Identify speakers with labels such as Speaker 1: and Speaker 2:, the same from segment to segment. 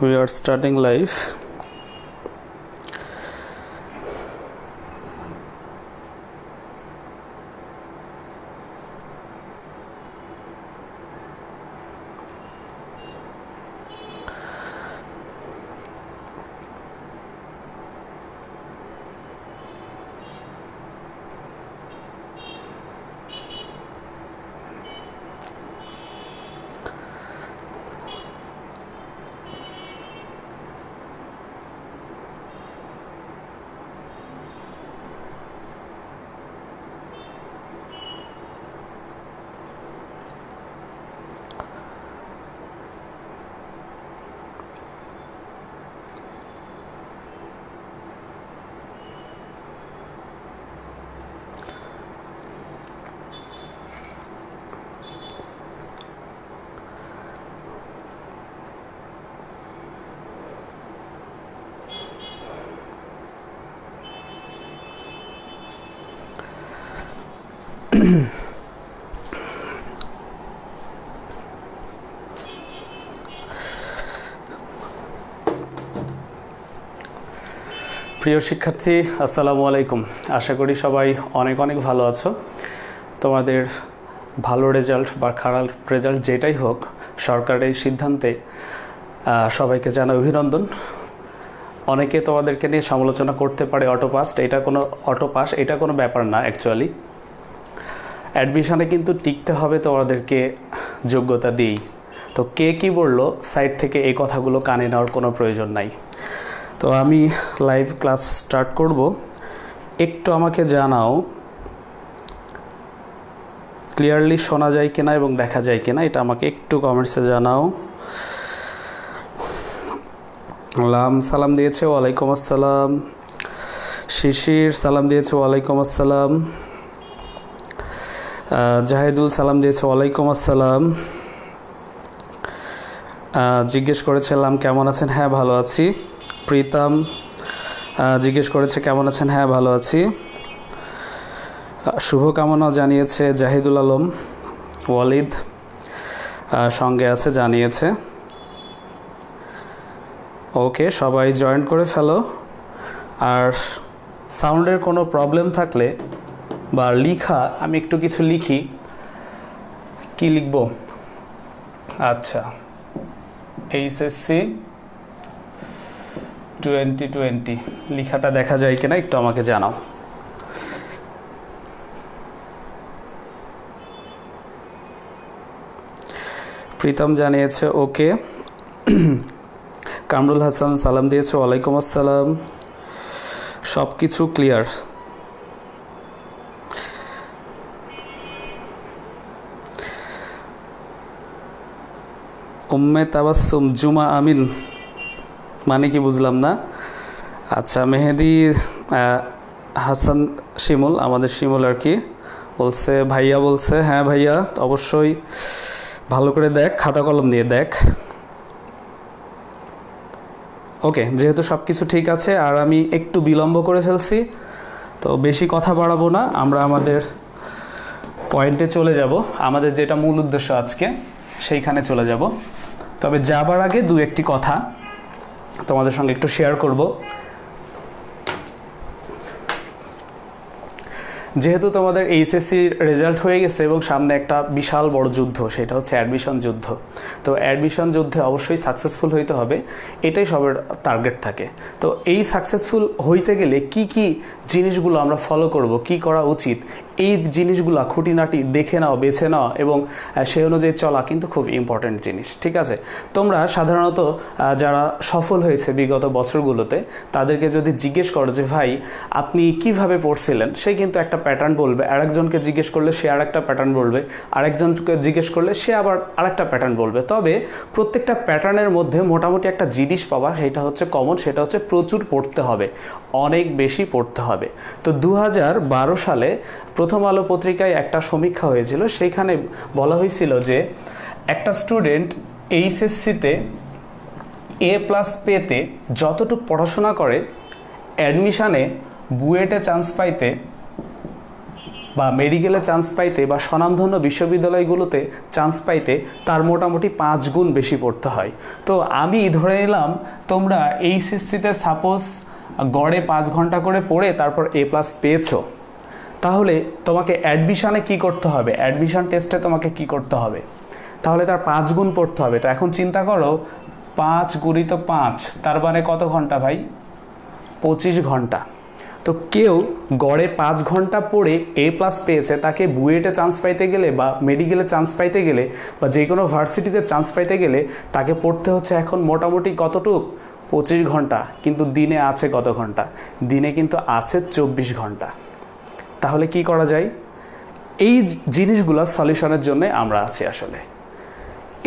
Speaker 1: We are starting live. প্রিয় শিক্ষার্থী আসসালামু আলাইকুম। আশা করি সবাই অনেক অনেক ভালো আছো। তোমাদের ভালো রেজাল্ট বা খারাপ রেজাল্ট যেটাই হোক, সরকারের এই সিদ্ধান্তে সবাইকে জানাই অভিনন্দন। অনেকে তোমাদেরকে নিয়ে সমালোচনা করতে পারে অটোপাস এটা কোনো ব্যাপার না। অ্যাকচুয়ালি অ্যাডমিশনে কিন্তু টিকতে হবে তোমাদেরকে যোগ্যতা দিয়েই। তো কে কী বললো সাইড থেকে এই কথাগুলো কানে নেওয়ার কোনো প্রয়োজন নাই। তো আমি লাইভ ক্লাস স্টার্ট করব। একটু আমাকে জানাও ক্লিয়ারলি শোনা যায় কিনা এবং দেখা যায় কিনা, এটা আমাকে একটু কমেন্টসে জানাও। সালাম দিয়েছে, ওয়ালাইকুম আসসালাম। শিশির সালাম দিয়েছে, ওয়ালাইকুম আসসালাম। জাহিদুল সালাম দিয়েছে, ওয়ালাইকুম আসসালাম। জিজ্ঞেস করেছিলাম কেমন আছেন, হ্যাঁ ভালো আছি। প্রীতম জিজ্ঞেস করেছে কেমন আছেন, হ্যাঁ ভালো আছি। শুভকামনা জানিয়েছে জাহিদুল আলম। ওয়ালিদ সঙ্গে আছে, জানিয়েছে। ওকে, সবাই জয়েন করে ফেলো। আর সাউন্ডের কোনো প্রবলেম থাকলে বা লিখা, আমি একটু কিছু লিখি। কি লিখব? আচ্ছা, এইচএসসি 2020 লেখাটা দেখা যায় কিনা একটু আমাকে জানাও। প্রীতম জানিয়েছে ওকে। কামরুল হাসান সালাম দিয়েছে, ওয়ালাইকুম আসসালাম। সব কিছু ক্লিয়ার। উম্মে তাবাসসুম জুমা আমিন মানে কি বুঝলাম না। আচ্ছা, মেহেদি হাসান শিমুল, আমাদের শিমুল আর কি বলছে, ভাইয়া বলছে, হ্যাঁ ভাইয়া অবশ্যই ভালো করে দেখ, খাতা কলম নিয়ে দেখ। ওকে, যেহেতু সব কিছু ঠিক আছে আর আমি একটু বিলম্ব করে ফেলছি, তো বেশি কথা বাড়াবো না, আমরা আমাদের পয়েন্টে চলে যাব। আমাদের যেটা মূল উদ্দেশ্য আজকে সেইখানে চলে যাব। তবে যাবার আগে দু একটি কথা তোমাদের সঙ্গে একটু শেয়ার করব। যেহেতু তোমাদের এইচএসসির রেজাল্ট হয়ে গেছে এবং সামনে একটা বিশাল বড় যুদ্ধ, সেটা হচ্ছে অ্যাডমিশন যুদ্ধ। তো অ্যাডমিশন যুদ্ধে অবশ্যই সাকসেসফুল হইতে হবে, এটাই সবার টার্গেট থাকে। তো এই সাকসেসফুল হইতে গেলে কি কি জিনিসগুলো আমরা ফলো করব, কি করা উচিত, এই জিনিসগুলো খুঁটিনাটি দেখে নাও, বেছে নাও এবং সেই অনুযায়ী চলা কিন্তু খুব ইম্পর্ট্যান্ট জিনিস। ঠিক আছে, তোমরা সাধারণত যারা সফল হয়েছে বিগত বছরগুলোতে তাদেরকে যদি জিজ্ঞেস করো যে ভাই আপনি কিভাবে পড়ছিলেন, সে কিন্তু একটা প্যাটার্ন বলবে। আরেকজনকে জিজ্ঞেস করলে সে আরেকটা প্যাটার্ন বলবে, আরেকজনকে জিজ্ঞেস করলে সে আবার আরেকটা প্যাটার্ন বলবে। তবে প্রত্যেকটা প্যাটার্নের মধ্যে মোটামুটি একটা জিনিস পাবা, সেটা হচ্ছে কমন, সেটা হচ্ছে প্রচুর পড়তে হবে, অনেক বেশি পড়তে হবে। তো 2012 সালে প্রথম আলো পত্রিকায় একটা সমীক্ষা হয়েছিল, সেইখানে বলা হয়েছিল যে একটা স্টুডেন্ট এইচএসসিতে A+ পেতে যতটুকু পড়াশোনা করে, অ্যাডমিশানে বুয়েটে চান্স পাইতে বা মেডিকেলে চান্স পাইতে বা স্বনামধন্য বিশ্ববিদ্যালয়গুলোতে চান্স পাইতে তার মোটামুটি 5 গুণ বেশি পড়তে হয়। তো আমি ধরে নিলাম তোমরা এইচএসসিতে সাপোজ গড়ে 5 ঘন্টা করে পড়ে তারপর A+ পেয়েছো, তাহলে তোমাকে অ্যাডমিশনে কি করতে হবে, অ্যাডমিশন টেস্টে তোমাকে কি করতে হবে, তাহলে তার 5 গুণ পড়তে হবে। তো এখন চিন্তা করো 5 গুণিত 5 তার মানে কত ঘন্টা ভাই, 25 ঘন্টা। তো কেউ গড়ে 5 ঘন্টা পড়ে A+ পেয়েছে, তাকে বুয়েটে চান্স পাইতে গেলে বা মেডিকেলে চান্স পাইতে গেলে বা যে কোনো ভার্সিটিতে চান্স পাইতে গেলে তাকে পড়তে হচ্ছে এখন মোটামুটি কতটুক, 25 ঘন্টা। কিন্তু দিনে আছে কত ঘন্টা, দিনে কিন্তু আছে 24 ঘন্টা। তাহলে কি করা যায়, এই জিনিসগুলো সলিউশনের জন্য আমরা আছি। আসলে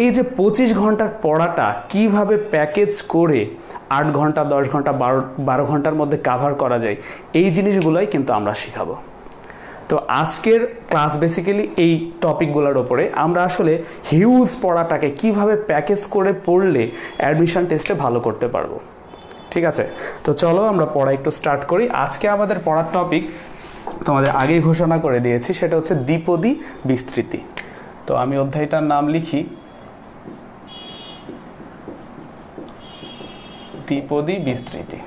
Speaker 1: এই যে 25 ঘন্টার পড়াটা কিভাবে প্যাকেজ করে 8 ঘন্টা 10 ঘন্টা 12 ঘন্টার মধ্যে কাভার করা যায়, এই জিনিসগুলোই কিন্তু আমরা শিখাবো। তো আজকের ক্লাস বেসিক্যালি এই টপিকগুলোর ওপরে আমরা আসলে হিউজ পড়াটাকে কিভাবে প্যাকেজ করে পড়লে অ্যাডমিশন টেস্টে ভালো করতে পারবো। ঠিক আছে, তো চলো আমরা পড়া একটু স্টার্ট করি। আজকে আমাদের পড়ার টপিক তোমাদের আগেই ঘোষণা করে দিয়েছি, সেটা হচ্ছে দ্বিপদী বিস্তৃতি। তো আমি অধ্যায়টার নাম লিখি দ্বিপদী বিস্তৃতি।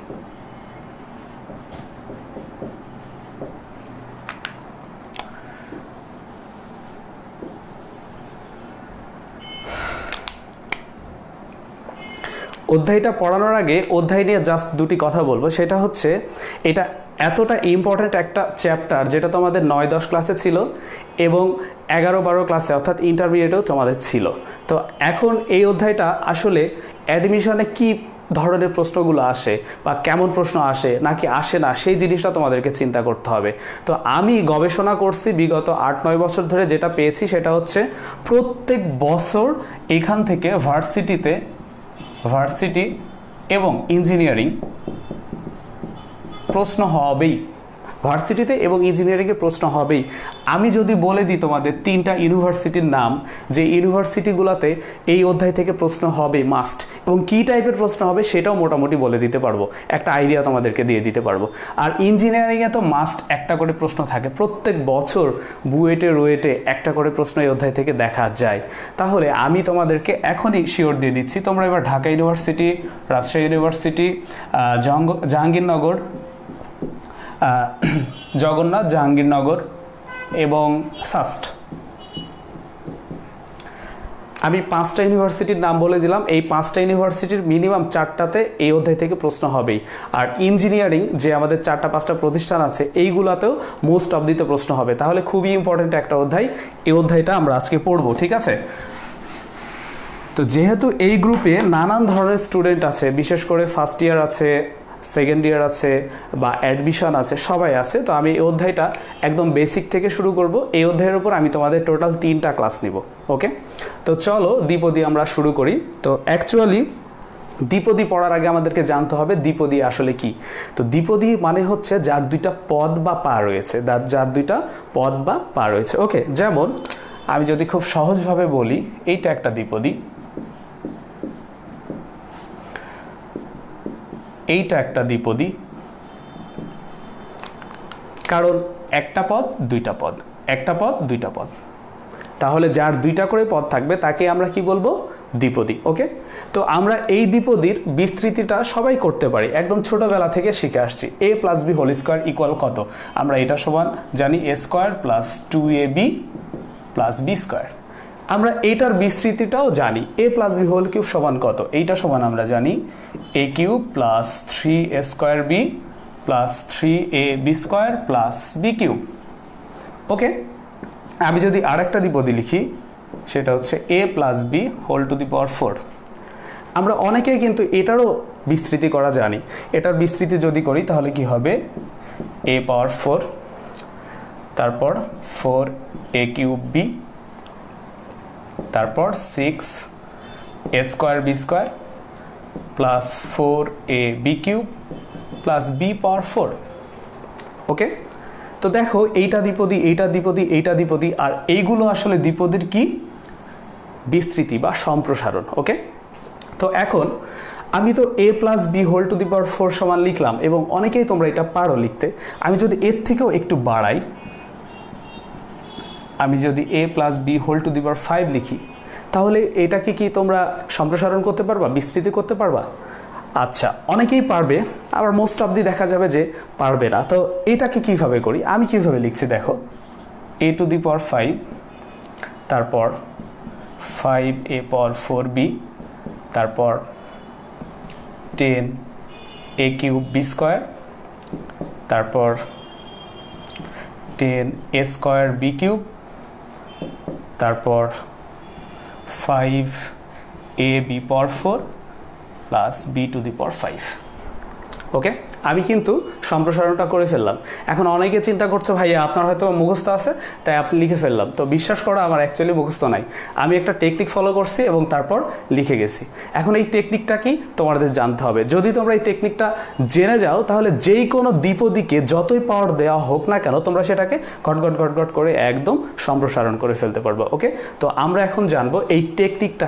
Speaker 1: অধ্যায়টা পড়ানোর আগে অধ্যায় নিয়ে জাস্ট দুটি কথা বলবো। সেটা হচ্ছে এটা এতটা ইম্পর্ট্যান্ট একটা চ্যাপ্টার যেটা তোমাদের 9-10 ক্লাসে ছিল এবং 11-12 ক্লাসে অর্থাৎ ইন্টারমিডিয়েটেও তোমাদের ছিল। তো এখন এই অধ্যায়টা আসলে অ্যাডমিশনে কি ধরনের প্রশ্নগুলো আসে বা কেমন প্রশ্ন আসে নাকি আসে না, সেই জিনিসটা তোমাদেরকে চিন্তা করতে হবে। তো আমি গবেষণা করছি বিগত 8-9 বছর ধরে, যেটা পেয়েছি সেটা হচ্ছে প্রত্যেক বছর এখান থেকে ভার্সিটি এবং ইঞ্জিনিয়ারিং প্রশ্ন হবেই, ভার্সিটিতে এবং ইঞ্জিনিয়ারিংয়ে প্রশ্ন হবেই। আমি যদি বলে দিই তোমাদের 3টা ইউনিভার্সিটির নাম, যে ইউনিভার্সিটিগুলোতে এই অধ্যায় থেকে প্রশ্ন হবে মাস্ট, এবং কী টাইপের প্রশ্ন হবে সেটাও মোটামুটি বলে দিতে পারবো, একটা আইডিয়া তোমাদেরকে দিয়ে দিতে পারবো। আর ইঞ্জিনিয়ারিংয়ে তো মাস্ট একটা করে প্রশ্ন থাকে, প্রত্যেক বছর বুয়েটে রুয়েটে একটা করে প্রশ্ন এই অধ্যায় থেকে দেখা যায়। তাহলে আমি তোমাদেরকে এখনই শিওর দিয়ে দিচ্ছি, তোমরা এবার ঢাকা ইউনিভার্সিটি, রাজশাহী ইউনিভার্সিটি, জাহাঙ্গীরনগর, জগন্নাথ জাহাঙ্গীরনগর এবং সাস্ট, আমি 5টা ইউনিভার্সিটির নাম বলে দিলাম। এই 5টা ইউনিভার্সিটির মিনিমাম 4টাতে এই অধ্যায় থেকে প্রশ্ন হবেই। আর ইঞ্জিনিয়ারিং যে আমাদের 4টা-5টা প্রতিষ্ঠান আছে এইগুলাতেও মোস্ট অফ দিতে প্রশ্ন হবে। তাহলে খুবই ইম্পর্টেন্ট একটা অধ্যায়, এই অধ্যায়টা আমরা আজকে পড়বো। ঠিক আছে, তো যেহেতু এই গ্রুপে নানান ধরনের স্টুডেন্ট আছে, বিশেষ করে ফার্স্ট ইয়ার আছে, সেকেন্ড ইয়ার আছে বা অ্যাডমিশন আছে, সবাই আছে, তো আমি এই অধ্যায়টা একদম বেসিক থেকে শুরু করব। এই অধ্যায়ের উপর আমি তোমাদের টোটাল 3টা ক্লাস নিব। ওকে, তো চলো দ্বিপদী আমরা শুরু করি। তো অ্যাকচুয়ালি দ্বিপদী পড়ার আগে আমাদেরকে জানতে হবে দ্বিপদী আসলে কি। তো দ্বিপদী মানে হচ্ছে যার 2টা পদ বা পা রয়েছে, যার 2টা পদ বা পা রয়েছে। ওকে, যেমন আমি যদি খুব সহজভাবে বলি, এইটা একটা দ্বিপদী, এইটা একটা দ্বিপদী, কারণ একটা পদ 2টা পদ, একটা পদ 2টা পদ। তাহলে যার 2টা করে পদ থাকবে তাকে আমরা কি বলবো, দ্বিপদী। ওকে, তো আমরা এই দ্বিপদীর বিস্তৃতিটা সবাই করতে পারি, একদম ছোটবেলা থেকে শিখে আসছি। a + b whole square equal কত, আমরা এটা সমান জানি a² + 2ab + b স্কয়ার। আমরা এইটার বিস্তৃতিটাও জানি, a + b হোল কিউব সমান কত, এইটা সমান আমরা জানি a³ + 3a² b + 3ab square + b³। ওকে, আমি যদি আরেকটা দ্বিপদী লিখি, সেটা হচ্ছে a + b whole to the power 4। আমরা অনেকেই কিন্তু এটারও বিস্তৃতি করা জানি। এটার বিস্তৃতি যদি করি তাহলে কি হবে, a পাওয়ার 4, তারপর 4a³ b, তারপর 6a² b² + 4ab³ + b পাওয়ার 4। ওকে, তো দেখো এইটা দ্বিপদী, এইটা দ্বিপদী, এইটা দ্বিপদী, আর এইগুলো আসলে দ্বিপদীর কি বিস্তৃতি বা সম্প্রসারণ। ওকে, তো এখন আমি তো a + b whole to the power 4 সমান লিখলাম এবং অনেকেই তোমরা এটা পারো লিখতে। আমি যদি এর থেকেও একটু বাড়াই, আমি যদি a plus B whole to the power 5 লিখি, তাহলে এটাকে কি তোমরা সম্প্রসারণ করতে পারবা, বিস্তৃতি করতে পারবা? আচ্ছা, অনেকেই পারবে, আবার মোস্ট অফ দি দেখা যাবে যে পারবে না। তো এটাকে কিভাবে করি, আমি কিভাবে লিখছি দেখো, a টু দি পাওয়ার 5, তারপর 5a পাওয়ার 4b, তারপর 10a কিউব b স্কয়ার, তারপর 10a স্কয়ার b কিউব, তারপর 5ab power 4 plus b to the power 5। Okay, আমি কিন্তু সম্প্রসারণটা করে ফেললাম। এখন অনেকে চিন্তা করছে ভাইয়া আপনার হয়তো মুখস্থ আছে তাই আপনি লিখে ফেললাম, তো বিশ্বাস করো আমার অ্যাকচুয়ালি মুখস্থ নাই, আমি একটা টেকনিক ফলো করছি এবং তারপর লিখে গেছি। এখন এই টেকনিকটা কি তোমাদের জানতে হবে। যদি তোমরা এই টেকনিকটা জেনে যাও তাহলে যেই কোনো দ্বিপদীকে যতই পাওয়ার দেওয়া হোক না কেন তোমরা সেটাকে ঘট ঘট ঘট ঘট করে একদম সম্প্রসারণ করে ফেলতে পারবে। ওকে, তো আমরা এখন জানবো এই টেকনিকটা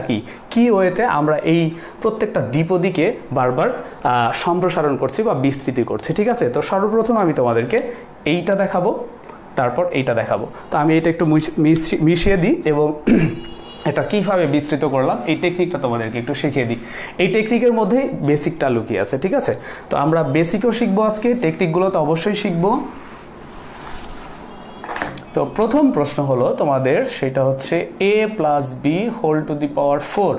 Speaker 1: কি ওয়েতে আমরা এই প্রত্যেকটা দ্বিপদীকে বারবার সম্প্রসারণ করছি বা বিস্তৃতি করছি। ঠিক আছে, তো সর্বপ্রথম আমি তোমাদেরকে এইটা দেখাবো, তারপর এইটা দেখাবো। তো আমি এটা একটু মিশিয়ে দিই এবং এটা কিভাবে বিস্তৃত করলাম এই টেকনিকটা তোমাদেরকে একটু শিখিয়ে দিই। এই টেকনিকের মধ্যেই বেসিকটা লুকিয়ে আছে। ঠিক আছে, তো আমরা বেসিকও শিখবো আজকে, টেকনিকগুলো তো অবশ্যই শিখবো। তো প্রথম প্রশ্ন হলো তোমাদের, সেটা হচ্ছে a plus B whole to the power 4,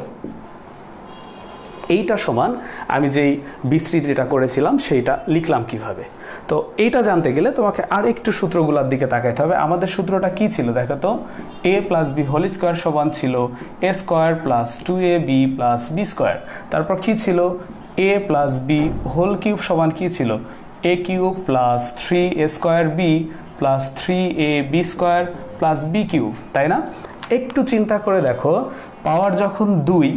Speaker 1: এইটা সমান আমি যেই বিস্তৃতিটা করেছিলাম সেইটা লিখলাম কিভাবে। তো এইটা জানতে গেলে তোমাকে আর একটু সূত্রগুলোর দিকে তাকাইতে হবে। আমাদের সূত্রটা কি ছিল দেখো তো, a plus B whole square সমান ছিল a square plus 2ab plus B square. তারপর কি ছিল, a plus B whole cube সমান কি ছিল, a cube plus 3a square b plus 3ab square plus b cube, তাই না? একটু চিন্তা করে দেখো, পাওয়ার যখন 2,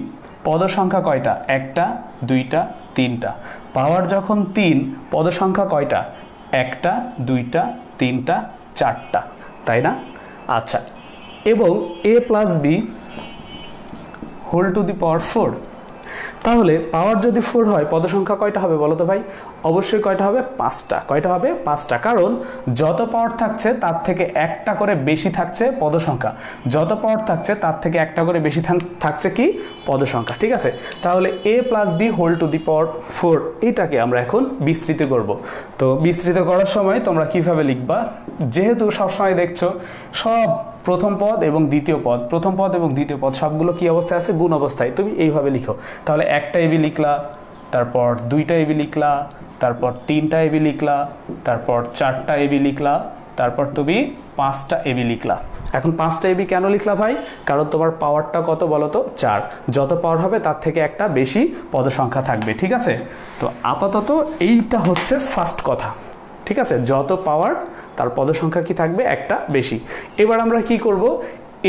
Speaker 1: পদ সংখ্যা কয়টা, একটা, দুইটা, তিনটা। পাওয়ার যখন 3, পদ সংখ্যা কয়টা, একটা, দুইটা, তিনটা, চারটা, তাই না? আচ্ছা, এবং a plus B whole to the power 4, তাহলে পাওয়ার যদি 4 হয় পদ সংখ্যা কয়টা হবে বলো তো ভাই? অবশ্যই কয়টা হবে, 5টা। কয়টা হবে, 5টা, কারণ যত পাওয়ার থাকছে তার থেকে একটা করে বেশি থাকছে পদ সংখ্যা, যত পাওয়ার থাকছে তার থেকে একটা করে বেশি থাকছে কি, পদ সংখ্যা। ঠিক আছে, তাহলে a plus B whole to the power 4 এটাকে আমরা এখন বিস্তৃত করব। তো বিস্তৃত করার সময় তোমরা কিভাবে লিখবা, যেহেতু সবসময় দেখছো সব প্রথম পদ এবং দ্বিতীয় পদ, প্রথম পদ এবং দ্বিতীয় পদ সবগুলো কি অবস্থায় আছে, গুণ অবস্থায়, তুমি এইভাবে লিখো। তাহলে একটা এবি লিখলা, তারপর দুইটা এবি লিখলা, তারপর তিনটা এবি লিখলা, তারপর চারটা এবি লিখলা, তারপর তুমি 5টা এবি লিখলা। এখন 5টা এবি কেন লিখলা ভাই? কারণ তোমার পাওয়ারটা কত বলো তো, 4। যত পাওয়ার হবে তার থেকে একটা বেশি পদ সংখ্যা থাকবে। ঠিক আছে, তো আপাতত এইটা হচ্ছে ফার্স্ট কথা। ঠিক আছে, যত পাওয়ার তার পদ সংখ্যা কি থাকবে, একটা বেশি। এবার আমরা কি করব,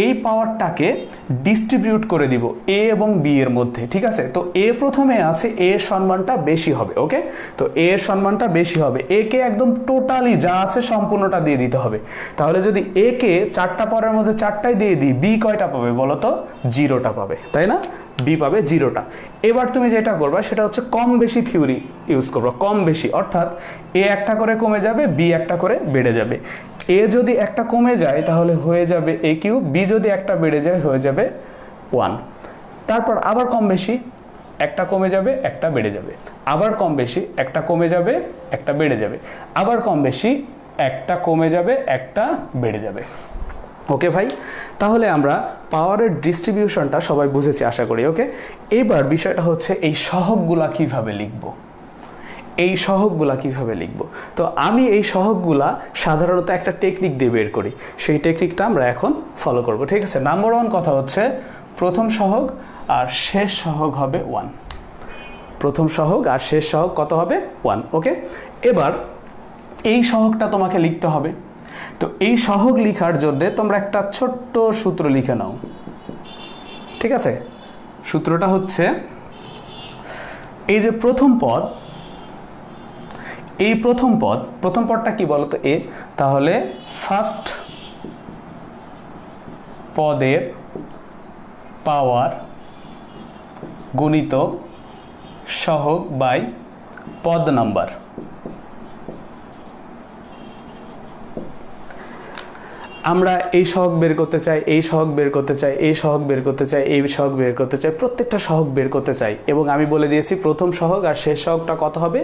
Speaker 1: এই পাওয়ারটাকে ডিস্ট্রিবিউট করে দিব a এবং b এর মধ্যে। ঠিক আছে, তো a প্রথমে আছে, a এর সম্মানটা বেশি হবে। ওকে, তো a এর সম্মানটা বেশি হবে, a কে একদম টোটালি যা আছে সম্পূর্ণটা দিয়ে দিতে হবে। তাহলে যদি a কে 4টা পাওয়ারের মধ্যে 4টাই দিয়ে দিই, b কয়টা পাবে বলো তো, 0টা পাবে, তাই না? b পাবে 0টা। এবার তুমি যেটা করবা সেটা হচ্ছে কম বেশি থিওরি ইউজ করবা, কম বেশি, অর্থাৎ a একটা করে কমে যাবে, b একটা করে বেড়ে যাবে। a যদি একটা কমে যায় তাহলে হয়ে যাবে a কিউব, b যদি একটা বেড়ে যায় হয়ে যাবে 1। তারপর আবার কম বেশি, একটা কমে যাবে, একটা বেড়ে যাবে, আবার কম বেশি, একটা কমে যাবে, একটা বেড়ে যাবে, আবার কম বেশি, একটা কমে যাবে, একটা বেড়ে যাবে। ওকে ভাই, তাহলে আমরা পাওয়ারের ডিস্ট্রিবিউশনটা সবাই বুঝেছি আশা করি। ওকে, এবার বিষয়টা হচ্ছে এই সহগগুলা কিভাবে লিখব, এই সহগগুলা কিভাবে লিখব। তো আমি এই সহগগুলা সাধারণত একটা টেকনিক দিয়ে বের করি, সেই টেকনিকটা আমরা এখন ফলো করব। ঠিক আছে, নাম্বার 1 কথা হচ্ছে প্রথম সহগ আর শেষ সহগ হবে 1। প্রথম সহগ আর শেষ সহগ কত হবে, 1। ওকে, এবার এই সহগটা তোমাকে লিখতে হবে। তো এই সহগ লেখার জন্য তোমরা একটা ছোট্ট সূত্র লিখে নাও। ঠিক আছে, সূত্রটা হচ্ছে এই যে প্রথম পদ, এই প্রথম পদটা কি বলতো, a, তাহলে ফার্স্ট পদের পাওয়ার গুণিত সহগ বাই পদ নাম্বার। আমরা এই সহগ বের করতে চাই, এই সহগ বের করতে চাই, এই সহগ বের করতে চাই, এই সহগ বের করতে চাই, প্রত্যেকটা সহগ বের করতে চাই। এবং আমি বলে দিয়েছি প্রথম সহগ আর শেষ সহগটা কত হবে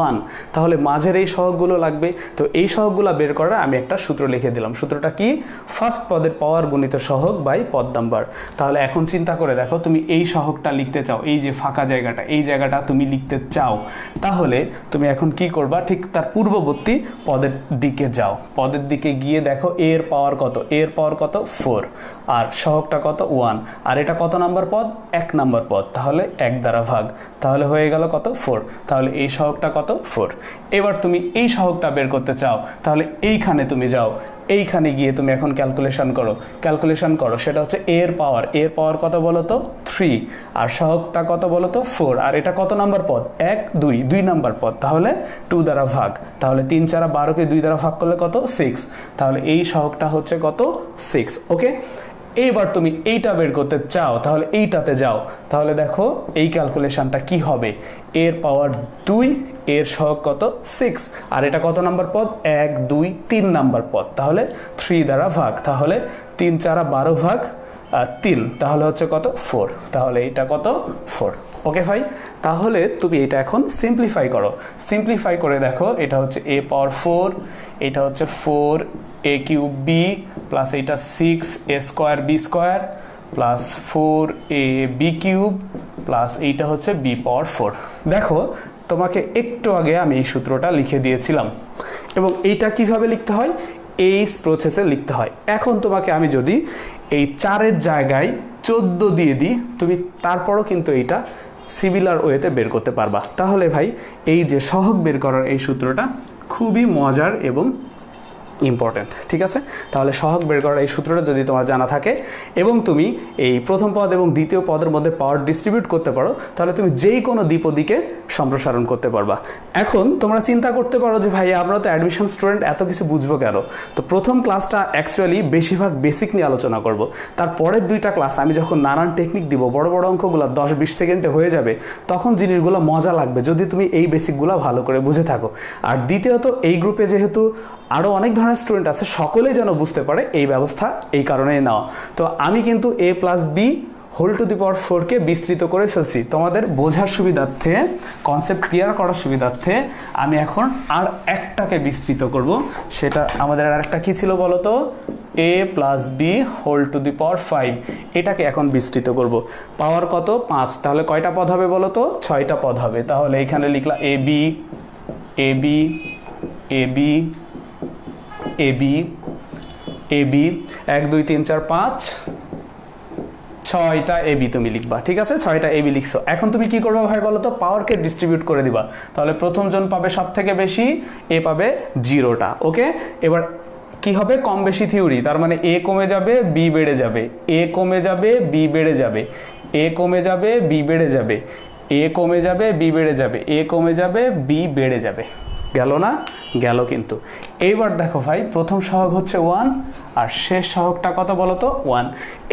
Speaker 1: 1, তাহলে মাঝের এই সহগগুলো লাগবে। তো এই সহগগুলো বের করার আমি একটা সূত্র লিখে দিলাম। সূত্রটা কি? ফার্স্ট পদের পাওয়ার গুণিত সহগ বাই পদ নাম্বার। তাহলে এখন চিন্তা করে দেখো, তুমি এই সহগটা লিখতে চাও, এই যে ফাঁকা জায়গাটা, এই জায়গাটা তুমি লিখতে চাও, তাহলে তুমি এখন কি করবা? ঠিক তার পূর্ববর্তী পদের দিকে যাও। পদের দিকে গিয়ে দেখো এর পাওয়ার কত, এর পাওয়ার কত 4, আর সহগটা কত 1, আর এটা কত নাম্বার পদ? 1 নাম্বার পদ, তাহলে 1 দ্বারা ভাগ, তাহলে হয়ে গেল কত 4। তাহলে এই সহগটা কত 4। এবার তুমি এই সহগটা বের করতে চাও, তাহলে এইখানে তুমি যাও, এইখানে গিয়ে তুমি এখন ক্যালকুলেশন করো, সেটা হচ্ছে এর পাওয়ার কত বলো তো 3, আর সহগটা কত বলো তো 4, আর এটা কত নাম্বার পদ? 1 2 নাম্বার পদ, তাহলে 2 দ্বারা ভাগ, তাহলে 3 4 12কে 2 দ্বারা ভাগ করলে কত 6, তাহলে এই সহগটা হচ্ছে কত 6। ওকে, এইবার তুমি এইটা বের করতে চাও, তাহলে এইটাতে যাও, তাহলে দেখো এই ক্যালকুলেশনটা কি হবে? এর পাওয়ার 2, এর সহগ কত 6, আর এটা কত নাম্বার পদ? 1 2 3 নাম্বার পদ, তাহলে 3 দ্বারা ভাগ, তাহলে 3 4 12 ভাগ 3, তাহলে হচ্ছে কত 4, তাহলে এটা কত 4। ওকে ভাই, তাহলে তুমি এটা এখন সিম্পলিফাই করে দেখো, এটা হচ্ছে a পাওয়ার 4, এটা হচ্ছে 4 a কিউব b প্লাস এটা 6 a square b square plus 4 a b cube plus এইটা হচ্ছে b পাওয়ার 4। দেখো তোমাকে একটু আগে আমি এই সূত্রটা লিখে দিয়েছিলাম, এবং এইটা কিভাবে লিখতে হয়? এই প্রসেসে লিখতে হয়। এখন তোমাকে আমি যদি এই 4-এর জায়গায় 14 দিয়ে দিই, তুমি তারপরও কিন্তু এইটা সিমিলার ওয়েতে বের করতে পারবা। তাহলে ভাই এই যে সহগ বের করার এই সূত্রটা খুবই মজার এবং ইম্পর্টেন্ট, ঠিক আছে? তাহলে সহগ বের করার এই সূত্রটা যদি তোমার জানা থাকে এবং তুমি এই প্রথম পদ এবং দ্বিতীয় পদের মধ্যে পাওয়ার ডিস্ট্রিবিউট করতে পারো, তাহলে তুমি যেই কোনো দ্বিপদীকে সম্প্রসারণ করতে পারবা। এখন তোমরা চিন্তা করতে পারো যে ভাই আমরা তো অ্যাডমিশন স্টুডেন্ট, এত কিছু বুঝবো কেন? তো প্রথম ক্লাসটা অ্যাকচুয়ালি বেশিরভাগ বেসিক নিয়ে আলোচনা করব। তারপরের 2টা ক্লাস আমি যখন নানান টেকনিক দিব, বড় বড় অঙ্কগুলো 10-20 সেকেন্ডে হয়ে যাবে, তখন জিনিসগুলো মজা লাগবে যদি তুমি এই বেসিকগুলো ভালো করে বুঝে থাকো। আর দ্বিতীয়ত এই গ্রুপে যেহেতু আরও অনেক ধরনের স্টুডেন্ট আছে, সকলেই যেন বুঝতে পারে এই ব্যবস্থা এই কারণেই নেওয়া। তো আমি কিন্তু a plus B whole to the power 4কে বিস্তৃত করে ফেলছি তোমাদের বোঝার সুবিধার্থে, কনসেপ্ট ক্লিয়ার করার সুবিধার্থে। আমি এখন আর একটাকে বিস্তৃত করব, সেটা আমাদের আর একটা কী ছিল বলো তো? a plus B whole to the power 5, এটাকে এখন বিস্তৃত করব। পাওয়ার কত? 5, তাহলে কয়টা পদ হবে বলো তো? 6টা পদ হবে। তাহলে এখানে লিখলাম A B A B A B A B A B 1 2 3 4 5 6টা এ বি তুমি লিখবা, ঠিক আছে? 6টা এ বি লিখছো। এখন তুমি কি করবে ভাই বলো তো? পাওয়ারকে ডিস্ট্রিবিউট করে দিবা। তাহলে প্রথম জন পাবে সব থেকে বেশি, এ পাবে 0টা। ওকে, এবার কি হবে? কম বেশি থিওরি, তার মানে এ কমে যাবে বি বেড়ে যাবে, এ কমে যাবে বি বেড়ে যাবে, এ কমে যাবে বি বেড়ে যাবে, এ কমে যাবে বি বেড়ে যাবে, এ কমে যাবে বি বেড়ে যাবে। গেল না? গেল কিন্তু। এইবার দেখো ভাই, প্রথম সহগ হচ্ছে 1 আর শেষ সহগটা কত বলো তো? 1।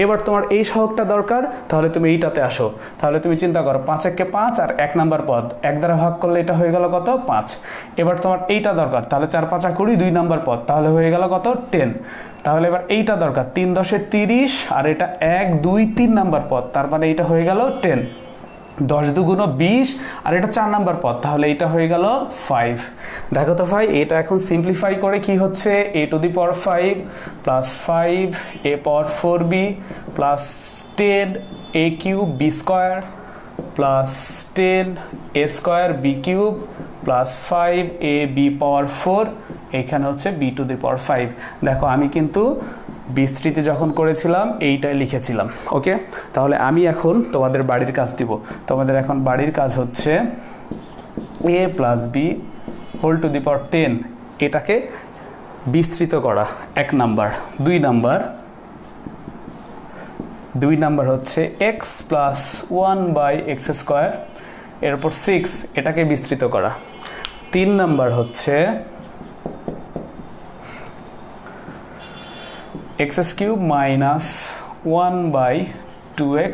Speaker 1: এবার তোমার এই সহগটা দরকার, তাহলে তুমি এইটাতে আসো। তাহলে তুমি চিন্তা করো, 5 একে 5 আর 1 নাম্বার পদ 1 দ্বারা ভাগ করলে এটা হয়ে গেল কত? 5। এবার তোমার এইটা দরকার, তাহলে 4 5 20 2 নাম্বার পদ, তাহলে হয়ে গেল কত? 10। তাহলে এবার এইটা দরকার, 3 10 30 আর এটা 1 2 3 নাম্বার পদ, তার মানে এইটা হয়ে গেল 10। 10 2 20 আর এটা 4 নাম্বার পদ, তাহলে এটা হয়ে গেল 5। দেখো তো ভাই, এটা এখন সিম্পলিফাই করে কি হচ্ছে? a two the power 5 plus 5 a power 4b plus 10 a cube b square plus 10 a square b cube plus 5 a b পাওয়ার 4, এখানে হচ্ছে b টু দি পাওয়ার 5। দেখো আমি কিন্তু বিস্তৃতি যখন করেছিলাম এইটাই লিখেছিলাম। ওকে, তাহলে আমি এখন তোমাদের বাড়ির কাজ দিব। তোমাদের এখন বাড়ির কাজ হচ্ছে a plus B whole to the power 10, এটাকে বিস্তৃত করা 1 নাম্বার। 2 নাম্বার হচ্ছে x plus 1 by X square, এরপর 6, এটাকে বিস্তৃত করা। 3 নাম্বার হচ্ছে x cube minus 1 by 2x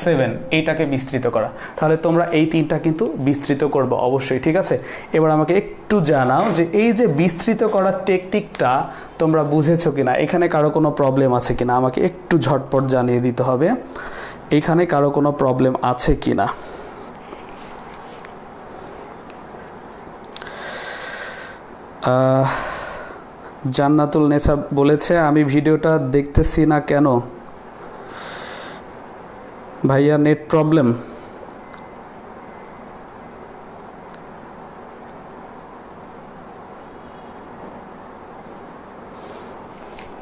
Speaker 1: 7 এইটাকে বিস্তৃত করা। তাহলে তোমরা এই তিনটা কিন্তু বিস্তৃত করবে অবশ্যই, ঠিক আছে। এবার আমাকে একটু জানাও যে এই যে বিস্তৃত করার টেকনিকটা তোমরা বুঝেছো কিনা, এখানে কারো কোনো প্রবলেম আছে কিনা আমাকে একটু ঝটপট জানিয়ে দিতে হবে, এখানে কারো কোনো প্রবলেম আছে কিনা। জান্নাতুল নেসা বলেছে আমি ভিডিওটা দেখতেছি না কেন ভাইয়া, নেট প্রবলেম।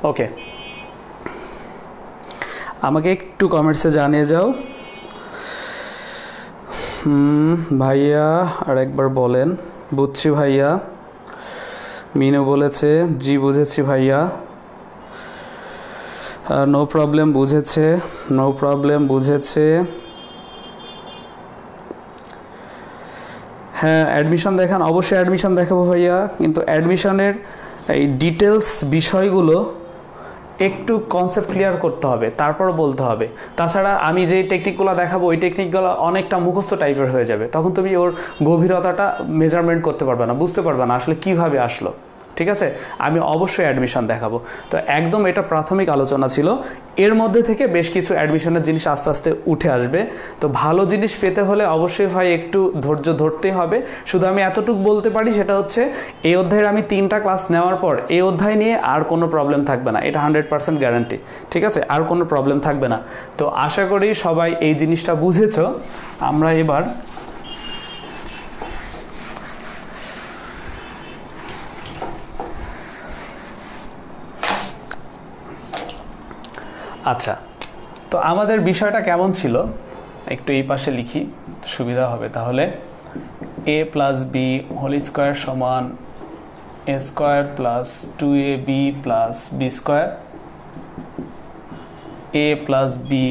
Speaker 1: ওকে, আমাকে একটু কমেন্টসে জানিয়ে যাও। ভাইয়া আরেকবার বলেন। বুঝছি ভাইয়া। মিনু বলেছে জি বুঝেছি ভাইয়া। নো প্রবলেম বুঝেছে, নো প্রবলেম বুঝেছে। হ্যাঁ অ্যাডমিশন দেখান, অবশ্যই অ্যাডমিশন দেখাবো ভাইয়া, কিন্তু অ্যাডমিশনের এই ডিটেলস বিষয়গুলো একটু কনসেপ্ট ক্লিয়ার করতে হবে, তারপর বলতে হবে। তাছাড়া আমি যে টেকনিকগুলো দেখাবো ওই টেকনিকগুলো অনেকটা মুখস্থ টাইপের হয়ে যাবে, তখন তুমি ওর গভীরতাটা মেজারমেন্ট করতে পারবে না, বুঝতে পারবে না আসলে কিভাবে আসলো, ঠিক আছে। আমি অবশ্যই অ্যাডমিশন দেখাবো। তো একদম এটা প্রাথমিক আলোচনা ছিল, এর মধ্যে থেকে বেশ কিছু অ্যাডমিশনের জিনিস আস্তে আস্তে উঠে আসবে। তো ভালো জিনিস পেতে হলে অবশ্যই ভাই একটু ধৈর্য ধরতেই হবে। শুধু আমি এতটুকু বলতে পারি, সেটা হচ্ছে এই অধ্যায়ের আমি 3টা ক্লাস নেওয়ার পর এই অধ্যায় নিয়ে আর কোনো প্রবলেম থাকবে না, এটা 100% গ্যারান্টি, ঠিক আছে, আর কোনো প্রবলেম থাকবে না। তো আশা করি সবাই এই জিনিসটা বুঝেছো। আমরা এবার আচ্ছা, তো আমাদের বিষয়টা কেমন ছিল একটু এই পাশে লিখি, সুবিধা হবে। তাহলে a plus B whole square সমান A square plus 2ab plus B square, a plus B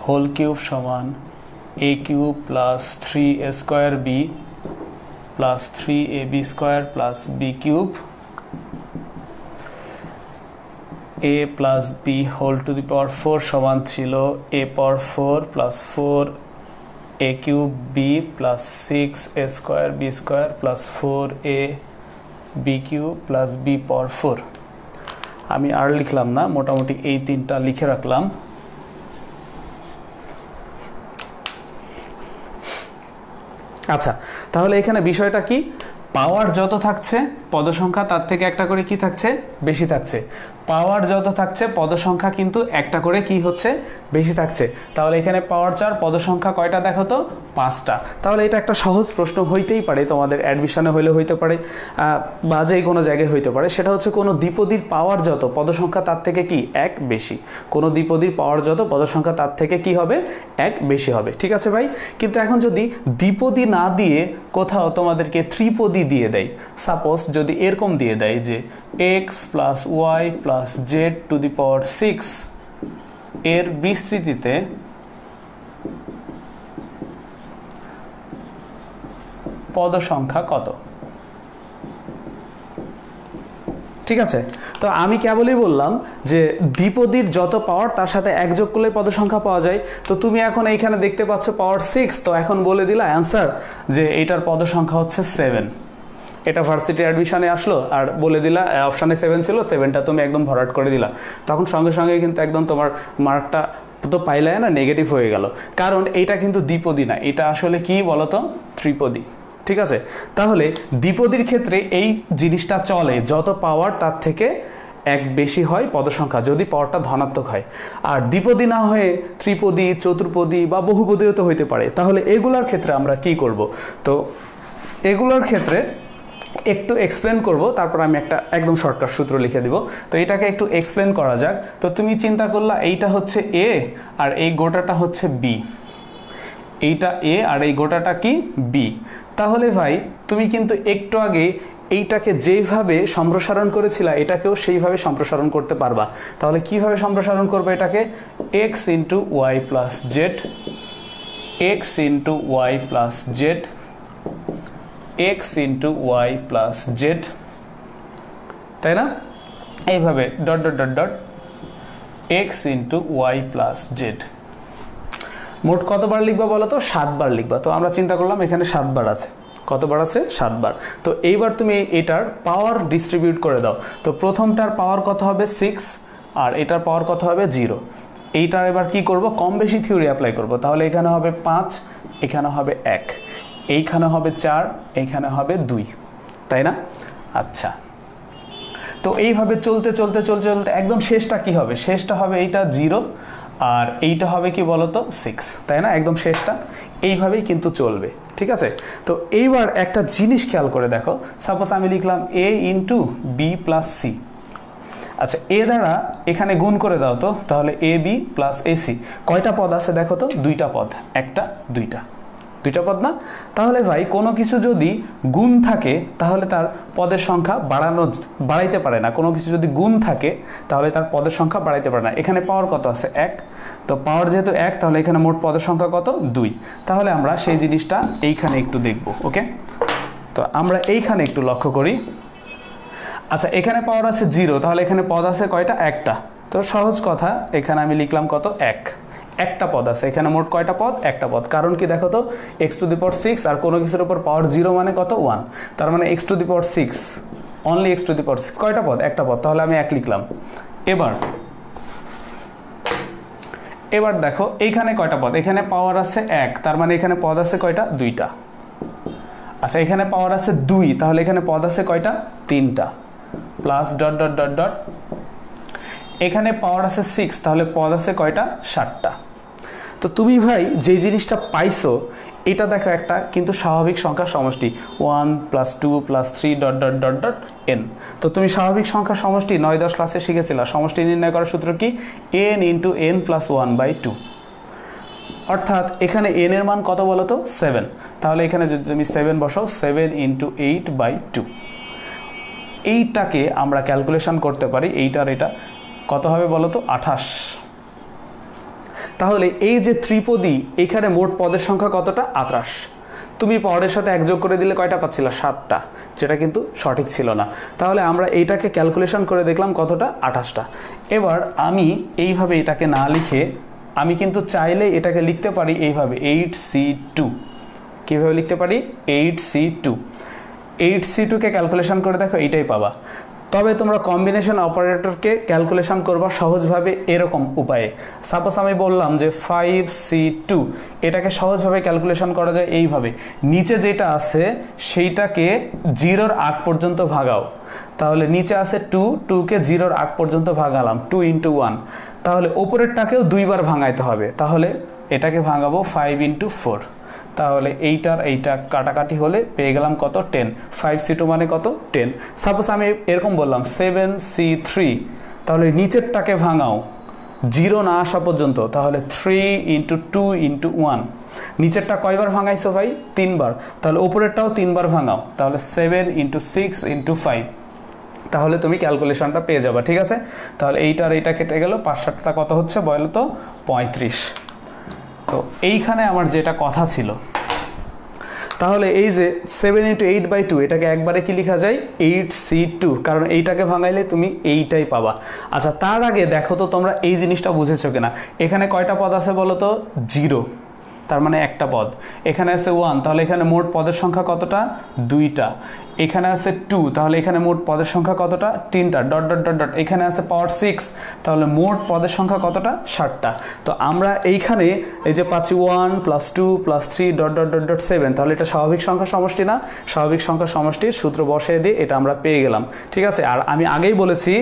Speaker 1: whole cube সমান a cube plus 3a square B plus 3ab square plus B cube, a plus B whole to the power 4 সমান ছিল a power 4 plus 4 a cube B plus 6 a square B square plus 4a B cube plus B power 4। আমি আর লিখলাম না, মোটামুটি এই তিনটা লিখে রাখলাম। আচ্ছা, তাহলে এখানে বিষয়টা কি, পাওয়ার যত থাকছে পদসংখ্যা তার থেকে একটা করে কি থাকছে, বেশি থাকছে। পাওয়ার যত থাকছে পদসংখ্যা কিন্তু একটা করে কি হচ্ছে, বেশি থাকছে। তাহলে এখানে পাওয়ার 4 পদসংখ্যা কয়টা দেখো তো, 5টা। তাহলে এটা একটা সহজ প্রশ্ন হইতেই পারে, তোমাদের অ্যাডমিশনে হইলে হইতে পারে বা যে কোনো জায়গায় হইতে পারে। সেটা হচ্ছে কোনো দ্বিপদীর পাওয়ার যত পদসংখ্যা তার থেকে কি 1 বেশি, কোনো দ্বিপদীর পাওয়ার যত পদসংখ্যা তার থেকে কি হবে, 1 বেশি হবে, ঠিক আছে ভাই। কিন্তু এখন যদি দ্বিপদী না দিয়ে কোথাও তোমাদেরকে ত্রিপদী দিয়ে দেয়, সাপোজ যদি এরকম দিয়ে দেয় যে x plus Y plus Z to the power 6 এর বিস্তৃতিতে পদ সংখ্যা কত, ঠিক আছে। তো আমি কেবলই বললাম যে দ্বিপদীর যত পাওয়ার তার সাথে এক যোগ করলে পদ সংখ্যা পাওয়া যায়। তো তুমি এখন এইখানে দেখতে পাচ্ছ পাওয়ার 6, তো এখন বলে দিলা অ্যান্সার যে এটার পদ সংখ্যা হচ্ছে 7। এটা ভার্সিটি অ্যাডমিশনে আসলো আর বলে দিলা অপশানে 7 ছিল, 7টা তুমি একদম ভরাট করে দিলা, তখন সঙ্গে সঙ্গে কিন্তু একদম তোমার মার্কটা তো পাইলে না, নেগেটিভ হয়ে গেল। কারণ এটা কিন্তু দ্বিপদী না, এটা আসলে কি বলতো, ত্রিপদী, ঠিক আছে। তাহলে দ্বিপদীর ক্ষেত্রে এই জিনিসটা চলে, যত পাওয়ার তার থেকে 1 বেশি হয় পদসংখ্যা, যদি পাওয়ারটা ধনাত্মক হয়। আর দ্বিপদী না হয়ে ত্রিপদী, চতুর্পদী বা বহুপদীও তো হইতে পারে। তাহলে এগুলার ক্ষেত্রে আমরা কি করব, তো এগুলোর ক্ষেত্রে একটু এক্সপ্লেন করব, তারপর আমি একটা একদম শর্টকাট সূত্র লিখে দিব। তো এটাকে একটু এক্সপ্লেন করা যাক। তো তুমি চিন্তা করলা এইটা হচ্ছে এ আর এই গোটাটা হচ্ছে বি, এইটা এ আর এই গোটাটা কি বি। তাহলে ভাই তুমি কিন্তু একটু আগে এইটাকে যেইভাবে সম্প্রসারণ করেছিলা এটাকেও সেইভাবে সম্প্রসারণ করতে পারবা। তাহলে কিভাবে সম্প্রসারণ করবে এটাকে, X into Y plus Z, X into Y plus Z, X into Y plus Z, তাই না, এইভাবে dot dot dot dot X into Y plus Z. মোট কতবার লিখবা বলো তো? 7 বার লিখবা। তো আমরা চিন্তা করলাম এখানে 7 বার আছে। কতবার আছে? 7 বার। তো এইবার তুমি এটার পাওয়ার ডিস্ট্রিবিউট করে দাও। তো প্রথমটার পাওয়ার কত হবে? 6, আর এটার পাওয়ার কত হবে? 0। এইটার এবার কি করব? কম বেশি থিওরি অ্যাপ্লাই করব। তাহলে এখানে হবে 5, এখানে হবে 1, এইখানে হবে 4, এইখানে হবে 2, তাই না? আচ্ছা, তো এইভাবে চলতে চলতে চলতে চলতে একদম শেষটা কি হবে? শেষটা হবে এইটা 0, আর এইটা হবে কি বলতো? 6, তাই না? একদম শেষটা এইভাবেই কিন্তু চলবে, ঠিক আছে? তো এইবার একটা জিনিস খেয়াল করে দেখো, সাপোজ আমি লিখলাম a into B plus C. আচ্ছা, এ দ্বারা এখানে গুণ করে দাও তো, তাহলে এ বি প্লাস এসি। কয়টা পদ আছে দেখো তো? 2টা পদ, একটা দুইটা পদ না? তাহলে ভাই কোনো কিছু যদি গুণ থাকে তাহলে তার পদের সংখ্যা বাড়াইতে পারে না। কোনো কিছু যদি গুণ থাকে তাহলে তার পদের সংখ্যা বাড়াইতে পারে না। এখানে পাওয়ার কত আছে? 1। তো পাওয়ার যেহেতু 1, তাহলে এখানে মোট পদের সংখ্যা কত? 2। তাহলে আমরা সেই জিনিসটা এইখানে একটু দেখব। ওকে, তো আমরা এইখানে একটু লক্ষ্য করি। আচ্ছা, এখানে পাওয়ার আছে 0, তাহলে এখানে পদ আছে কয়টা? একটা। তো সহজ কথা, এখানে আমি লিখলাম কত? 1। একটা পদ আছে এখানে। মোট কয়টা পদ? একটা পদ। কারণ কি দেখো তো, x⁶, আর কোনো কিছুর উপর পাওয়ার 0 মানে কত? 1। তার মানে x⁶, অনলি x⁶। কয়টা পদ? একটা পদ। তাহলে আমি 1 লিখলাম। এবার দেখো এইখানে কয়টা পদ? এখানে পাওয়ার আছে 1, তার মানে এখানে পদ আছে কয়টা? 2টা। আচ্ছা, এখানে পাওয়ার আছে 2, তাহলে এখানে পদ আছে কয়টা? 3টা। Plus dot dot dot dot, এখানে পাওয়ার আছে 6, তাহলে পদ আছে কয়টা? 7টা। তো তুমি ভাই যে জিনিসটা পাইছো এটা দেখো, একটা কিন্তু স্বাভাবিক সংখ্যার সমষ্টি 1 + 2 + 3 dot dot dot dot n। তো তুমি স্বাভাবিক সংখ্যার সমষ্টি 9-10 ক্লাসে শিখেছিলা। সমষ্টি নির্ণয় করার সূত্র কি? n × n + 1/2। অর্থাৎ এখানে n এর মান কত বলো তো? 7। তাহলে এখানে যদি তুমি 7 বসাও, 7 × 8/2। এইটাকে আমরা ক্যালকুলেশন করতে পারি। এইটার এটা কত হবে বলো তো? 28। তাহলে এই যে ত্রিপদী, এখানে মোট পদের সংখ্যা কতটা? 28। তুমি পাওয়ারের সাথে 1 যোগ করে দিলে কয়টা পাচ্ছিলা? 7টা, যেটা কিন্তু সঠিক ছিল না। তাহলে আমরা এইটাকে ক্যালকুলেশন করে দেখলাম কতটা? 28টা। এবার আমি এইভাবে এটাকে না লিখে আমি কিন্তু চাইলে এটাকে লিখতে পারি এইভাবে, 8c2। কীভাবে লিখতে পারি? 8c2। 8c2কে ক্যালকুলেশন করে দেখো, এইটাই পাবা। তবে তোমরা কম্বিনেশন অপারেটরকে ক্যালকুলেশন করবা সহজভাবে এরকম উপায়ে। সাপোজ আমি বললাম যে 5c2, এটাকে সহজভাবে ক্যালকুলেশন করা যায় এইভাবে। নিচে যেটা আছে সেইটাকে 0-র আগ পর্যন্ত ভাগাও। তাহলে নিচে আছে 2, 2কে 0-র আগ পর্যন্ত ভাগালাম, 2 × 1। তাহলে ওপরেরটাকেও 2 বার ভাঙাইতে হবে। তাহলে এটাকে ভাঙাবো 5 × 4। তাহলে এইটার এইটা কাটাকাটি হলে পেয়ে গেলাম কত? 10। 5c2 মানে কত? 10। সাপোজ আমি এরকম বললাম 7c3, তাহলে নিচেরটাকে ভাঙাও 0 না আসা পর্যন্ত। তাহলে 3 × 2 × 1। নিচেরটা কয়বার ভাঙাইছো ভাই? 3 বার। তাহলে উপরেরটাও 3 বার ভাঙাও। তাহলে 7 × 6 × 5। তাহলে তুমি ক্যালকুলেশনটা পেয়ে যাবে, ঠিক আছে? তাহলে এইটার এইটা কেটে গেল, 5-7টা কত হচ্ছে বলো তো? 35। তো এইখানে আমার যেটা কথা ছিল, তাহলে এই যে 7 × 8/2, এটাকে একবারে কি লেখা যায়? 8c2, কারণ এইটাকে ভাঙাইলে তুমি এইটাই পাবা। আচ্ছা, তার আগে দেখো তো তোমরা এই জিনিসটা বুঝেছো কিনা। এখানে কয়টা পদ আছে বলো তো? 0, তার মানে একটা পদ। এখানে আছে 1, তাহলে এখানে মোট পদের সংখ্যা কতটা? 2টা। এখানে আছে 2, তাহলে এখানে মোট পদের সংখ্যা কতটা? 3টা। ডট ডট ডট ডট, এখানে আছে পাওয়ার 6, তাহলে মোট পদের সংখ্যা কতটা? 7টা। তো আমরা এইখানে এই যে পাচ্ছি 1 + 2 + 3 ডট ডট ডট ডট 7, তাহলে এটা স্বাভাবিক সংখ্যার সমষ্টি না? স্বাভাবিক সংখ্যার সমষ্টির সূত্র বসিয়ে দিয়ে এটা আমরা পেয়ে গেলাম, ঠিক আছে? আর আমি আগেই বলেছি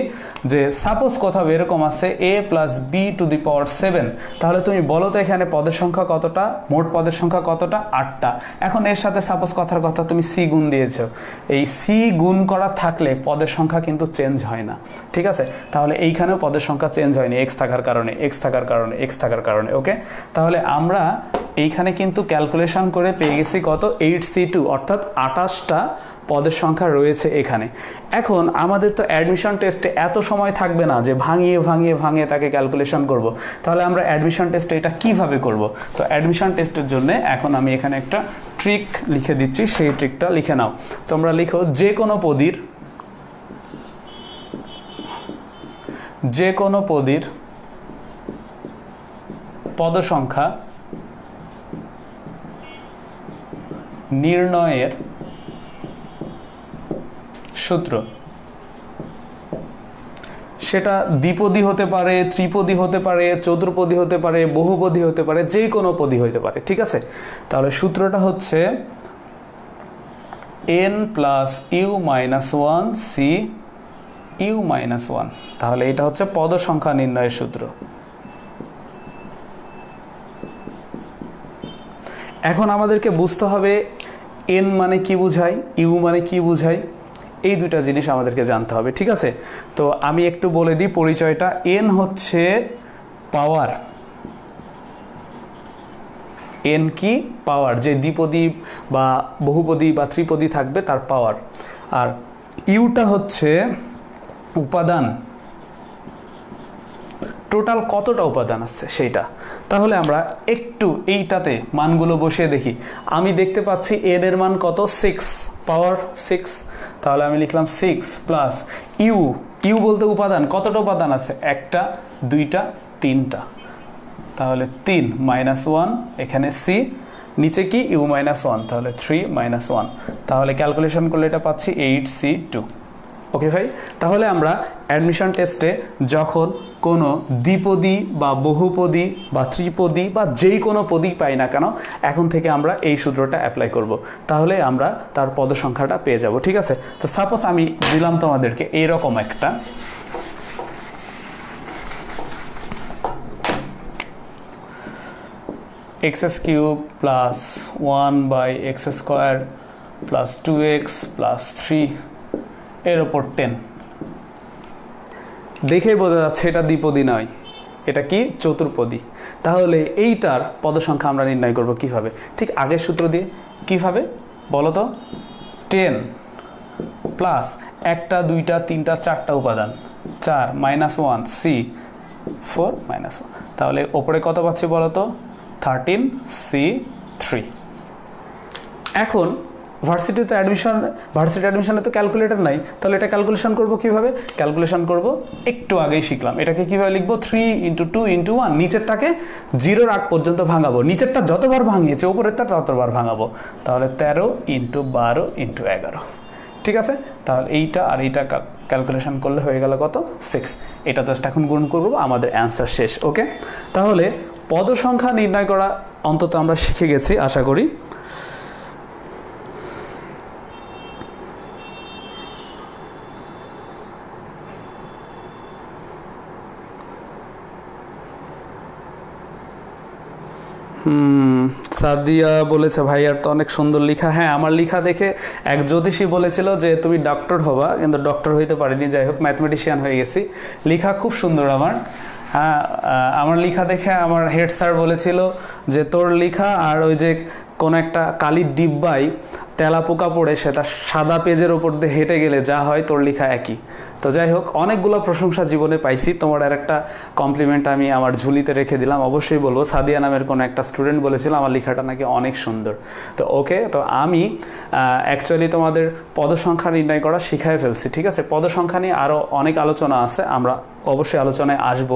Speaker 1: যে সাপোজ কোথাও এরকম আছে a + b⁴, তাহলে তুমি বলো তো এখানে পদের সংখ্যা কতটা? মোট পদের সংখ্যা কতটা? 8টা। এখন এর সাথে সাপোজ কথার কথা তুমি c গুণ দিয়েছো। এই c গুণ করা থাকলে পদের সংখ্যা কিন্তু চেঞ্জ হয় না, ঠিক আছে? তাহলে এইখানেও পদের সংখ্যা চেঞ্জ হয়নি, x থাকার কারণে, x থাকার কারণে, x থাকার কারণে। ওকে, তাহলে আমরা এইখানে কিন্তু ক্যালকুলেশন করে পেয়ে গেছি কত? 8c2, অর্থাৎ 28টা পদের সংখ্যা রয়েছে এখানে। এখন আমাদের তো অ্যাডমিশন টেস্টে এত সময় থাকবে না যে ভাঙিয়ে ভাঙিয়ে ভাঙিয়ে তাকে ক্যালকুলেশন করব। তাহলে আমরা অ্যাডমিশন টেস্টে এটা কিভাবে করব? তো অ্যাডমিশন টেস্টের জন্য এখন আমি এখানে একটা ট্রিক লিখে দিচ্ছি, সেই ট্রিকটা লিখে নাও। তোমরা লিখো, যে কোনো পদীর পদ সংখ্যা নির্ণয়ের সূত্র, সেটা দ্বিপদী হতে পারে, ত্রিপদী হতে পারে, চতুর্পদী হতে পারে, বহুপদী হতে পারে, যে কোনো পদী হতে পারে, ঠিক আছে। তাহলে সূত্রটা হচ্ছে n plus U minus one C U minus one. তাহলে এটা হচ্ছে পদ সংখ্যা নির্ণয়ের সূত্র। এখন আমাদেরকে বুঝতে হবে n মানে কি বোঝায়, ইউ মানে কি বোঝায়, এই দুটা জিনিস আমাদেরকে জানতে হবে, ঠিক আছে। তো আমি একটু বলে দিই পরিচয়টা। n হচ্ছে পাওয়ার, n কি পাওয়ার, যে দ্বিপদী বা বহুপদী বা ত্রিপদী থাকবে তার পাওয়ার। আর ইউটা হচ্ছে উপাদান, টোটাল কতটা উপাদান আছে সেইটা। তাহলে আমরা একটু এইটাতে মানগুলো বসিয়ে দেখি। আমি দেখতে পাচ্ছি n এর মান কত, 6 পাওয়ার 6। তাহলে আমি লিখলাম 6 প্লাস ইউ, ইউ বলতে উপাদান, কতটা উপাদান আছে, একটা, দুইটা, তিনটা। তাহলে 3 মাইনাস 1, এখানে সি, নিচে কি ইউ মাইনাস 1, তাহলে 3 মাইনাস 1। তাহলে ক্যালকুলেশন করলে এটা পাচ্ছি 8C2। ওকে ভাই, তাহলে আমরা অ্যাডমিশন টেস্টে যখন কোনো দ্বিপদী বা বহুপদী বা ত্রিপদী বা যেই কোনো পদী পাই না কেন, এখন থেকে আমরা এই সূত্রটা অ্যাপ্লাই করব, তাহলে আমরা তার পদ সংখ্যাটা পেয়ে যাব, ঠিক আছে। তো সাপোজ আমি দিলাম তোমাদেরকে এইরকম একটা, x cube plus 1/x² plus 2x plus 3 এর ওপর 10। দেখেই বোঝা যাচ্ছে এটা দ্বিপদী নয়, এটা কি চতুর্পদী। তাহলে এইটার পদ সংখ্যা আমরা নির্ণয় করব কিভাবে, ঠিক আগের সূত্র দিয়ে। কিভাবে বলো তো, 10 প্লাস একটা, দুইটা, তিনটা, চারটা উপাদান, 4 মাইনাস 1 সি 4 মাইনাস 1। তাহলে ওপরে কত পাচ্ছি বলো তো, 13C3। এখন ভার্সিটি অ্যাডমিশনে তো ক্যালকুলেটর নাই, তাহলে এটা ক্যালকুলেশন করব কিভাবে, ক্যালকুলেশন করব একটু আগেই শিখলাম। এটাকে কিভাবে লিখবো, 3 × 2 × 1, নিচেরটাকে 0-র আগ পর্যন্ত ভাঙাবো, নিচেরটা যতবার ভাঙিয়েছে উপরেরটা ততবার ভাঙাবো। তাহলে 13 × 12 × 11, ঠিক আছে। তাহলে এইটা আর এইটা ক্যালকুলেশন করলে হয়ে গেল কত, 6। এটা জাস্ট এখন গুণ করবো, আমাদের অ্যান্সার শেষ। ওকে, তাহলে পদ সংখ্যা নির্ণয় করা অন্তত আমরা শিখে গেছি আশা করি। সাদিয়া বলেছে ভাইয়ার তো অনেক সুন্দর লেখা। হ্যাঁ, আমার লেখা দেখে এক জ্যোতিষী বলেছিল যে তুমি ডক্টর হবা, কিন্তু ডক্টর হইতে পারিনি, যাই হোক ম্যাথমেটিশিয়ান হয়ে গেছি। লেখা খুব সুন্দর আমার। হ্যাঁ, আমার লেখা দেখে আমার হেড স্যার বলেছিল যে তোর লেখা আর ওই যে কোনো একটা কালির ডিব্বায় তেলা পোকা পড়ে সেটা সাদা পেজের ওপর দিয়ে হেঁটে গেলে যা হয় তোর লেখা একই। তো যাই হোক, অনেকগুলো প্রশংসা জীবনে পাইছি, তোমার আর একটা কমপ্লিমেন্ট আমি আমার ঝুলিতে রেখে দিলাম। অবশ্যই বলবো, সাদিয়া নামের কোনো একটা স্টুডেন্ট বলেছিল আমার লেখাটা নাকি অনেক সুন্দর। তো ওকে, তো আমি অ্যাকচুয়ালি তোমাদের পদ সংখ্যা নির্ণয় করা শিখাই ফেলছি, ঠিক আছে। পদ সংখ্যা নিয়ে আরও অনেক আলোচনা আছে, আমরা অবশ্যই আলোচনায় আসব।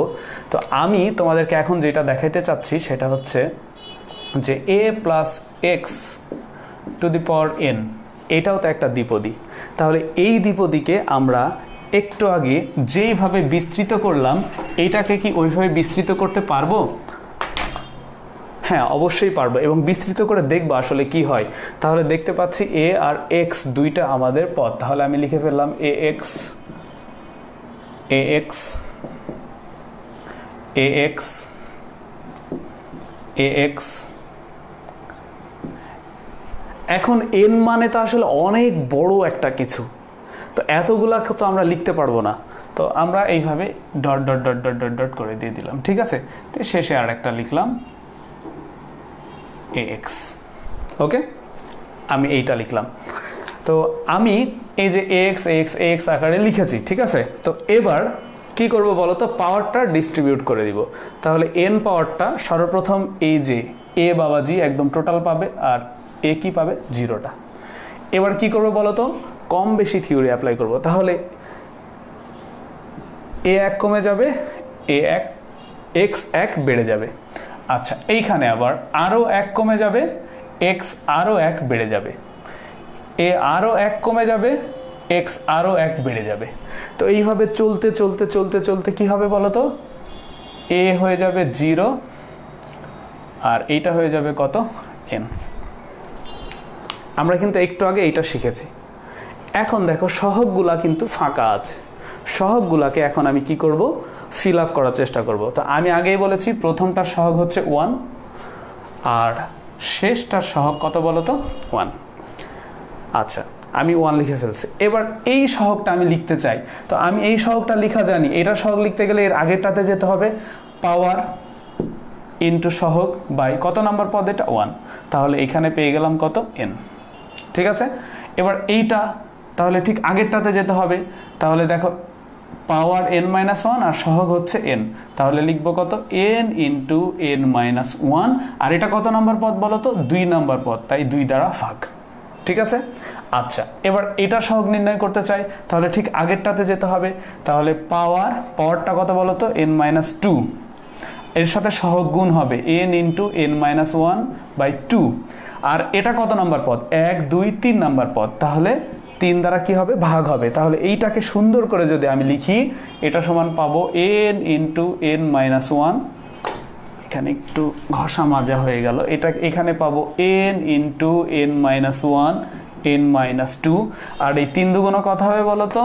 Speaker 1: তো আমি তোমাদেরকে এখন যেটা দেখাইতে চাচ্ছি সেটা হচ্ছে যে a + x two the power n, এটাও তো একটা দ্বিপদী। তাহলে এই দ্বিপদীকে আমরা একটু আগে যেইভাবে বিস্তৃত করলাম, এটাকে কি ওইভাবে বিস্তৃত করতে পারবো? হ্যাঁ, অবশ্যই পারবো, এবং বিস্তৃত করে দেখবো আসলে কি হয়। তাহলে দেখতে পাচ্ছি a আর x দুইটা আমাদের পদ। তাহলে আমি লিখে ফেললাম ax ax ax ax। এখন n মানে তো আসলে অনেক বড় একটা কিছু, তো এতগুলা তো আমরা লিখতে পারবো না, তো আমরা এইভাবে dot dot dot dot dot dot করে দিয়ে দিলাম, ঠিক আছে। তো শেষে আর একটা লিখলাম ax। ওকে, আমি এইটা লিখলাম। তো আমি এই যে ax ax ax আকারে লিখেছি, ঠিক আছে। তো এবার কি করব বলো তো, পাওয়ারটা ডিস্ট্রিবিউট করে দিব। তাহলে n পাওয়ারটা সর্বপ্রথম এই যে a বাবাজি একদম টোটাল পাবে, আর a কি পাবে, 0টা। এবার কি করব বলো তো, কম বেশি থিওরি অ্যাপ্লাই করব। তাহলে a1 কমে যাবে, a1 x1 বেড়ে যাবে। আচ্ছা, এইখানে আবার আরও 1 কমে যাবে, এক্স আরও 1 বেড়ে যাবে, এ আরও 1 কমে যাবে, এক্স আরও 1 বেড়ে যাবে। তো এইভাবে চলতে চলতে চলতে চলতে কি হবে বলো তো, এ হয়ে যাবে 0 আর এইটা হয়ে যাবে কত, এন। আমরা কিন্তু একটু আগে এইটা শিখেছি। এখন দেখো সহগগুলা কিন্তু ফাঁকা আছে, সহগগুলাকে এখন আমি কি করব, ফিল আপ করার চেষ্টা করব। তো আমি আগেই বলেছি প্রথমটার সহগ হচ্ছে 1 আর শেষটার সহগ কত বলো তো, 1। আচ্ছা, আমি 1 লিখে ফেলছি। এবার এই সহগটা আমি লিখতে চাই, তো আমি এই সহগটা লেখা জানি, এটার সহগ লিখতে গেলে এর আগেরটাতে যেতে হবে, পাওয়ার ইন্টু সহগ বাই কত নাম্বার পদ, এটা 1, তাহলে এখানে পেয়ে গেলাম কত, n। ঠিক আছে, এবার এইটা তাহলে ঠিক আগেরটাতে যেতে হবে, তাহলে দেখো পাওয়ার n-1 আর সহগ হচ্ছে n, তাহলে লিখবো কত, n ইন্টু n-1, আর এটা কত নাম্বার পদ বলো তো, 2 নাম্বার পদ, তাই 2 দ্বারা ভাগ। ঠিক আছে, আচ্ছা এবার এটা সহগ নির্ণয় করতে চাই, তাহলে ঠিক আগেরটাতে যেতে হবে, তাহলে পাওয়ারটা কত বলো তো, n-2, এর সাথে সহগ গুণ হবে n ইন্টু n-1 বাই 2, আর এটা কত নাম্বার পদ, 1 2 3 নাম্বার পদ, তাহলে 3 দ্বারা কি হবে, ভাগ হবে। তাহলে এইটাকে সুন্দর করে যদি আমি লিখি, এটা সমান পাবো n ইন্টু n-1, এখানে একটু ঘষা মাজা হয়ে গেল, এটা এখানে পাবো n ইন্টু n-1 n-2, আর এই 3 দুগুণ কত হবে বলো তো,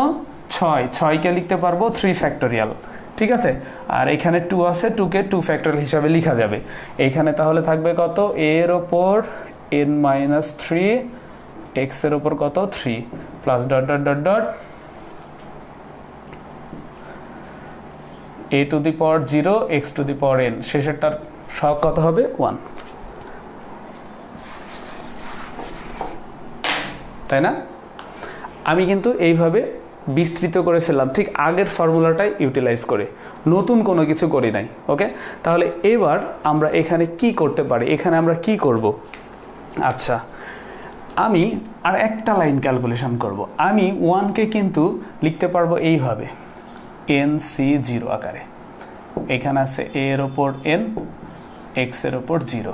Speaker 1: 6, 6কে লিখতে পারবো 3 ফ্যাক্টোরিয়াল। ঠিক আছে, আর এখানে 2 আছে, 2কে 2 ফ্যাক্টোরিয়াল হিসাবে লেখা যাবে। এইখানে তাহলে থাকবে কত, এর ওপর n-3, x এর ওপর কত 3 plus dot dot dot dot a two the power 0 x two the power n, শেষেরটার সহগ কত হবে, 1, তাই না? আমি কিন্তু এইভাবে বিস্তৃত করে ফেললাম, ঠিক আগের ফর্মুলাটাই ইউটিলাইজ করে, নতুন কোনো কিছু করি নাই। ওকে, তাহলে এবার আমরা এখানে কি করতে পারি, এখানে আমরা কি করব, আচ্ছা আমি আর একটা লাইন ক্যালকুলেশন করব। আমি 1কে কিন্তু লিখতে পারবো এইভাবে, nc0 আকারে, এখানে আছে a এর ওপর n, x এর ওপর 0।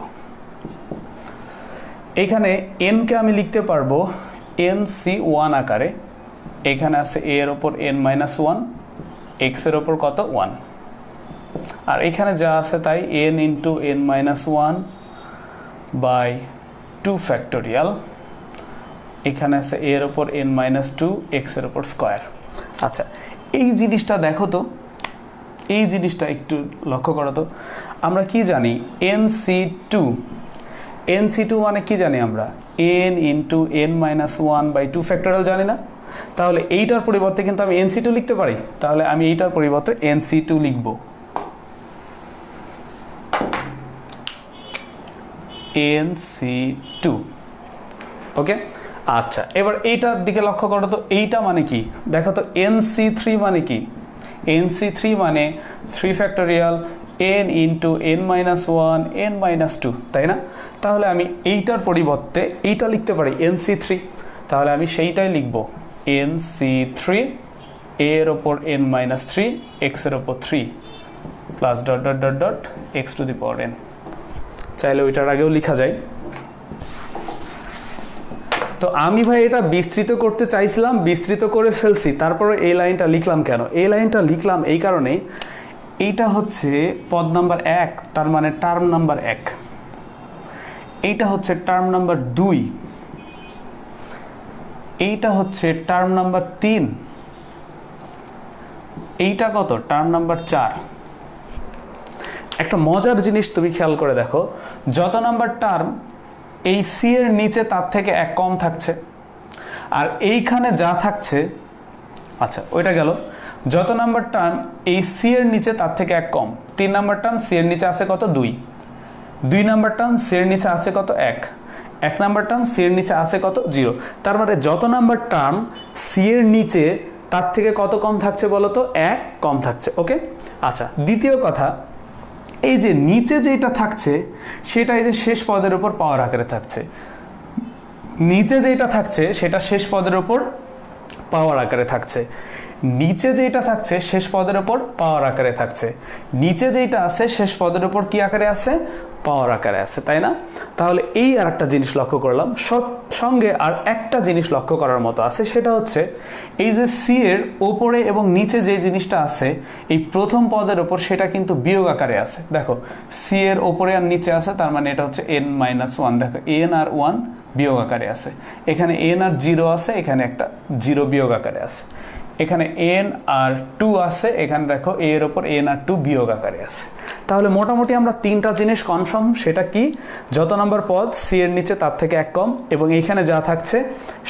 Speaker 1: এখানে n কে আমি লিখতে পারবো nc1 আকারে, এখানে আছে a এর ওপর n-1, x এর ওপর কত 1, আর এখানে যা আছে তাই n into n-1 by 2 factorial, এখানে আছে a এর ওপর n-2, x এর ওপর স্কয়ার। আচ্ছা এই জিনিসটা দেখো তো, এই জিনিসটা একটু লক্ষ্য করো তো, আমরা কি জানি, nc2 মানে কি জানি আমরা, n into n-1 by 2 factorial জানি না? তাহলে এইটার পরিবর্তে কিন্তু আমি nc2 লিখতে পারি, তাহলে আমি এইটার পরিবর্তে nc2 লিখব, nc2। ওকে, আচ্ছা এবার এইটার দিকে লক্ষ্য করো তো, এইটা মানে কি দেখো তো, nc3 মানে কি, nc3 মানে 3 factorial n into n-1 n-2, তাই না? তাহলে আমি এইটার পরিবর্তে এইটা লিখতে পারি nc3, তাহলে আমি সেইটাই লিখব, nc3 a এর ওপর n-3, x এর ওপর 3 plus dot dot dot dot x two the power n। চাইলে ওইটার আগেও লেখা যায়। তো আমি ভাই এটা বিস্তৃত করতে চাইছিলাম, বিস্তৃত করে ফেলছি, তারপরে এই লাইনটা লিখলাম কেন, এই লাইনটা লিখলাম এই কারণে, এইটা হচ্ছে পদ নাম্বার 1, তার মানে টার্ম নাম্বার 1, এইটা হচ্ছে টার্ম নাম্বার 2, এইটা হচ্ছে টার্ম নাম্বার 3, এইটা কত, টার্ম নাম্বার 4। একটা মজার জিনিস তুমি খেয়াল করে দেখো, যত নাম্বার টার্ম এই সি এর নিচে তার থেকে 1 কম থাকছে, আর এইখানে যা থাকছে, আচ্ছা ওইটা গেল, যত নাম্বার টার্ম এই সি এর নিচে তার থেকে 1 কম, 3 নাম্বার টার্ম সি এর নিচে আছে কত 2, 2 নাম্বার টার্ম সি এর নিচে আছে কত 1, 1 নাম্বার টার্ম সি এর নিচে আছে কত 0। তার মানে যত নাম্বার টার্ম সি এর নিচে তার থেকে কত কম থাকছে বলো তো, 1 কম থাকছে। ওকে, আচ্ছা দ্বিতীয় কথা, এই যে নিচে যেটা থাকছে সেটা এই যে শেষ পদের উপর পাওয়ার আকারে থাকছে, নিচে যেটা থাকছে সেটা শেষ পদের উপর পাওয়ার আকারে থাকছে। নিচে যেটা থাকছে শেষ পদের উপর পাওয়ার আকারে থাকছে, নিচে যেটা আছে শেষ পদের উপর কি আকারে আছে, পাওয়ার আকারে আছে, তাই না? তাহলে এই আর একটা জিনিস লক্ষ্য করলাম, সঙ্গে আর একটা জিনিস লক্ষ্য করার মতো আছে, সেটা হচ্ছে এই যে সি এর ওপরে এবং নিচে যে জিনিসটা আছে এই প্রথম পদের উপর সেটা কিন্তু বিয়োগ আকারে আছে। দেখো সি এর ওপরে আর নিচে আছে, তার মানে এটা হচ্ছে n-1। দেখো n আর 1 বিয়োগ আকারে আছে, এখানে n আর 0 আছে, এখানে একটা 0 বিয়োগ আকারে আছে, এখানে n আর 2 আছে, এখানে দেখো a এর উপর n আর 2 বিয়োগ আকারে আছে। তাহলে মোটামুটি আমরা তিনটা জিনিস কনফার্ম, সেটা কি, যত নাম্বার পদ সি এর নিচে তার থেকে এক কম, এবং এইখানে যা থাকছে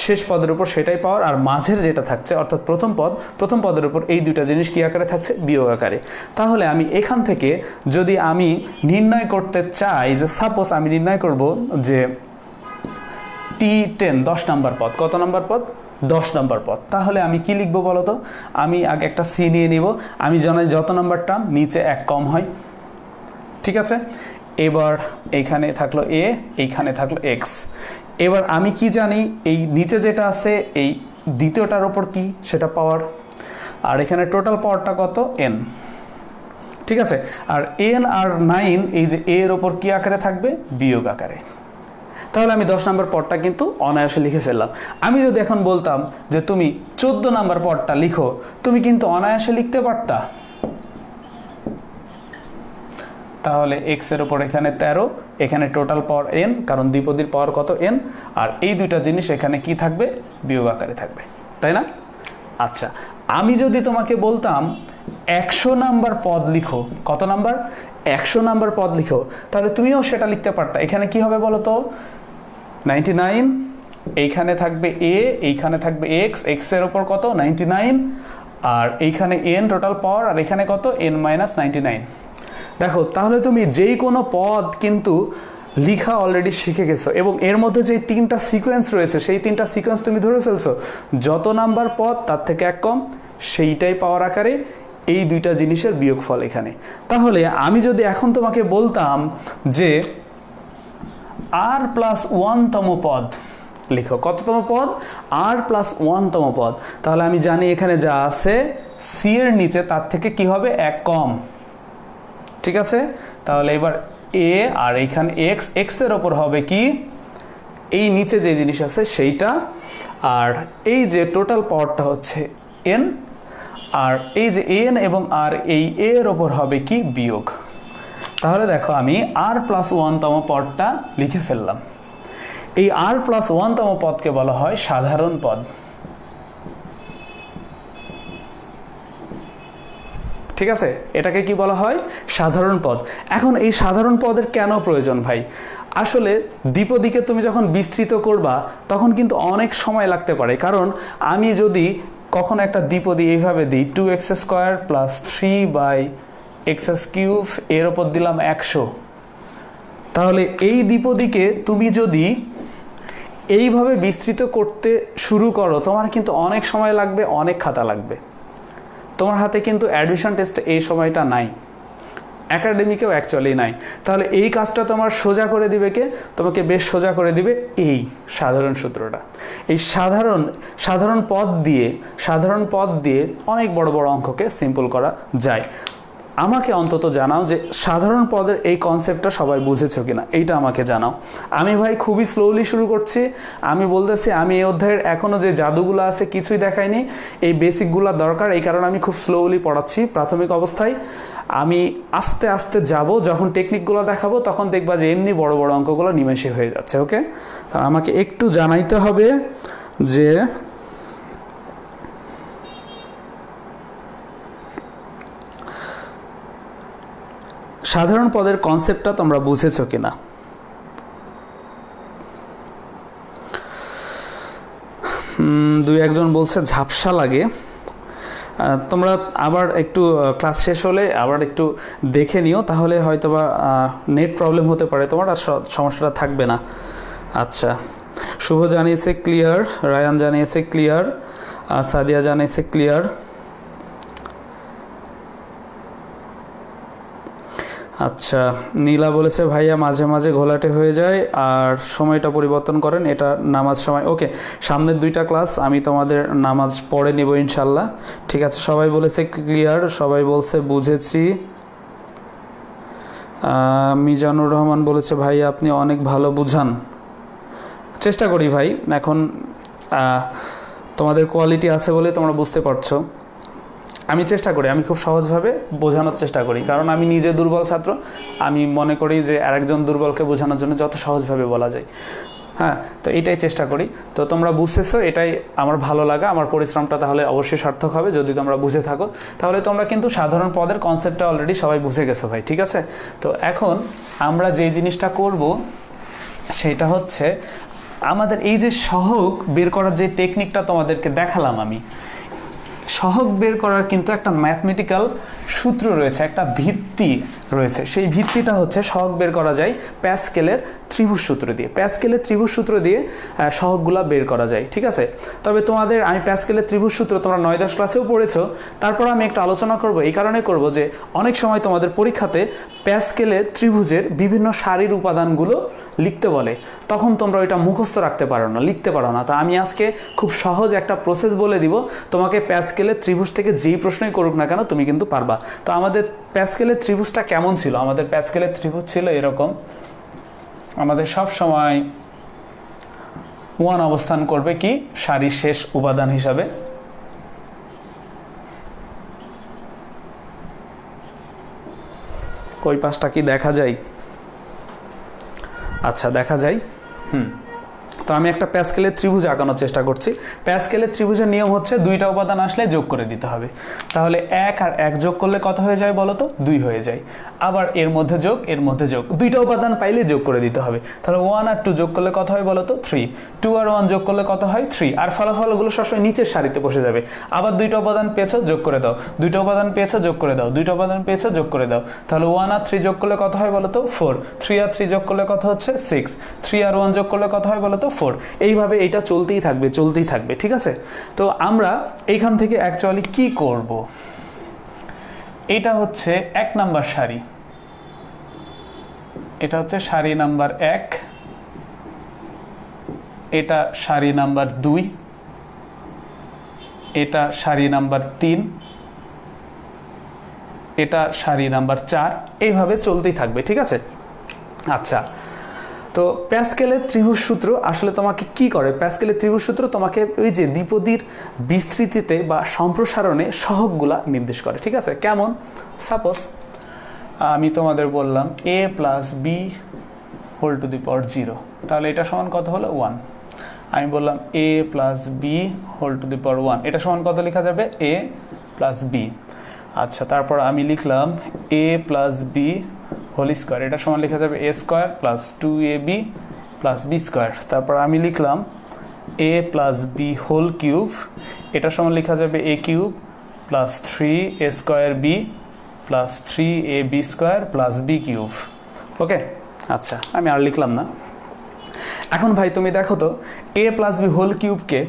Speaker 1: শেষ পদের উপর সেটাই পাওয়ার, আর মাঝের যেটা থাকছে অর্থাৎ প্রথম পদের উপর এই দুইটা জিনিস কি আকারে থাকছে, বিয়োগ আকারে। তাহলে আমি এখান থেকে যদি আমি নির্ণয় করতে চাই, যে সাপোজ আমি নির্ণয় করব যে T10 10 নাম্বার পদ, কত নাম্বার পদ, 10 নাম্বার পদ, তাহলে আমি কি লিখবো বলতো? আমি আগে একটা সি নিয়ে নিব, আমি জানি যত নাম্বার টার্ম নিচে এক কম হয়, ঠিক আছে? এবার এইখানে থাকলো এ, এইখানে থাকলো এক্স। এবার আমি কি জানি, এই নিচে যেটা আছে এই দ্বিতীয়টার উপর কি, সেটা পাওয়ার, আর এখানে টোটাল পাওয়ারটা কত, এন, ঠিক আছে? আর এন আর 9 এই যে এর ওপর কি আকারে থাকবে, বিয়োগ আকারে। তাহলে আমি 10 নাম্বার পদটা কিন্তু অনায়াসে লিখে ফেললাম। আমি যদি এখন বলতাম যে তুমি 14 নাম্বার পদটা লিখো, তুমি কিন্তু অনায়াসে লিখতে পারতা। তাহলে এক্স এর উপর এখানে 13, এখানে টোটাল পাওয়ার এন, কারণ দ্বিপদীর পাওয়ার কত, এন, আর এই দুইটা জিনিস এখানে কি থাকবে, বিয়োগ আকারে থাকবে, তাই না? আচ্ছা, আমি যদি তোমাকে বলতাম 100 নাম্বার পদ লিখো, কত নাম্বার, 100 নাম্বার পদ লিখো, তাহলে তুমিও সেটা লিখতে পারতা। এখানে কি হবে বলো তো, 99, এইখানে থাকবে এ, এইখানে থাকবে এক্স, এক্স এর উপর কত, 99, আর এইখানে এন টোটাল পাওয়ার, আর এখানে কত, n-99। দেখো তাহলে তুমি যেই কোনো পদ কিন্তু লিখা অলরেডি শিখে গেছো, এবং এর মধ্যে যে তিনটা সিকোয়েন্স রয়েছে সেই তিনটা সিকোয়েন্স তুমি ধরে ফেলছো, যত নাম্বার পদ তার থেকে এক কম সেইটাই পাওয়ার আকারে এই দুইটা জিনিসের বিয়োগফল এখানে। তাহলে আমি যদি এখন তোমাকে বলতাম যে r+1 তম পদ লিখো, কততম পদ, r+1 তম পদ, তাহলে আমি জানি এখানে যা আছে সি এর নিচে তার থেকে কি হবে, এক কম, ঠিক আছে? তাহলে এবার এ আর এইখানে এক্স, এক্স এর ওপর হবে কি, এই নিচে যে জিনিস আছে সেইটা, আর এই যে টোটাল পাওয়ারটা হচ্ছে এন, আর এই যে এন এবং আর এই এর ওপর হবে কি, বিয়োগ। তাহলে দেখো আমি r+1 তম পদটা লিখে ফেললাম। এই r+1 তম পদকে বলা হয় সাধারণ পদ, ঠিক আছে? এটাকে কি বলা হয়, সাধারণ পদ। এখন এই সাধারণ পদের কেন প্রয়োজন ভাই? আসলে দ্বিপদীকে তুমি যখন বিস্তৃত করবা তখন কিন্তু অনেক সময় লাগতে পারে, কারণ আমি যদি কখনো একটা দ্বিপদী এইভাবে দিই 2x² + 3/x³ এর ওপর দিলাম 100, তাহলে এই দ্বিপদীকে তুমি যদি এইভাবে বিস্তৃত করতে শুরু করো তোমার কিন্তু অনেক সময় লাগবে, অনেক খাতা লাগবে। তোমার হাতে কিন্তু অ্যাডমিশন টেস্টে এই সময়টা নাই, একাডেমিকেও অ্যাকচুয়ালি নাই। তাহলে এই কাজটা তোমার সোজা করে দিবে কে, তোমাকে বেশ সোজা করে দিবে এই সাধারণ সূত্রটা। এই সাধারণ পদ দিয়ে অনেক বড় বড় অঙ্ককে সিম্পল করা যায়। আমাকে অন্তত জানাও যে সাধারণ পদের এই কনসেপ্টটা সবাই বুঝেছো কিনা, এইটা আমাকে জানাও। আমি ভাই খুবই স্লোলি শুরু করছি, আমি বলতেছি আমি এই অধ্যায়ের এখনো যে জাদুগুলো আছে কিছুই দেখাইনি, এই বেসিকগুলো দরকার, এই কারণে আমি খুব স্লোলি পড়াচ্ছি প্রাথমিক অবস্থায়। আমি আস্তে আস্তে যাব, যখন টেকনিকগুলো দেখাবো তখন দেখবা যে এমনি বড় বড় অঙ্কগুলো নিমেষে হয়ে যাচ্ছে। ওকে, আমাকে একটু জানাইতে হবে যে সাধারণ পদের কনসেপ্টটা তোমরা বুঝেছো কিনা। দুই একজন বলছে ঝাপসা লাগে, তোমরা আবার একটু ক্লাস শেষ হলে আবার একটু দেখে নিও, তাহলে হয়তোবা নেট প্রবলেম হতে পারে, তোমার আর সমস্যাটা থাকবে না। আচ্ছা, শুভ জানিয়েছে ক্লিয়ার, রায়ান জানিয়েছে ক্লিয়ার, সাদিয়া জানিয়েছে ক্লিয়ার। আচ্ছা, নীলা বলেছে ভাইয়া মাঝে মাঝে ঘোলাটে হয়ে যায় আর সময়টা পরিবর্তন করেন, এটা নামাজ সময়। ওকে, সামনের 2টা ক্লাস আমি তোমাদের নামাজ পড়ে নিব ইনশাল্লাহ। ঠিক আছে, সবাই বলেছে ক্লিয়ার, সবাই বলছে বুঝেছি। মিজানুর রহমান বলেছে ভাইয়া আপনি অনেক ভালো বুঝান। চেষ্টা করি ভাই, এখন তোমাদের কোয়ালিটি আছে বলে তোমরা বুঝতে পারছো। আমি চেষ্টা করি, আমি খুব সহজভাবে বোঝানোর চেষ্টা করি, কারণ আমি নিজে দুর্বল ছাত্র। আমি মনে করি যে আরেকজন দুর্বলকে বোঝানোর জন্য যত সহজভাবে বলা যায়, হ্যাঁ, তো এটাই চেষ্টা করি। তো তোমরা বুঝতেছো, এটাই আমার ভালো লাগা, আমার পরিশ্রমটা তাহলে অবশ্যই সার্থক হবে যদি তোমরা বুঝে থাকো। তাহলে তোমরা কিন্তু সাধারণ পদের কনসেপ্টটা অলরেডি সবাই বুঝে গেছো ভাই, ঠিক আছে? তো এখন আমরা যে জিনিসটা করব সেটা হচ্ছে আমাদের এই যে সহগ বের করার যে টেকনিকটা তোমাদেরকে দেখালাম আমি, সহগ বের করার কিন্তু একটা ম্যাথমেটিক্যাল সূত্র রয়েছে, একটা ভিত্তি রয়েছে। সেই ভিত্তিটা হচ্ছে সহগ বের করা যায় প্যাসকেলের ত্রিভুজ সূত্র দিয়ে। প্যাসকেলের ত্রিভুজ সূত্র দিয়ে সহগগুলা বের করা যায়, ঠিক আছে? তবে তোমাদের আমি প্যাসকেলের ত্রিভুজ সূত্র তোমরা 9-10 ক্লাসেও পড়েছো, তারপর আমি একটু আলোচনা করব। এই কারণে করব যে অনেক সময় তোমাদের পরীক্ষাতে প্যাসকেলের ত্রিভুজের বিভিন্ন সারির উপাদানগুলো লিখতে বলে, তখন তোমরা ওইটা মুখস্থ রাখতে পারো না, লিখতে পারো না। তা আমি আজকে খুব সহজ একটা প্রসেস বলে দিব, তোমাকে প্যাসকেলের ত্রিভুজ থেকে যেই প্রশ্নই করুক না কেন তুমি কিন্তু পারবা। তো আমাদের প্যাসকেলের ত্রিভুজটা কেমন ছিল? আমাদের প্যাসকেলের ত্রিভুজ ছিল এরকম, আমাদের সব সময় 1 অবস্থান করবে কি সারির শেষ উপাদান হিসাবে। ওই পাশটা কি দেখা যায়? আচ্ছা, দেখা যায়। তো আমি একটা প্যাসকেলের ত্রিভুজ আঁকানোর চেষ্টা করছি। প্যাসকেলের ত্রিভুজের নিয়ম হচ্ছে 2টা উপাদান আসলে যোগ করে দিতে হবে। তাহলে 1 আর 1 যোগ করলে কত হয়ে যায় বলো তো? 2 হয়ে যায়। আবার এর মধ্যে যোগ, এর মধ্যে যোগ, 2টা উপাদান পাইলে যোগ করে দিতে হবে। তাহলে 1 আর 2 যোগ করলে কত হয় বলো তো? 3। 2 আর 1 যোগ করলে কত হয়? 3। আর ফলাফলগুলো সবসময় নিচের সারিতে বসে যাবে। আবার 2টা উপাদান পেয়েছো, যোগ করে দাও। 2টা উপাদান পেয়েছো, যোগ করে দাও। 2টা উপাদান পেয়েছো, যোগ করে দাও। তাহলে 1 আর 3 যোগ করলে কত হয় বলো তো? 4। 3 আর 3 যোগ করলে কত হচ্ছে? 6। 3 আর 1 যোগ করলে কত হয় বলো তো? 4। এইভাবে এটা চলতেই থাকবে, চলতেই থাকবে, ঠিক আছে? তো আমরা এইখান থেকে অ্যাকচুয়ালি কি করব? এটা হচ্ছে 1 নাম্বার সারি, এটা হচ্ছে সারি নাম্বার 1, এটা সারি নাম্বার 2, এটা সারি নাম্বার 3, এটা সারি নাম্বার 4, এইভাবে চলতেই থাকবে, ঠিক আছে? আচ্ছা, তো প্যাসকেলের ত্রিভুজ সূত্র আসলে তোমাকে কি করে? প্যাসকেলের ত্রিভুজ সূত্র তোমাকে ওই যে দ্বিপদীর বিস্তৃতিতে বা সম্প্রসারণে সহগগুলা নির্দেশ করে, ঠিক আছে? কেমন? সাপোজ আমি তোমাদের বললাম a plus B whole to the power 0, তাহলে এটা সমান কত হলো? 1। আমি বললাম a plus B whole to the power 1, এটা সমান কত লেখা যাবে? a plus B. আচ্ছা, তারপর আমি লিখলাম a plus B whole square, এটা সমান লেখা যাবে a square plus 2ab plus B square. তারপর আমি লিখলাম a plus B whole cube, এটা সমান লেখা যাবে a cube plus 3a square B plus 3ab square plus B cube. Okay, আচ্ছা, আমি আর লিখলাম না। এখন ভাই তুমি দেখো তো a প্লাস বি হোল কিউবকে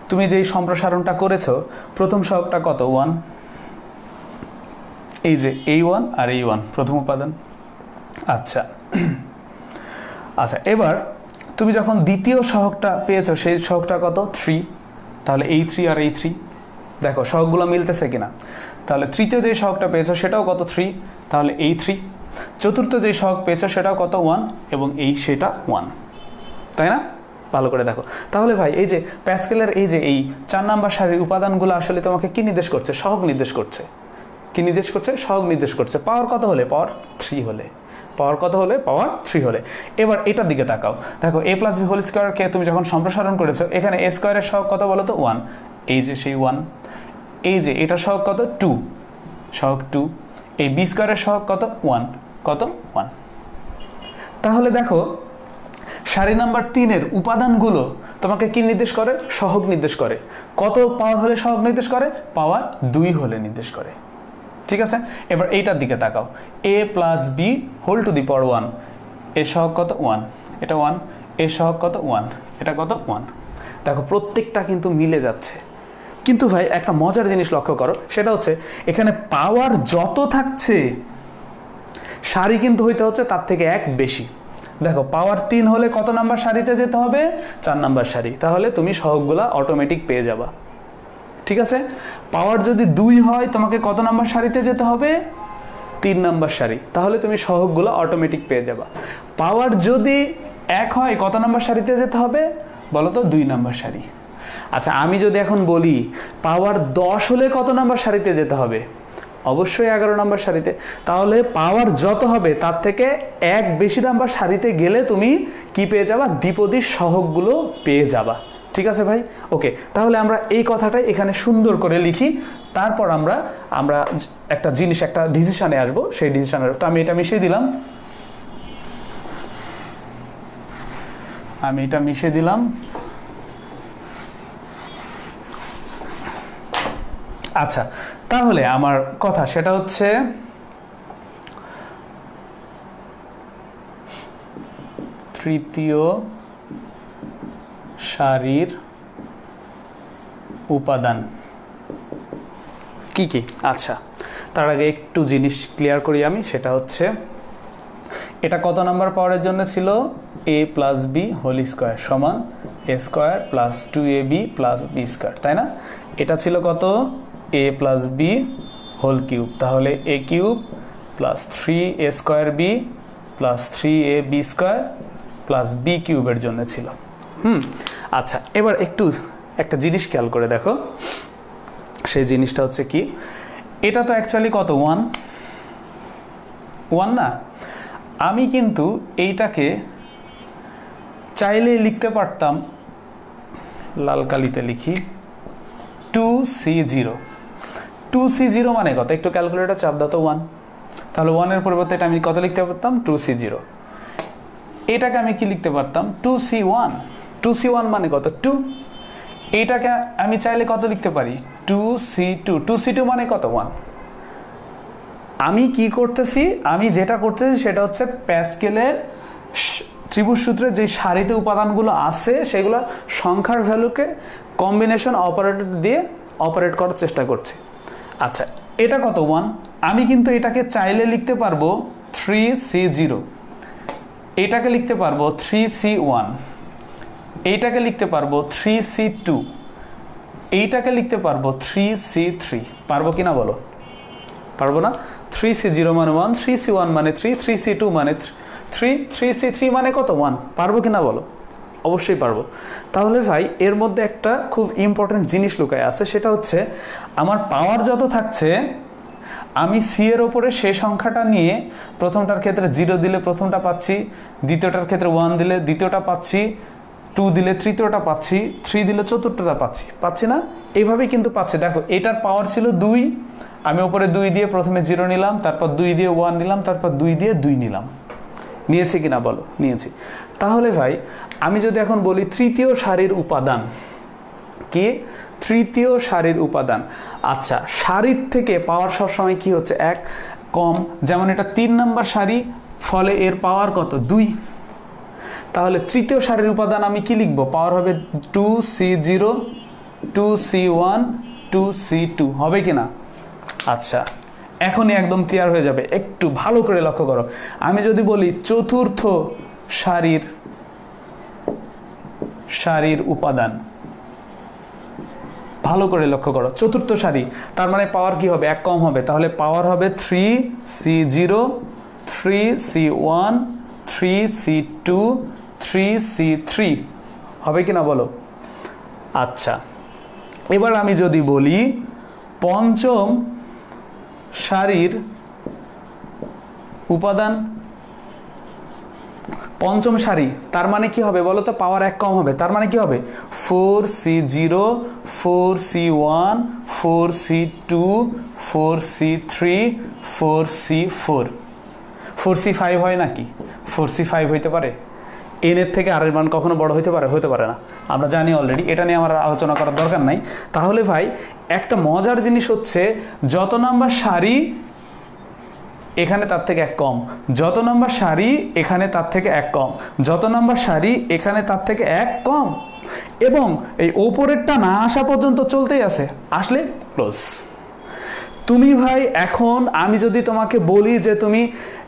Speaker 1: তুমি যেই সম্প্রসারণটা করেছো, প্রথম সহগটা কত? 1। এই যে এই 1 আর এই 1 প্রথম উপাদান। আচ্ছা আচ্ছা, এবার তুমি যখন দ্বিতীয় সহগটা পেয়েছো, সেই সহগটা কত? 3। তাহলে এই 3 আর এই 3, দেখো সহগগুলো মিলতেছে কিনা? তাহলে তৃতীয় যে সহগটা পেয়েছো সেটাও কত? 3। তাহলে এই 3। চতুর্থ যে সহগ পেয়েছো সেটাও কত? 1, এবং এই সেটা 1, তাই না? ভালো করে দেখো। তাহলে ভাই এই যে প্যাসকেলের এই যে এই 4 নাম্বার সারির উপাদানগুলো আসলে তোমাকে কি নির্দেশ করছে? সহগ নির্দেশ করছে। কি নির্দেশ করছে? সহগ নির্দেশ করছে। পাওয়ার কত হলে? পাওয়ার 3 হলে। পাওয়ার কত হলে? পাওয়ার 3 হলে। এবার এটার দিকে তাকাও, দেখো a প্লাস বি হোল স্কোয়ারকে তুমি যখন সম্প্রসারণ করেছো, এখানে a স্কোয়ারের সহগ কত বলো তো? 1। এই যে সেই 1। এই যে এটা সহগ কত? 2, সহগ 2। এই বি স্কোয়ারের সহগ কত? 1, কত? 1। তাহলে দেখো সারি নাম্বার 3 এর উপাদানগুলো তোমাকে কি নির্দেশ করে? সহগ নির্দেশ করে। কত পাওয়ার হলে সহগ নির্দেশ করে? পাওয়ার 2 হলে নির্দেশ করে, ঠিক আছে? এবার এইটার দিকে তাকাও, a plus B whole to the power 1, এর সহগ কত? 1, এটা 1, এর সহগ কত? 1, এটা কত? 1। দেখো প্রত্যেকটা কিন্তু মিলে যাচ্ছে। কিন্তু ভাই একটা মজার জিনিস লক্ষ্য করো, সেটা হচ্ছে এখানে পাওয়ার যত থাকছে সারি কিন্তু হইতে হচ্ছে তার থেকে এক বেশি। দেখো পাওয়ার 3 হলে কত নাম্বার সারিতে যেতে হবে? 4 নাম্বার সারি। তাহলে তুমি সহগগুলা অটোমেটিক পেয়ে যাবা। ঠিক আছে, পাওয়ার যদি 2 হয় তোমাকে কত নাম্বার সারিতে যেতে হবে? 3 নাম্বার সারি। তাহলে তুমি সহগগুলো অটোমেটিক পেয়ে যাবা। পাওয়ার যদি 1 হয় কত নাম্বার সারিতে যেতে হবে বলো তো? 2 নাম্বার সারি। আচ্ছা, আমি যদি এখন বলি পাওয়ার 10 হলে কত নাম্বার সারিতে যেতে হবে? অবশ্যই 11 নাম্বার সারিতে। তাহলে পাওয়ার যত হবে তার থেকে এক বেশি নাম্বার সারিতে গেলে তুমি কি পেয়ে যাবা? দ্বিপদী সহগগুলো পেয়ে যাবা। ঠিক আছে ভাই? ওকে, তাহলে আমরা এই কথাটাই এখানে সুন্দর করে লিখি, তারপর আমরা একটা জিনিস, একটা ডিসিশনে আসবো। সেই ডিসিশনের তো আমি এটা মিশিয়ে দিলাম, আচ্ছা, তাহলে আমার কথা সেটা হচ্ছে তৃতীয় সারির উপাদান কি কি? আচ্ছা, তার আগে একটু জিনিস ক্লিয়ার করি আমি, সেটা হচ্ছে এটা কত নাম্বার পাওয়ারের জন্য ছিল? a plus B whole square সমান a square plus 2ab plus B square, তাই না? এটা ছিল কত? a plus B whole cube. তাহলে a cube plus 3a square B plus 3ab square plus B কিউবের জন্য ছিল। আচ্ছা, এবার একটা জিনিস খেয়াল করে দেখো, সেই জিনিসটা হচ্ছে কি, এটা তো অ্যাকচুয়ালি কত? 1 না? আমি কিন্তু এইটাকে চাইলে লিখতে পারতাম, লাল কালিতে লিখি 2c0। 2c0 মানে কত? একটু ক্যালকুলেটর চাপ দাও তো। 1। তাহলে 1 এর পরিবর্তে এটা আমি কত লিখতে পারতাম? 2c0। এটাকে আমি কি লিখতে পারতাম? 2c1। 2c1 মানে কত? 2। এইটাকে আমি চাইলে কত লিখতে পারি? 2c2। 2c2 মানে কত? 1। আমি কি করতেছি? আমি যেটা করতেছি সেটা হচ্ছে প্যাসকেলের ত্রিভুজ সূত্রে যে সারিতে উপাদানগুলো আছে সেগুলো সংখ্যার ভ্যালুকে কম্বিনেশন অপারেটর দিয়ে অপারেট করার চেষ্টা করছি। আচ্ছা, এটা কত? 1। আমি কিন্তু এটাকে চাইলে লিখতে পারবো 3c0, এটাকে লিখতে পারবো 3c1, এইটাকে লিখতে পারবো 3c2, এইটাকে লিখতে পারবো 3c3। পারবো কিনা বলো? পারবো না? 3c0 মানে 1, 3c1 মানে 3, 3c2 মানে 3, 3c3 মানে কত? 1। পারবো কিনা বলো? অবশ্যই পারবো। তাহলে ভাই এর মধ্যে একটা খুব ইম্পর্টেন্ট জিনিস লুকায় আছে, সেটা হচ্ছে আমার পাওয়ার যত থাকছে আমি সি এর ওপরে সেই সংখ্যাটা নিয়ে প্রথমটার ক্ষেত্রে 0 দিলে প্রথমটা পাচ্ছি, দ্বিতীয়টার ক্ষেত্রে 1 দিলে দ্বিতীয়টা পাচ্ছি, 2 দিলে তৃতীয়টা পাচ্ছি, 3 দিলে চতুর্থটা পাচ্ছি না? এইভাবেই কিন্তু পাচ্ছি। দেখো, এটার পাওয়ার ছিল 2, আমি ওপরে 2 দিয়ে প্রথমে 0 নিলাম, তারপর 2 দিয়ে 1 নিলাম, তারপর 2 দিয়ে 2 নিলাম। নিয়েছি কিনা বলো? নিয়েছি। তাহলে ভাই আমি যদি এখন বলি তৃতীয় সারির উপাদান কি? তৃতীয় সারির উপাদান। আচ্ছা, সারির থেকে পাওয়ার সবসময় কি হচ্ছে? 1 কম। যেমন এটা 3 নাম্বার সারি, ফলে এর পাওয়ার কত? 2। তাহলে তৃতীয় সারির উপাদান আমি কি লিখবো? পাওয়ার হবে 2c0, 2c1, 2c2। হবে কিনা? আচ্ছা, এখনই একদম ক্লিয়ার হয়ে যাবে। একটু ভালো করে লক্ষ্য করো, আমি যদি বলি চতুর্থ সারির উপাদান, ভালো করে লক্ষ্য করো, চতুর্থ সারি, তার মানে পাওয়ার কি হবে? 1 কম হবে। তাহলে পাওয়ার হবে 3c0, 3c1, 3c2, 3c3। হবে কিনা বলো? আচ্ছা, এবার আমি যদি বলি পঞ্চম সারির উপাদান, পঞ্চম সারি, তার মানে কি হবে বলো তো? পাওয়ার 1 কম হবে। তার মানে কি হবে? 4c0, 4c1, 4c2, 4c3, 4c4। 4c5 হয় নাকি? 4c5 হইতে পারে? n এর থেকে আর এর মান কখনো বড় হইতে পারে? হতে পারে না, আমরা জানি অলরেডি। এটা নিয়ে আমার আলোচনা করার দরকার নাই। তাহলে ভাই একটা মজার জিনিস হচ্ছে, যত নাম্বার সারি এখানে তার থেকে 1 কম, যত নাম্বার সারি এখানে তার থেকে 1 কম, যত নাম্বার সারি এখানে তার থেকে 1 কম, এবং এই ওপরেরটা না আসা পর্যন্ত চলতেই আছে, আসলে ক্লোজ। তুমি ভাই এখন আমি যদি তোমাকে বলি যে তুমি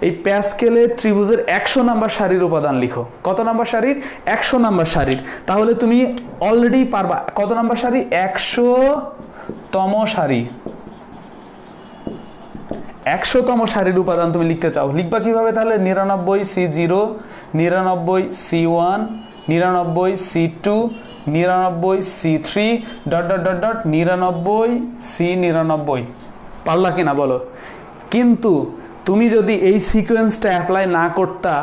Speaker 1: এই প্যাসকেলের ত্রিভুজের 100 নাম্বার সারির উপাদান লিখো, কত নাম্বার সারির? 100 নাম্বার সারির, তাহলে তুমি অলরেডি পারবা। কত নাম্বার সারি? 100তম সারি। 100তম সারির উপাদান তুমি লিখতে চাও, লিখবা কিভাবে তাহলে? 99C0, 99C1, 99C2, 99C3 ... 99C99। পারলা কিনা বলো? কিন্তু তুমি যদি এই সিকোয়েন্সটা অ্যাপ্লাই না করতা,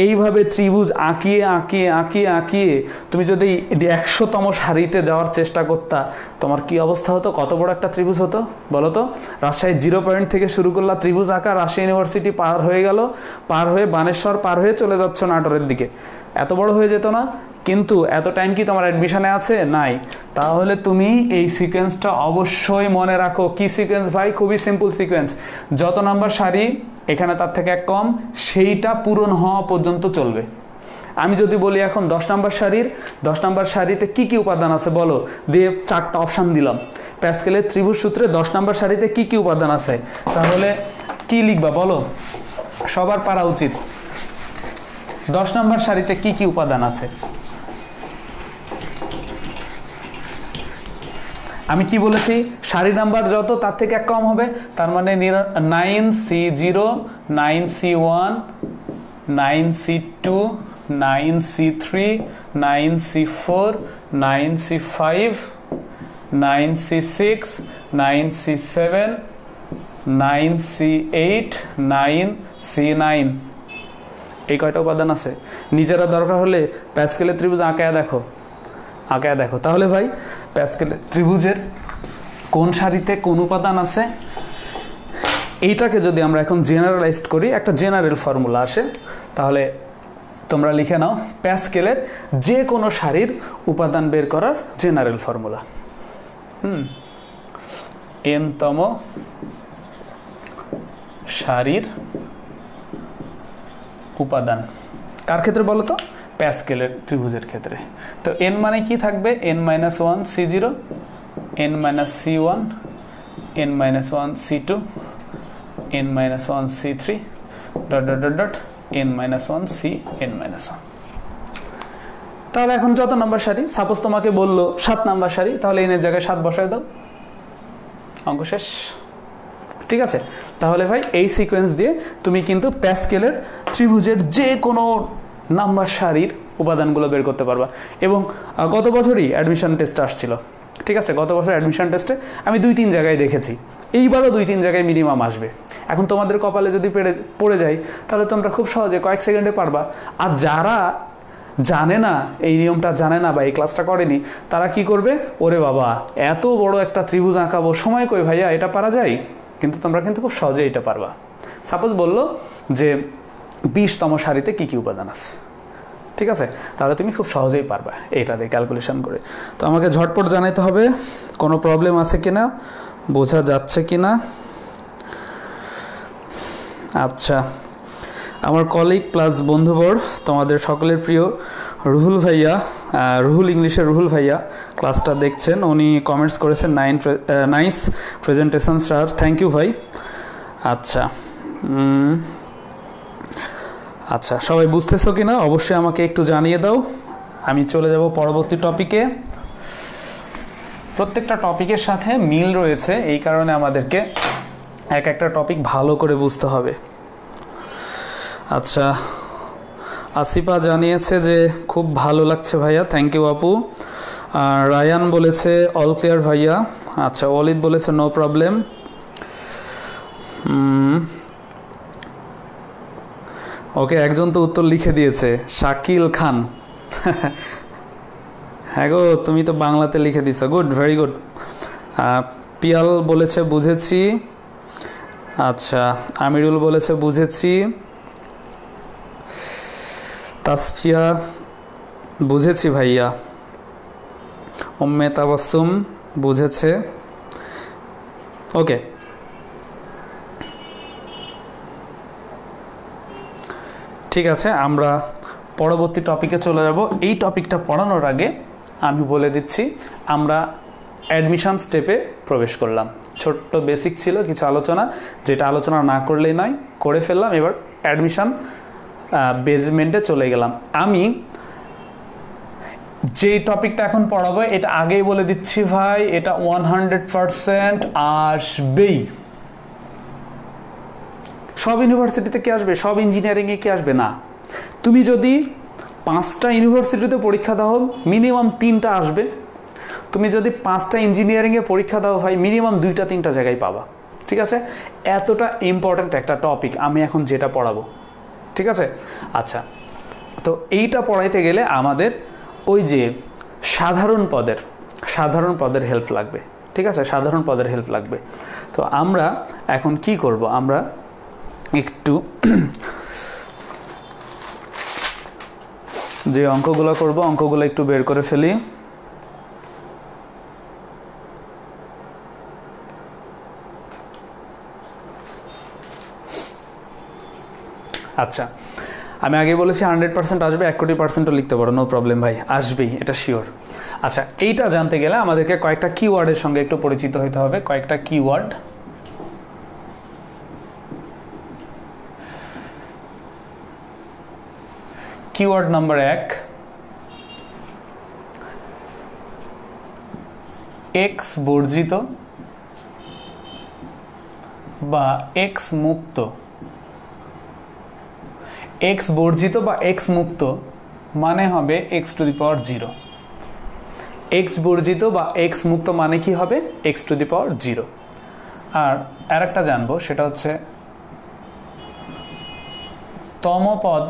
Speaker 1: এইভাবে ত্রিভুজ আঁকিয়ে আঁকিয়ে আঁকিয়ে আঁকিয়ে তুমি যদি 100তম সারিতে যাওয়ার চেষ্টা করতা, তোমার কি অবস্থা হতো? কত বড় একটা ত্রিভুজ হতো বলো তো? রাজশাহী 0 পয়েন্ট থেকে শুরু করলা ত্রিভুজ আঁকা, রাজশাহী ইউনিভার্সিটি পার হয়ে গেল, পার হয়ে বানেশ্বর পার হয়ে চলে যাচ্ছ নাটোরের দিকে, এত বড় হয়ে যেত না? কিন্তু এত টাইম কি তোমার অ্যাডমিশনে আছে? নাই। তাহলে তুমি এই সিকোয়েন্সটা অবশ্যই মনে রাখো। কি সিকোয়েন্স ভাই? খুবই সিম্পল সিকোয়েন্স। যত নাম্বার সারি এখানে তার থেকে এক কম, সেইটা পূরণ হওয়া পর্যন্ত চলবে। আমি যদি বলি এখন 10 নাম্বার সারির, 10 নাম্বার সারিতে কি কি উপাদান আছে বলো, দিয়ে 4টা অপশান দিলাম। প্যাসকেলের ত্রিভুজ সূত্রে 10 নাম্বার সারিতে কি কি উপাদান আছে, তাহলে কি লিখবা বলো? সবার পারা উচিত 10 নাম্বার সারিতে কি কি উপাদান আছে। আমি কি বলেছি? সারি নাম্বার যত তার থেকে এক কম হবে, তার মানে 9C0, 9C1, 9C2, 9C3, 9C4, 9C5, 9C6, 9C7, 9C8, 9C9। এই কয়টা উপাদান আছে? নিজেরা দরকার হলে প্যাসকেলের ত্রিভুজ আঁকায়া দেখো, আঁকায়া দেখো। তাহলে ভাই প্যাসকেলের ত্রিভুজের কোন সারিতে কোন উপাদান আছে, এইটাকে যদি আমরা এখন জেনারেলাইজড করি, একটা জেনারেল ফর্মুলা আসে, তাহলে তোমরা লিখে নাও প্যাসকেলের যে কোনো সারির উপাদান বের করার জেনারেল ফর্মুলা। n-তম সারির উপাদান কার ক্ষেত্রে বলো তো? প্যাসকেলের ত্রিভুজের ক্ষেত্রে। তো n মানে কি থাকবে? n-1C0, n-C1, n-1C2, n-1C3 ... n-1Cn-1। তাহলে এখন যত নাম্বার সারি, সাপোজ তোমাকে বললো 7 নাম্বার সারি, তাহলে n এর জায়গায় 7 বসায় দাও, অঙ্ক শেষ। ঠিক আছে? তাহলে ভাই এই সিকোয়েন্স দিয়ে তুমি কিন্তু প্যাসকেলের ত্রিভুজের যে কোনো নাম্বার সারির উপাদানগুলো বের করতে পারবা। এবং গত বছরই অ্যাডমিশন টেস্টে আসছিল, ঠিক আছে? গত বছর অ্যাডমিশন টেস্টে আমি 2-3 জায়গায় দেখেছি, এইবারও 2-3 জায়গায় মিনিমাম আসবে। এখন তোমাদের কপালে যদি পড়ে যায়, তাহলে তোমরা খুব সহজে কয়েক সেকেন্ডে পারবা। আর যারা জানে না, এই নিয়মটা জানে না বা এই ক্লাসটা করেনি, তারা কি করবে? ওরে বাবা, এত বড় একটা ত্রিভুজ আঁকাবো, সময় কই ভাইয়া, এটা পারা যায়? কিন্তু তোমরা কিন্তু খুব সহজে এটা পারবা। সাপোজ বললো যে 20তম সারিতে কি কি উপাদান আছে, ঠিক আছে? তাহলে তুমি খুব সহজেই পারবা এটা দিয়ে ক্যালকুলেশন করে। তো আমাকে ঝটপট জানাইতে হবে কোনো প্রবলেম আছে কিনা, বোঝা যাচ্ছে কিনা। আচ্ছা, আমার কলিগ প্লাস বন্ধুবর, তোমাদের সকলের প্রিয় রুহুল ভাইয়া, রুহুল ইংলিশের রুহুল ভাইয়া ক্লাসটা দেখছেন, উনি কমেন্টস করেছেন nice presentation sir, thank you ভাই। আচ্ছা আচ্ছা, সবাই বুঝতেছো কিনা অবশ্যই আমাকে একটু জানিয়ে দাও। আমি চলে যাব পরবর্তী টপিকে। প্রত্যেকটা টপিকের সাথে মিল রয়েছে, এই কারণে আমাদেরকে এক একটা টপিক ভালো করে বুঝতে হবে। আচ্ছা, আসিফা জানিয়েছে যে খুব ভালো লাগছে ভাইয়া, থ্যাংক ইউ আপু। রায়ান বলেছে অল ক্লিয়ার ভাইয়া। আচ্ছা, অলিদ বলেছে নো প্রবলেম। ওকে, একজন তো উত্তর লিখে দিয়েছে, শাকিল খান। হ্যাঁ গো, তুমি তো বাংলাতে লিখে দিছো, গুড, ভেরি গুড। পিয়াল বলেছে বুঝেছি। আচ্ছা, আমিরুল বলেছে বুঝেছি। তাসফিয়া বুঝেছি ভাইয়া। উম্মে তাবাসসুম বুঝেছে। ওকে, ঠিক আছে, আমরা পরবর্তী টপিকে চলে যাব। এই টপিকটা পড়ানোর আগে আমি বলে দিচ্ছি আমরা অ্যাডমিশন স্টেপে প্রবেশ করলাম। ছোট্ট বেসিক ছিল কিছু আলোচনা, যেটা আলোচনা না করলেই নয়, করে ফেললাম। এবার অ্যাডমিশন বেসমেন্টে চলে গেলাম। আমি যে টপিকটা এখন পড়াবো এটা আগেই বলে দিচ্ছি ভাই, এটা 100% আসবেই। সব ইউনিভার্সিটিতে কি আসবে, সব ইঞ্জিনিয়ারিংয়ে কি আসবে না। তুমি যদি 5টা ইউনিভার্সিটিতে পরীক্ষা দাও মিনিমাম 3টা আসবে। তুমি যদি 5টা ইঞ্জিনিয়ারিংয়ে পরীক্ষা দাও ভাই মিনিমাম 2টা 3টা জায়গায় পাবা। ঠিক আছে, এতটা ইম্পর্ট্যান্ট একটা টপিক আমি এখন যেটা পড়াবো। ঠিক আছে, আচ্ছা, তো এইটা পড়াইতে গেলে আমাদের ওই যে সাধারণ পদের হেল্প লাগবে। ঠিক আছে, সাধারণ পদের হেল্প লাগবে। তো আমরা এখন কি করব, আমরা একটু যে অঙ্কগুলো করব অঙ্কগুলো একটু বের করে ফেলি। আচ্ছা, আমি আগে বলেছি 100% আসবে, 1 কোটি % লিখতে পারো, নো প্রবলেম ভাই, আসবেই, এটা শিওর। আচ্ছা, এইটা জানতে গেলে আমাদেরকে কয়েকটা কিওয়ার্ডের সঙ্গে একটু পরিচিত হতে হবে। কয়েকটা কিওয়ার্ড, কিওয়ার্ড নাম্বার 1, এক্স বর্জিত বা এক্স মুক্ত। এক্স বর্জিত বা এক্স মুক্ত মানে হবে x⁻0। এক্স বর্জিত বা এক্স মুক্ত মানে কি হবে, x⁻0। আর আরেকটা জানবো, সেটা হচ্ছে তম পদ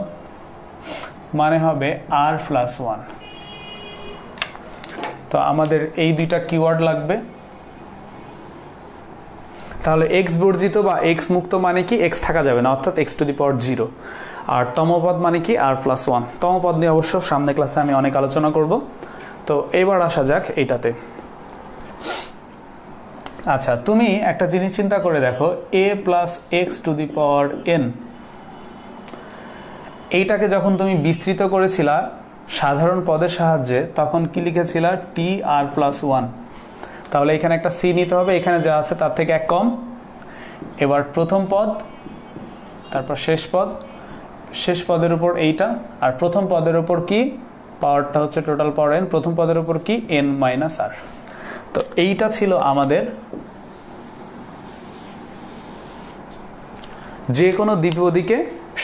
Speaker 1: মানে হবে r+1। তো আমাদের এই দুইটা কিওয়ার্ড লাগবে। তাহলে এক্স বর্জিত বা এক্স মুক্ত মানে কি, এক্স থাকা যাবে না, অর্থাৎ x⁻0। আর তমপদ মানে কি, r+1। তমপদ নিয়ে অবশ্য সামনে ক্লাসে আমি অনেক আলোচনা করব। তো এবার আসা যাক এইটাতে। আচ্ছা, তুমি একটা জিনিস চিন্তা করে দেখো, a + x⁻n, এইটাকে যখন তুমি বিস্তৃত করেছিলা সাধারণ পদের সাহায্যে তখন কি লিখেছিলা, tr+1। তাহলে এখানে একটা c নিতে হবে, এখানে যা আছে তার থেকে 1 কম। এবার প্রথম পদ, তারপর শেষ পদের উপর এইটা, আর প্রথম পদের উপর কি, পাওয়ারটা হচ্ছে টোটাল পাওয়ার n, প্রথম পদের উপর কি, n-r। তো এইটা ছিল আমাদের যে কোনো দ্বিপদীকে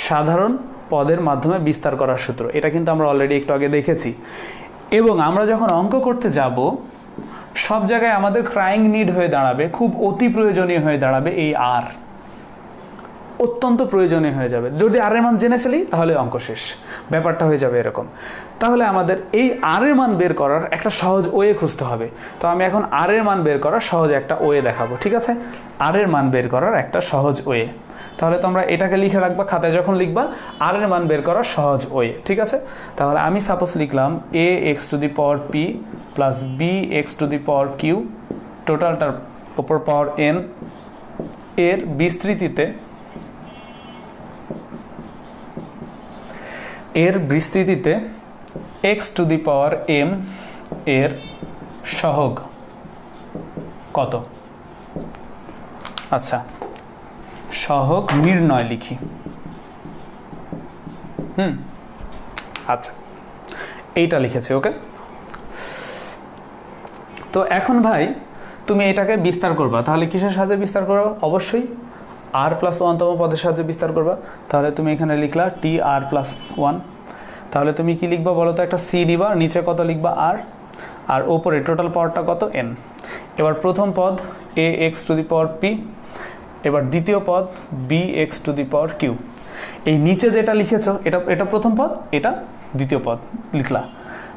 Speaker 1: সাধারণ পদের মাধ্যমে বিস্তার করার সূত্র। এটা কিন্তু আমরা অলরেডি একটু আগে দেখেছি। এবং আমরা যখন অঙ্ক করতে যাব সব জায়গায় আমাদের ক্রাইং নিড হয়ে দাঁড়াবে, খুব অতি প্রয়োজনীয় হয়ে দাঁড়াবে এই আর, অত্যন্ত প্রয়োজনীয় হয়ে যাবে। যদি আর এর মান জেনে ফেলি তাহলে অঙ্ক শেষ, ব্যাপারটা হয়ে যাবে এরকম। তাহলে আমাদের এই আর এর মান বের করার একটা সহজ ওয়ে খুঁজতে হবে। তো আমি এখন আর এর মান বের করার সহজ একটা ওয়ে দেখাবো। ঠিক আছে, আর এর মান বের করার একটা সহজ ওয়ে। তাহলে তোমরা এটাকে লিখে রাখবা খাতায়, যখন লিখবা আর এর মান বের করার সহজ ওয়ে। ঠিক আছে, তাহলে আমি সাপোজ লিখলাম ax⁻p + bx⁻q, টোটালটার উপর পাওয়ার n, এর বিস্তৃতিতে x⁻m এর সহগ কত। আচ্ছা, সহগ নির্ণয় লিখি। আচ্ছা, এইটা লিখেছি, ওকে। তো এখন ভাই তুমি এটাকে বিস্তার করবা, তাহলে কিসের সাহায্যে বিস্তার করবা, অবশ্যই r+1 তম পদের সাহায্যে বিস্তার করবা। তাহলে তুমি এখানে লিখলা tr+1। তাহলে তুমি কি লিখবা বলো তো, একটা c নিবা, নিচে কত লিখবা r, আর ওপরে টোটাল পাওয়ারটা কত, n। এবার প্রথম পদ ax⁻p, এবার দ্বিতীয় পদ bx⁻q। এই নিচে যেটা লিখেছো এটা প্রথম পদ, এটা দ্বিতীয় পদ লিখলা।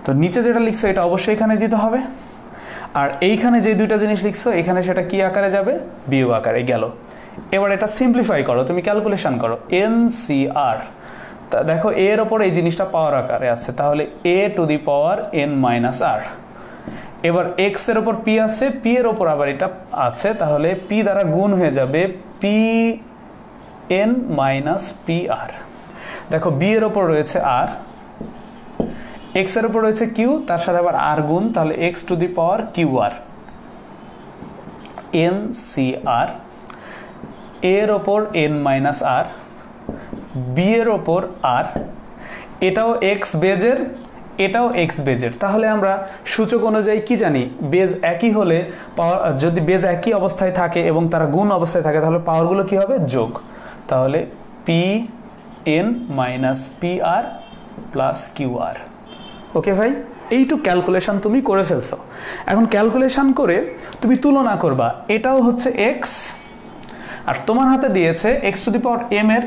Speaker 1: তো নিচে যেটা লিখছো এটা অবশ্যই এখানে দিতে হবে। আর এইখানে যে দুইটা জিনিস লিখছো এখানে সেটা কি আকারে যাবে, বিয়োগ আকারে গেল। এবার এটা সিম্পলিফাই করো, তুমি ক্যালকুলেশন করো, ncr। তা দেখো এর ওপর এই জিনিসটা পাওয়ার আকারে আছে, তাহলে a⁻n-r। এবার x এর ওপর p আছে, p এর ওপর আবার এটা আছে, তাহলে p দ্বারা গুণ হয়ে যাবে pn-pr। দেখো b এর ওপর রয়েছে r, x এর ওপর রয়েছে q, তার সাথে আবার r গুণ, তাহলে x⁻qr। এন সি আর, এর ওপর এন মাইনাস আর, বি এর ওপর আর, এটাও এক্স বেজের, এটাও এক্স বেজের। তাহলে আমরা সূচক অনুযায়ী কি জানি, বেজ একই হলে পাওয়ার, যদি বেজ একই অবস্থায় থাকে এবং তারা গুণ অবস্থায় থাকে তাহলে পাওয়ারগুলো কি হবে, যোগ। তাহলে P N minus P R plus Q আর। ওকে ভাই, এইটুকু ক্যালকুলেশন তুমি করে ফেলছো। এখন ক্যালকুলেশন করে তুমি তুলনা করবা, এটাও হচ্ছে এক্স আর তোমার হাতে দিয়েছে X to the power M এর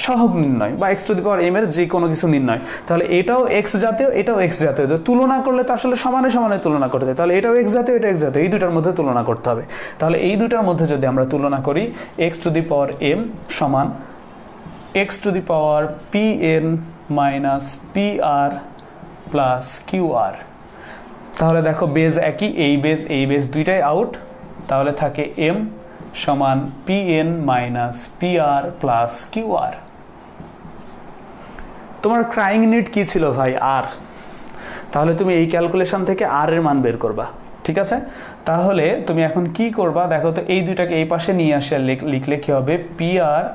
Speaker 1: সহগ নির্ণয় বা X to the power M এর যে কোনো কিছু নির্ণয়। তাহলে এটাও এক্স জাতীয়, এটাও এক্স জাতীয়, তো তুলনা করলে তো আসলে সমানে সমানে তুলনা করতে হয়। তাহলে এটাও এক্স জাতীয়, এটা এক্স জাতীয়, এই দুটার মধ্যে তুলনা করতে হবে। তাহলে এই দুটার মধ্যে যদি আমরা তুলনা করি, X to the power M সমান X to the power P N minus P R plus Q R. তাহলে দেখো বেজ একই, এই বেজ দুইটাই আউট, তাহলে থাকে এম সমান P N minus P R plus Q আর। তোমার ক্রাইং নিড কি ছিল ভাই, আর। তাহলে তুমি এই ক্যালকুলেশন থেকে আর এর মান বের করবা, ঠিক আছে। তাহলে তুমি এখন কি করবা দেখো তো, এই দুইটাকে এই পাশে নিয়ে আসে লিখলে কি হবে, P R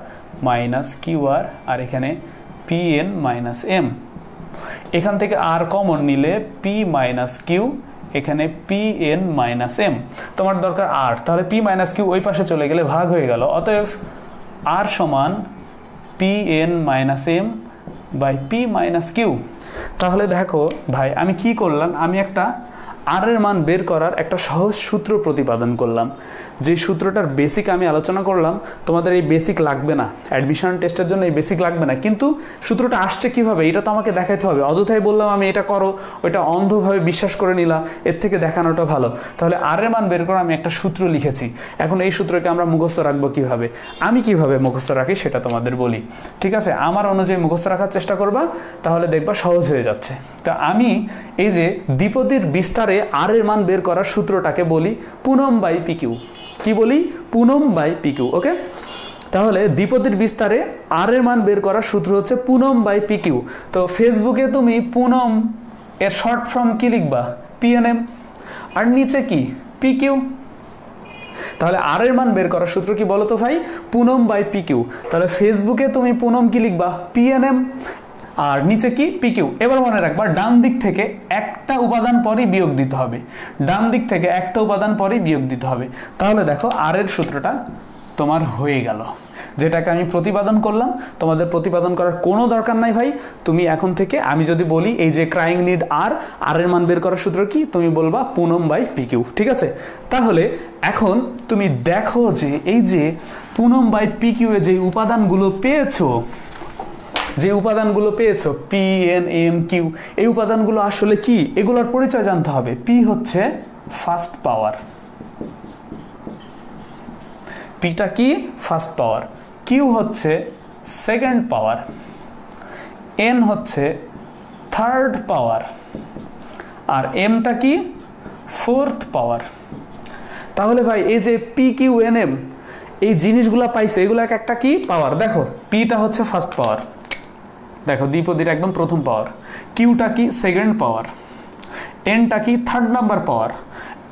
Speaker 1: minus Q R, আর এখানে পি এন মাইনাস এম। এখান থেকে আর কমন নিলে পি মাইনাস কিউ, এখানে পি এন মাইনাস এম। তোমার দরকার আর, তাহলে পি মাইনাস কিউ ওই পাশে চলে গেলে ভাগ হয়ে গেল। অতএব আর সমান P N minus M by P minus Q. তাহলে দেখো ভাই আমি কি করলাম, আমি একটা আর এর মান বের করার একটা সহজ সূত্র প্রতিপাদন করলাম। যে সূত্রটার বেসিক আমি আলোচনা করলাম, তোমাদের এই বেসিক লাগবে না, অ্যাডমিশন টেস্টের জন্য এই বেসিক লাগবে না, কিন্তু সূত্রটা আসছে কিভাবে এটা তো আমাকে দেখাইতে হবে। অযথাই বললাম আমি এটা করো, ওইটা অন্ধভাবে বিশ্বাস করে নিলা, এর থেকে দেখানোটা ভালো। তাহলে আর এর মান বের করে আমি একটা সূত্র লিখেছি। এখন এই সূত্রকে আমরা মুখস্থ রাখবো কিভাবে, আমি কিভাবে মুখস্থ রাখি সেটা তোমাদের বলি, ঠিক আছে। আমার অনুযায়ী মুখস্থ রাখার চেষ্টা করবা, তাহলে দেখবা সহজ হয়ে যাচ্ছে। তা আমি এই যে দ্বিপদীর বিস্তারে আর এর মান বের করার সূত্রটাকে বলি পুনম বাই পি কিউ। কি বলি, পুনম বাই পি কিউ। ওকে, তাহলে দ্বিপদীর বিস্তারে আর এর মান বের করার সূত্র হচ্ছে পুনম বাই পি কিউ। তো ফেসবুকে তুমি পুনম এর শর্ট ফর্ম কি লিখবা, পিএনএম, আর নিচে কি, পি কিউ। তাহলে আর এর মান বের করার সূত্র কি বলো তো ভাই, পুনম বাই পি কিউ। তাহলে ফেসবুকে তুমি পুনম কি লিখবা, পিএনএম, আর নিচে কি, পি কিউ। এবার মনে রাখবা ডান দিক থেকে একটা উপাদান পরই বিয়োগ দিতে হবে, ডান দিক থেকে একটা উপাদান পরই বিয়োগ দিতে হবে। তাহলে দেখো আর এর সূত্রটা তোমার হয়ে গেল, যেটাকে আমি প্রতিপাদন করলাম। তোমাদের প্রতিপাদন করার কোনো দরকার নাই ভাই, তুমি এখন থেকে আমি যদি বলি এই যে ক্রাইং নিড আর এর মান বের করার সূত্র কি, তুমি বলবা পুনম বাই পি কিউ, ঠিক আছে। তাহলে এখন তুমি দেখো যে এই যে পুনম বাই পি কিউ এ যে উপাদানগুলো পেয়েছো, পি এন এম কিউ, এই উপাদানগুলো আসলে কি, এগুলোর পরিচয় জানতে হবে। পি হচ্ছে ফার্স্ট পাওয়ার, পিটা কি ফার্স্ট পাওয়ার, কিউ হচ্ছে সেকেন্ড পাওয়ার, এন হচ্ছে থার্ড পাওয়ার, আর এমটা কি ফোর্থ পাওয়ার। তাহলে ভাই এই যে পি কিউ এন এম এই জিনিসগুলো পাইছে, এগুলো একটা কি পাওয়ার। দেখো পিটা হচ্ছে ফার্স্ট পাওয়ার, দেখো দ্বিপদীর একদম প্রথম পাওয়ার, কিউটা কি সেকেন্ড পাওয়ার, এনটা কি থার্ড নাম্বার পাওয়ার,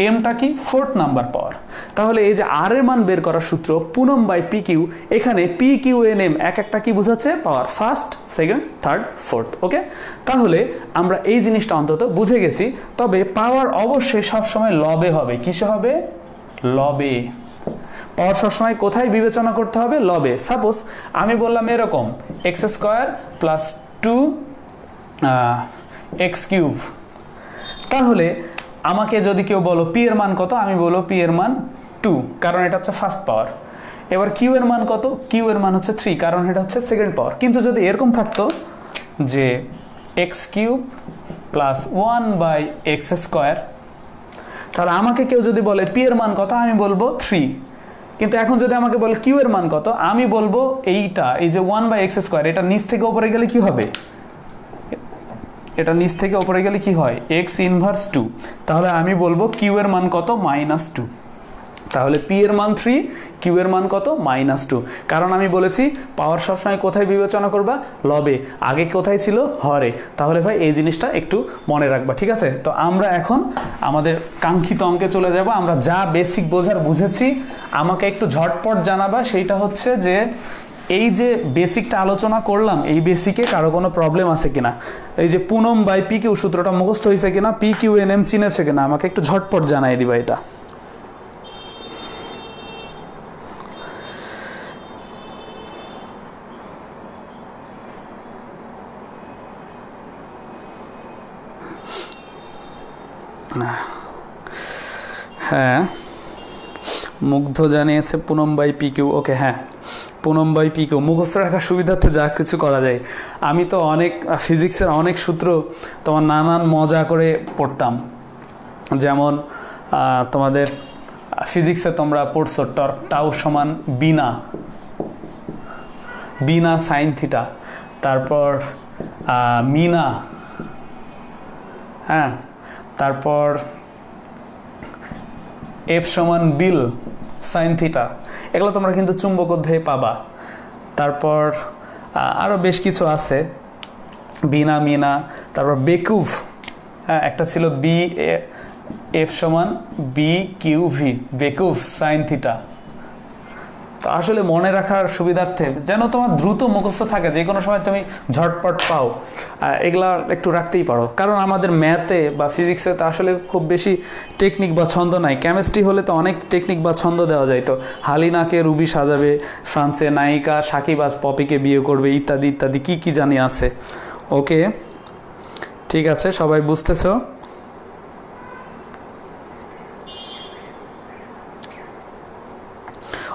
Speaker 1: এমটা কি ফোর্থ নাম্বার পাওয়ার। তাহলে এই যে আর এর মান বের করার সূত্র পুনম বাই পি কিউ, এখানে পি কিউ এন এম একটা কি বোঝাচ্ছে, পাওয়ার, ফার্স্ট সেকেন্ড থার্ড ফোর্থ। ওকে, তাহলে আমরা এই জিনিসটা অন্তত বুঝে গেছি। তবে পাওয়ার অবশ্যই সবসময় লবে হবে, কিসে হবে, লবে। পাওয়ার সবসময় কোথায় বিবেচনা করতে হবে, লবে। সাপোজ আমি বললাম এরকম x square plus 2 x cube, তাহলে আমাকে যদি কেউ বলো পি এর মান কত, আমি বলবো পি এর মান 2, কারণ এটা হচ্ছে ফার্স্ট পাওয়ার। এবার কিউ এর মান কত, কিউ এর মান হচ্ছে 3, কারণ এটা হচ্ছে সেকেন্ড পাওয়ার। কিন্তু যদি এরকম থাকতো যে X cube plus 1 by X square, তাহলে আমাকে কেউ যদি বলে পি এর মান কত, আমি বলবো 3। কিন্তু এখন যদি আমাকে বলে কিউ এর মান কত, আমি বলবো এইটা, এই যে 1 বাই এক্স স্কোয়ার, এটা নিচ থেকে উপরে গেলে কি হবে, এটা নিচ থেকে উপরে গেলে কি হয়, এক্স ইনভার্স 2। তাহলে আমি বলবো কিউ এর মান কত, -2। তাহলে পি এর মান 3, কিউ এর মান কত -2। কারণ আমি বলেছি পাওয়ার সবসময় কোথায় বিবেচনা করবা, লবে, আগে কোথায় ছিল, হরে। তাহলে ভাই এই জিনিসটা একটু মনে রাখবা, ঠিক আছে? তো আমরা এখন আমাদের কাঙ্ক্ষিত অঙ্কে চলে যাব। আমরা যা বেসিক বোঝার বুঝেছি, আমাকে একটু ঝটপট জানাবা সেইটা হচ্ছে যে এই যে বেসিকটা আলোচনা করলাম, এই বেসিকে কারো কোনো প্রবলেম আছে কিনা, এই যে পুনম বাই পি কিউ সূত্রটা মুখস্থ হয়েছে কিনা, পি কিউ এন এম চিনেছে কিনা, আমাকে একটু ঝটপট জানাই দিবা এটা। হ্যাঁ, মুগ্ধ জানিয়েছে পুনম বাই পি কিউ। ওকে, হ্যাঁ, পুনম বাই পি কিউ মুখস্থ রাখার সুবিধার্থে যা কিছু করা যায়। আমি তো অনেক ফিজিক্সের অনেক সূত্র তোমার নানান মজা করে পড়তাম। যেমন তোমাদের ফিজিক্সে তোমরা পড়ছো টাউ সমান বিনা সাইন থিটা, তারপর মিনা, হ্যাঁ, তারপর এফ সমান বিল সাইন থিটা, এগুলো তোমরা কিন্তু চুম্বক অধ্যায়ে পাবা। তারপর আরও বেশ কিছু আছে, বিনা, মিনা, তারপর বেকুভ, হ্যাঁ, একটা ছিল বি এফ সমান বি কিউ ভি, বেকুভ সাইন থিটা। তো আসলে মনে রাখার সুবিধার্থে যেন তোমার দ্রুত মুখস্থ থাকে, যে কোনো সময় তুমি ঝটপট পাও, এগুলা একটু রাখতেই পারো। কারণ আমাদের ম্যাথে বা ফিজিক্সে তো আসলে খুব বেশি টেকনিক বা ছন্দ নাই। কেমিস্ট্রি হলে তো অনেক টেকনিক বা ছন্দ দেওয়া যায়, তো হালিনাকে রুবি সাজাবে, ফ্রান্সে নায়িকা সাকিব আজ পপিকে বিয়ে করবে, ইত্যাদি ইত্যাদি কি কি জানি আছে। ওকে, ঠিক আছে, সবাই বুঝতেছো?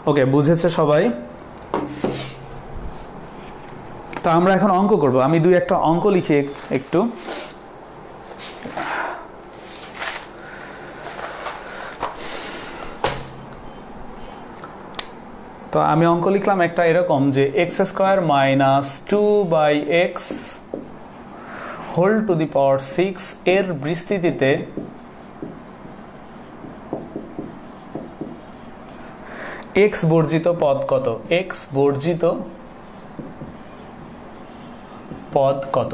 Speaker 1: ওকে, বুঝেছে সবাই? তো আমরা এখন অঙ্ক করব। আমি দুই একটা অঙ্ক লিখি একটু। তো আমি অঙ্ক লিখলাম একটা এরকম যে x² - 2/x whole to the power 6 এর বিস্তৃতিতে x বর্জিত পদ কত? x বর্জিত পদ কত?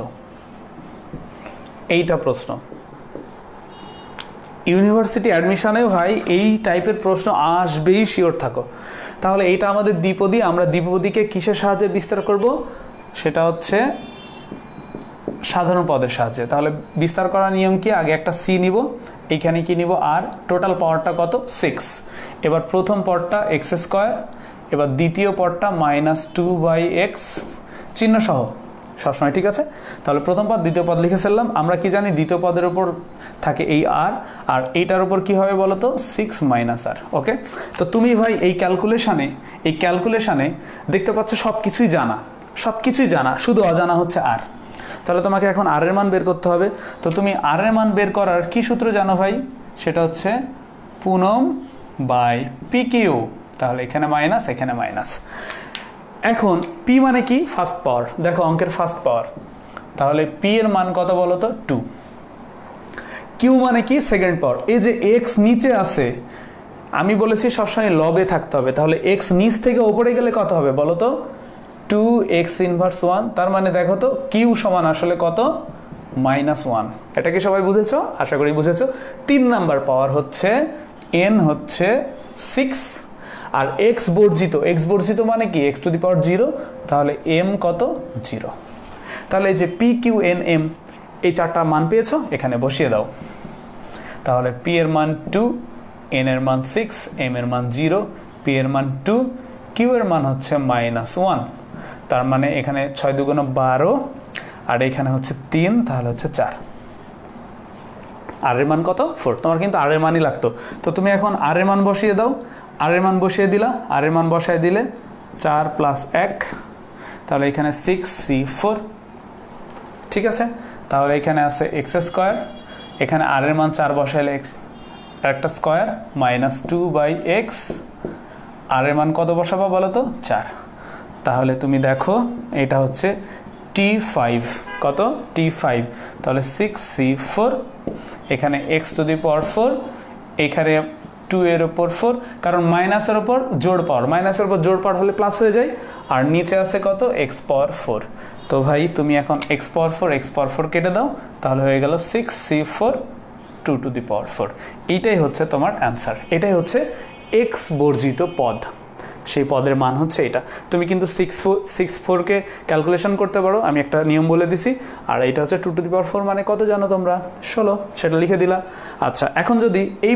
Speaker 1: এইটা প্রশ্ন। ইউনিভার্সিটি অ্যাডমিশনে ভাই এই টাইপের প্রশ্ন আসবেই, শিওর থাকো। তাহলে এইটা আমাদের দ্বিপদী, আমরা দ্বিপদীকে কিসের সাহায্যে বিস্তার করব? সেটা হচ্ছে সাধারণ পদের সাহায্যে। তাহলে বিস্তার করার নিয়ম কি? আগে একটা সি নিব, এইখানে কি নিব আর, টোটাল পাওয়ারটা কত? 6। এবার প্রথম পদটা x², এবার দ্বিতীয় পদটা -2/x চিহ্ন সহ সবসময়, ঠিক আছে? তাহলে প্রথম পদ দ্বিতীয় পদ লিখে ফেললাম। আমরা কি জানি? দ্বিতীয় পদের উপর থাকে এই আর, আর এইটার উপর কি হবে বলো তো? 6 - r। ওকে, তো তুমি ভাই এই ক্যালকুলেশনে দেখতে পাচ্ছ সব কিছুই জানা, শুধু অজানা হচ্ছে আর। তাহলে তোমাকে এখন আর এর মান বের করতে হবে। তো তুমি আর এর মান বের করার কি সূত্র জানো ভাই? সেটা হচ্ছে পুনম বাই পি কিউ। তাহলে এখানে মাইনাস, এখানে মাইনাস। এখন পি মানে কি? ফার্স্ট পাওয়ার। দেখো অঙ্কের ফার্স্ট পাওয়ার। তাহলে পি এর মান কত বলো তো? 2। কিউ মানে কি? সেকেন্ড পাওয়ার। এই যে এক্স নিচে আছে, আমি বলেছি সবসময় লবে থাকতে হবে। তাহলে এক্স নিচ থেকে ওপরে গেলে কত হবে বলো তো? 2x inverse 1। তার মানে দেখো তো কিউ সমান আসলে কত? -1। এটা কি সবাই বুঝেছো? আশা করি বুঝেছো। 3 নাম্বার পাওয়ার হচ্ছে n হচ্ছে 6, আর x বর্জিত মানে কি? x two the power 0। তাহলে m কত? 0। তাহলে এই যে p q n m এই চারটা মান পেয়েছো, এখানে বসিয়ে দাও। তাহলে p এর মান 2, n এর মান 6, m এর মান 0, p এর মান 2, q এর মান হচ্ছে -1। তার মানে এখানে 6 × 2 = 12, আর এখানে হচ্ছে 3, তাহলে হচ্ছে 4। আর এর মান কত? 4। তোমার কিন্তু আর এর মানই লাগতো। তো তুমি এখন আর এর মান বসিয়ে দাও। আর এর মান বসিয়ে দিলা, আর এর মান বসায় দিলে 4 + 1, তাহলে এখানে 6c4, ঠিক আছে? তাহলে এখানে আছে x², এখানে আর এর মান 4 বসাইলে x একটা স্কয়ার -2/x, আর এর মান কত বসাবো বলো তো? 4। তাহলে তুমি দেখো এটা হচ্ছে t5, কত? t5। তাহলে 6c4, এখানে x টু দি পাওয়ার 4, এখানে 2 এর উপর 4, কারণ মাইনাসের উপর জোড় পাওয়ার, মাইনাসের উপর জোড় পাওয়ার হলে প্লাস হয়ে যায়, আর নিচে আছে কত x পাওয়ার 4। তো ভাই তুমি এখন x পাওয়ার 4 কেটে দাও, তাহলে হয়ে গেল 6c4 2 টু দি পাওয়ার 4। এইটাই হচ্ছে তোমার অ্যান্সার, এটাই হচ্ছে x বর্জিত পদ, সেই পদের মান হচ্ছে এটা। তুমি কিন্তু 6/4 কে ক্যালকুলেশন করতে পারো, আমি একটা নিয়ম বলে দিছি। আর এটা হচ্ছে 2 টু দি পাওয়ার 4 মানে কত জানো তোমরা? 16, সেটা লিখে দিলা। আচ্ছা, এখন যদি এই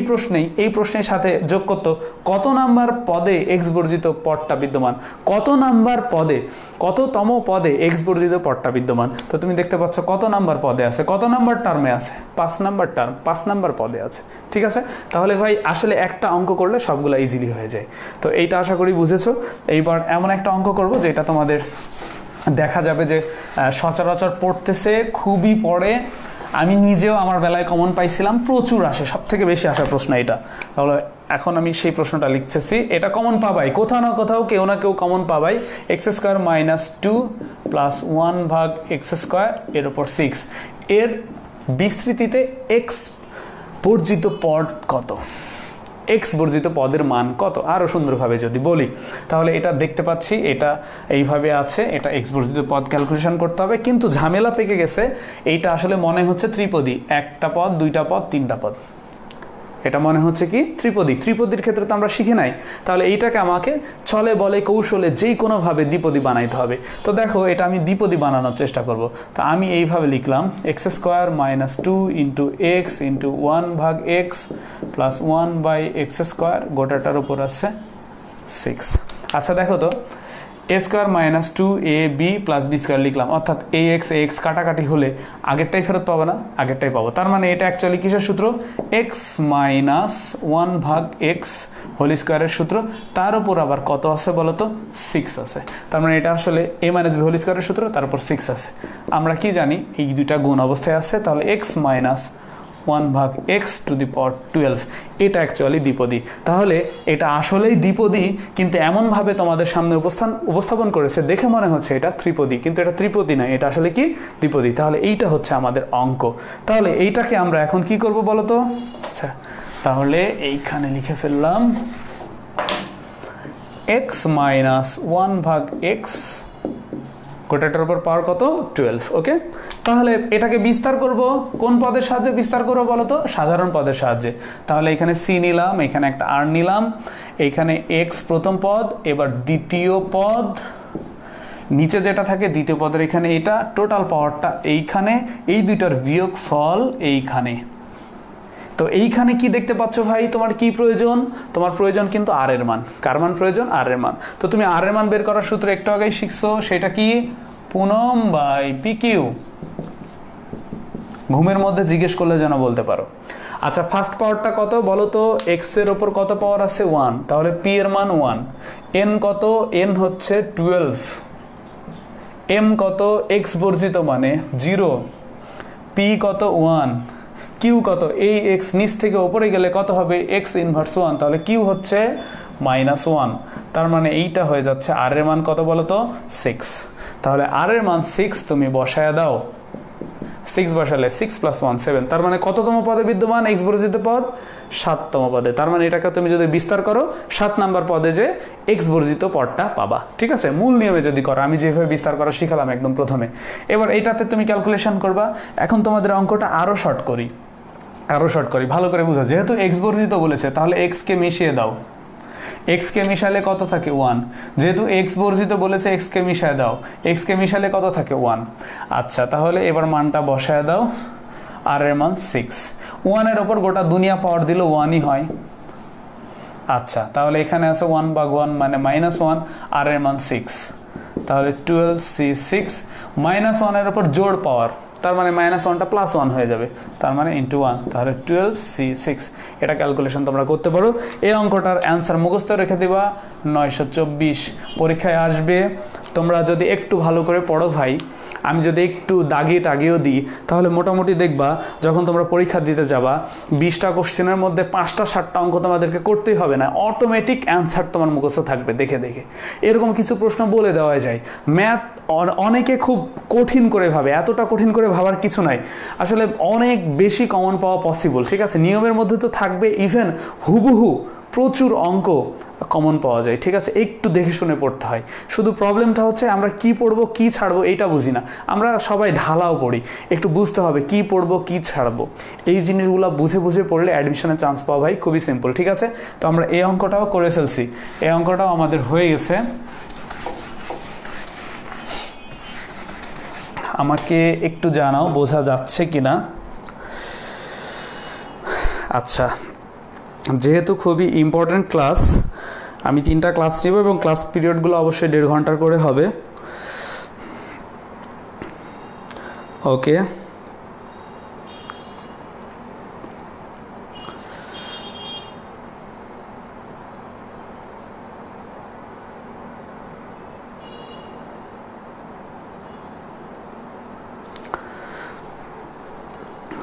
Speaker 1: প্রশ্নের সাথে যোগ করতো কত নাম্বার পদে x বর্জিত পদটা বিদ্যমান, কত নাম্বার পদে, কততম পদে x বর্জিত পদটা বিদ্যমান, তো তুমি দেখতে পাচ্ছ কত নাম্বার পদে আছে, কত নাম্বার টার্মে আছে, 5 নাম্বার টার্ম, 5 নাম্বার পদে আছে। ঠিক আছে, তাহলে ভাই আসলে একটা অঙ্ক করলে সবগুলো ইজিলি হয়ে যায়। তো এইটা আশা করি বুঝেছো। এইবার এমন একটা অঙ্ক করব যেটা তোমাদের দেখা যাবে যে সচরাচর পড়তেছে, খুবই পড়ে, আমি নিজেও আমার বেলায় কমন পাইছিলাম, প্রচুর আসে, সব থেকে বেশি আসা প্রশ্ন এটা। তাহলে এখন আমি সেই প্রশ্নটা লিখতেছি, এটা কমন পাবাই, কোথাও না কোথাও কেউ না কেউ কমন পাবাই। x² - 2 + 1 ভাগ x² এর উপর 6 এর বিস্তৃতিতে x বর্জিত পদ কত, x বর্জিত পদের মান কত? আরো সুন্দরভাবে যদি বলি তাহলে এটা দেখতে পাচ্ছি, এটা এইভাবে আছে, এটা x বর্জিত পদ ক্যালকুলেশন করতে হবে, কিন্তু ঝামেলা পেকে গেছে। এইটা আসলে মনে হচ্ছে ত্রিপদী, একটা পদ, দুইটা পদ, তিনটা পদ, এটা মনে হচ্ছে কি ত্রিপদী। ত্রিপদীর ক্ষেত্রে তো আমরা শিখি নাই, তাহলে এইটাকে আমাকে ছলে বলে কৌশলে যেই কোনোভাবে দ্বিপদী বানাইতে হবে। তো দেখো, এটা আমি দ্বিপদী বানানোর চেষ্টা করব। তো আমি এইভাবে লিখলাম x² - 2 × x × 1 ভাগ x + 1/x², গোটাটার উপর আছে 6। আচ্ছা দেখো তো, a² - 2ab + b² লিখলাম, অর্থাৎ ax কাটাকাটি হলে আগেরটাই ফেরত পাবো না, আগেরটাই পাবো। তার মানে এটা অ্যাকচুয়ালি কিসের সূত্র? x - 1 ভাগ x হোল স্কোয়ারের সূত্র। তার উপর আবার কত আছে বলো তো? 6 আছে। তার মানে এটা আসলে a - b হোল স্কোয়ারের সূত্র, তার উপর 6 আছে। আমরা কি জানি এই দুইটা গুণ অবস্থায় আছে, তাহলে x - 1 ভাগ x টু দি পাওয়ার 12, এটা অ্যাকচুয়ালি দ্বিপদী। তাহলে এটা আসলেই দ্বিপদী, কিন্তু এমনভাবে তোমাদের সামনে উপস্থাপন করেছে দেখে মনে হচ্ছে এটা ত্রিপদী, কিন্তু এটা ত্রিপদী নয়, এটা আসলে কি দ্বিপদী। তাহলে এইটা হচ্ছে আমাদের অঙ্ক। তাহলে এইটাকে আমরা এখন কি করব বলো তো? আচ্ছা, তাহলে এইখানে লিখে ফেললাম x - 1 ভাগ x, গোটাটার উপর পাওয়ার কত? 12। ওকে, তাহলে এটাকে বিস্তার করব, কোন পদের সাহায্যে বিস্তার করব বলো তো? সাধারণ পদের সাহায্যে। তাহলে এখানে c নিলাম, এখানে একটা r নিলাম, এখানে x প্রথম পদ, এবার দ্বিতীয় পদ, নিচে যেটা থাকে দ্বিতীয় পদের এখানে এটা, টোটাল পাওয়ারটা এইখানে, এই দুইটার বিয়োগফল এইখানে। তো এইখানে কি দেখতে পাচ্ছ ভাই? তোমার কি প্রয়োজন? তোমার প্রয়োজন কিন্তু r এর মান। কার মান প্রয়োজন? r এর মান। তো তুমি r এর মান বের করার সূত্র একটু আগেই শিখছো, সেটা কি? পুনম বাই pq। ঘুমের মধ্যে জিজ্ঞেস করলে যেন বলতে পারো। আচ্ছা, ফার্স্ট পাওয়ারটা কত বলো তো? x এর উপর কত পাওয়ার আছে? 1, তাহলে p এর মান 1। n কত? n হচ্ছে 12। m কত? x বর্জিত মানে 0। p কত? 1। q কত? এই x নিচ থেকে উপরে গেলে কত হবে? x ইনভার্স 1, তাহলে q হচ্ছে -1। তার মানে এইটা হয়ে যাচ্ছে r এর মান কত বলো তো? 6। তাহলে r এর মান 6 তুমি বসায় দাও। 6 বসালে 6 + 1 7, তার মানে কততম পদে বিদ্যমান x বর্জিত পদ? 7তম পদে। তার মানে এটাকে তুমি যদি বিস্তার করো 7 নাম্বার পদে যে x বর্জিত পদটা পাবা। ঠিক আছে, মূল নিয়মে যদি করো, আমি যেভাবে বিস্তার করা শিখালাম একদম প্রথমে। এবার এইটাতে তুমি ক্যালকুলেশন করবা। এখন তোমাদের অঙ্কটা আরো শর্ট করি, ভালো করে বুঝো। যেহেতু x বর্জিত বলেছে, তাহলে x কে মিশিয়ে দাও। x কে মিশালে কত থাকে? 1। যেহেতু x বর্জিত বলেছে, x কে মিশায় দাও। x কে মিশালে কত থাকে? 1। আচ্ছা, তাহলে এবার মানটা বসায় দাও। r এর মান 6। 1 এর উপর গোটা দুনিয়া পাওয়ার দিল 1ই হয়। আচ্ছা, তাহলে এখানে আছে 1 ভাগ 1 মানে -1, r এর মান 6। তাহলে 12c6 -1 এর উপর জোড় পাওয়ার, তার মানে -1টা +1 হয়ে যাবে, তার মানে × 1, তাহলে 12c6। এটা ক্যালকুলেশন তোমরা করতে পারো। এই অঙ্কটার অ্যান্সার মুখস্থ রেখে দিবা, 924। পরীক্ষায় আসবে। তোমরা যদি একটু ভালো করে পড়ো ভাই, আমি যদি একটু দাগিয়ে টাগিয়েও দিই তাহলে মোটামুটি দেখবা যখন তোমরা পরীক্ষা দিতে যাবা 20টা কোশ্চেনের মধ্যে 5টা 7টা অঙ্ক তোমাদেরকে করতেই হবে না, অটোমেটিক অ্যান্সার তোমার মুখস্থ থাকবে দেখে দেখে। এরকম কিছু প্রশ্ন বলে দেওয়া যায়। ম্যাথ অনেকে খুব কঠিন করে ভাবে, এতটা কঠিন করে ভাবার কিছু নাই, আসলে অনেক বেশি কমন পাওয়া পসিবল, ঠিক আছে? নিয়মের মধ্যে তো থাকবে, ইভেন হুবহু প্রচুর অঙ্ক কমন পাওয়া যায়, ঠিক আছে? একটু দেখে শুনে পড়তে হয়। শুধু প্রবলেমটা হচ্ছে আমরা কি পড়বো কি ছাড়বো এইটা বুঝি না, আমরা সবাই ঢালাও পড়ি। একটু বুঝতে হবে কি পড়বো কি ছাড়বো, এই জিনিসগুলো বুঝে বুঝে পড়লে অ্যাডমিশনে চান্স পাওয়া ভাই খুবই সিম্পল, ঠিক আছে? তো আমরা এই অঙ্কটাও করে ফেলছি, এই অঙ্কটাও আমাদের হয়ে গেছে। আমাকে একটু জানাও বোঝা যাচ্ছে কিনা। আচ্ছা, যেহেতু খুবই ইম্পর্টেন্ট ক্লাস, আমি 3টা ক্লাস নেব এবং ক্লাস পিরিয়ডগুলো অবশ্যই 1.5 ঘন্টার করে হবে। ওকে,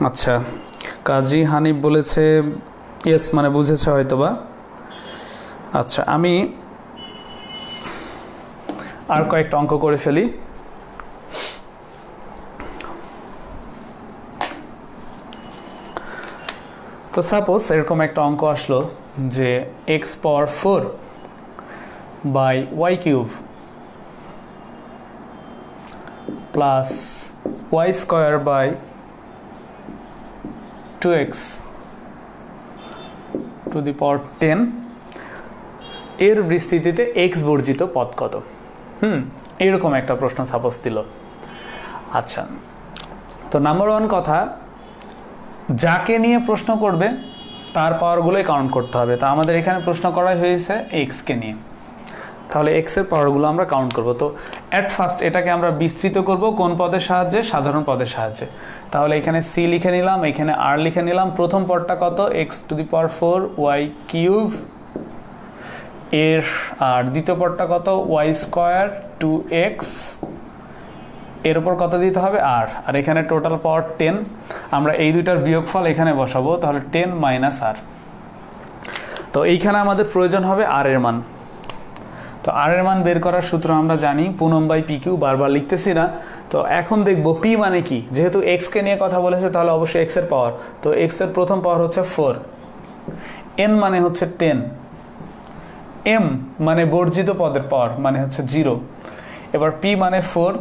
Speaker 1: আচ্ছা, কাজী হানিফ বলেছে ইয়েস, মানে বুঝেছে হয়তোবা। আচ্ছা, আমি আর কয়েকটা অঙ্ক করে ফেলি। তো সাপোজ এরকম একটা অঙ্ক আসলো যে X power 4 by Y cube plus Y square by 2x to the power 10 এর বিস্তৃতিতে x বর্জিত পদ কত? এরকম একটা প্রশ্ন সাপোজ দিল। আচ্ছা, তো নাম্বার 1 কথা, যাকে নিয়ে প্রশ্ন করবে তার পাওয়ারগুলোই কাউন্ট করতে হবে। তো আমাদের এখানে প্রশ্ন করা হয়েছে x কে নিয়ে, তাহলে x এর পাওয়ারগুলো আমরা কাউন্ট করব। তো অ্যাট ফার্স্ট এটাকে আমরা বিস্তৃত করব কোন পদের সাহায্যে? সাধারণ পদের সাহায্যে। তাহলে এখানে c লিখে নিলাম, এখানে r লিখে নিলাম। প্রথম পদটা কত? x two the power 4 y cube এর, আর দ্বিতীয় পদটা কত? y স্কয়ার 2x এর উপর কত দিতে হবে? r, আর এখানে টোটাল পাওয়ার 10। আমরা এই দুইটার বিয়োগফল এখানে বসাবো, তাহলে 10 মাইনাস r। তো এইখানে আমাদের প্রয়োজন হবে r এর মান। তো r এর মান বের করার সূত্র আমরা জানি, পুনম বাই পি কিউ, বারবার লিখতেছি না। তো এখন দেখব p মানে কি। যেহেতু x কে নিয়ে কথা বলেছে তাহলে অবশ্যই x এর পাওয়ার। তো x এর প্রথম পাওয়ার হচ্ছে 4, n মানে হচ্ছে 10, m মানে বর্জিত পদের পাওয়ার মানে হচ্ছে 0, এবার p মানে 4,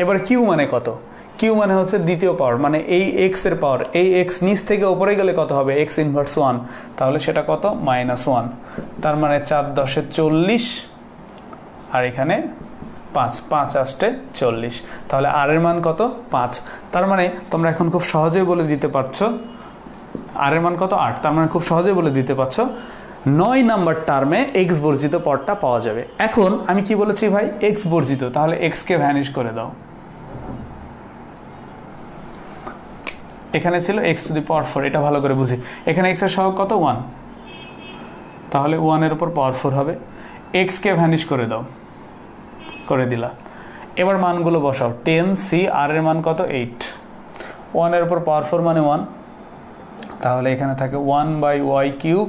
Speaker 1: এবার q মানে কত? q মানে হচ্ছে দ্বিতীয় পাওয়ার, মানে এই x এর পাওয়ার। এই x নিচ থেকে উপরে গেলে কত হবে? x ইনভার্স 1, তাহলে সেটা কত? -1। তার মানে 4 10 40, আর এখানে 5 5 8 40, তাহলে r এর মান কত? 5। তার মানে তোমরা এখন খুব সহজেই বলে দিতে পারছো r এর মান কত? 8। তার মানে খুব সহজেই বলে দিতে পারছো 9 নাম্বার টার্মে x বর্জিত পদটা পাওয়া যাবে। এখন আমি কি বলেছি ভাই? x বর্জিত, তাহলে x কে ভ্যানিশ করে দাও। এখানে ছিল x টু দি পাওয়ার 4, এটা ভালো করে বুঝি। এখানে x এর সহগ কত? 1, তাহলে 1 এর উপর পাওয়ার 4 হবে। x কে ভ্যানিশ করে দাও, করে দিলা। এবার মানগুলো বসাও, 10 c, r এর মান কত? 8, 1 এর উপর পাওয়ার 4 মানে 1, তাহলে এখানে থাকে 1 বাই ওয়াই কিউব,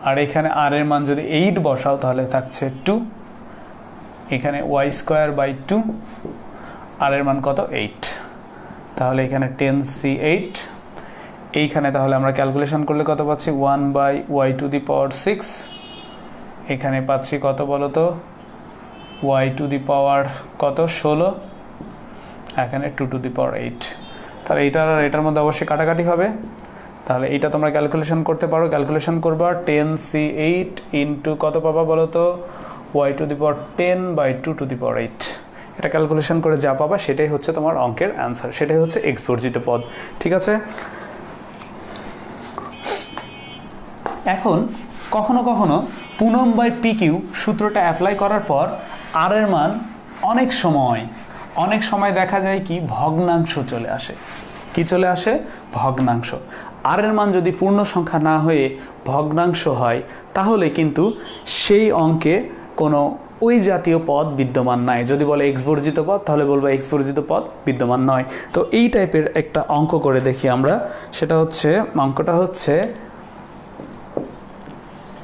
Speaker 1: আর এখানে r এর মান যদি 8 বসাও তাহলে থাকছে 2, এখানে ওয়াই স্কোয়ার বাই 2, r এর মান কত? 8, তাহলে এখানে 10c8। এইখানে তাহলে আমরা ক্যালকুলেশন করলে কত পাচ্ছি? 1 by Y to the power 6, এখানে পাচ্ছি কত বলো তো? ওয়াই টু দি পাওয়ার কত? 16, এখানে 2 টু দি পাওয়ার 8। তাহলে এইটার আর এটার মধ্যে অবশ্যই কাটাকাটি হবে, তাহলে এইটা তোমরা ক্যালকুলেশন করতে পারো। ক্যালকুলেশন করবা 10c8 ইন্টু কত পাবা বলো তো? Y to the power 10 by 2 to the power 8। এটা ক্যালকুলেশন করে যা পাবা সেটাই হচ্ছে তোমার অঙ্কের অ্যান্সার, সেটাই হচ্ছে x বর্জিত পদ, ঠিক আছে? এখন কখনো কখনো পুনম বাই পি কিউ সূত্রটা অ্যাপ্লাই করার পর r এর মান অনেক সময় দেখা যায় কি ভগ্নাংশ চলে আসে। কি চলে আসে? ভগ্নাংশ। r এর মান যদি পূর্ণ সংখ্যা না হয়ে ভগ্নাংশ হয় তাহলে কিন্তু সেই অঙ্কে কোনো ওই জাতীয় পদ বিদ্যমান নাই। যদি বলে এক্স বর্জিত পদ তাহলে বলবো এক্স বর্জিত পদ বিদ্যমান নয়। তো এই টাইপের একটা অঙ্ক করে দেখি আমরা, সেটা হচ্ছে অঙ্কটা হচ্ছে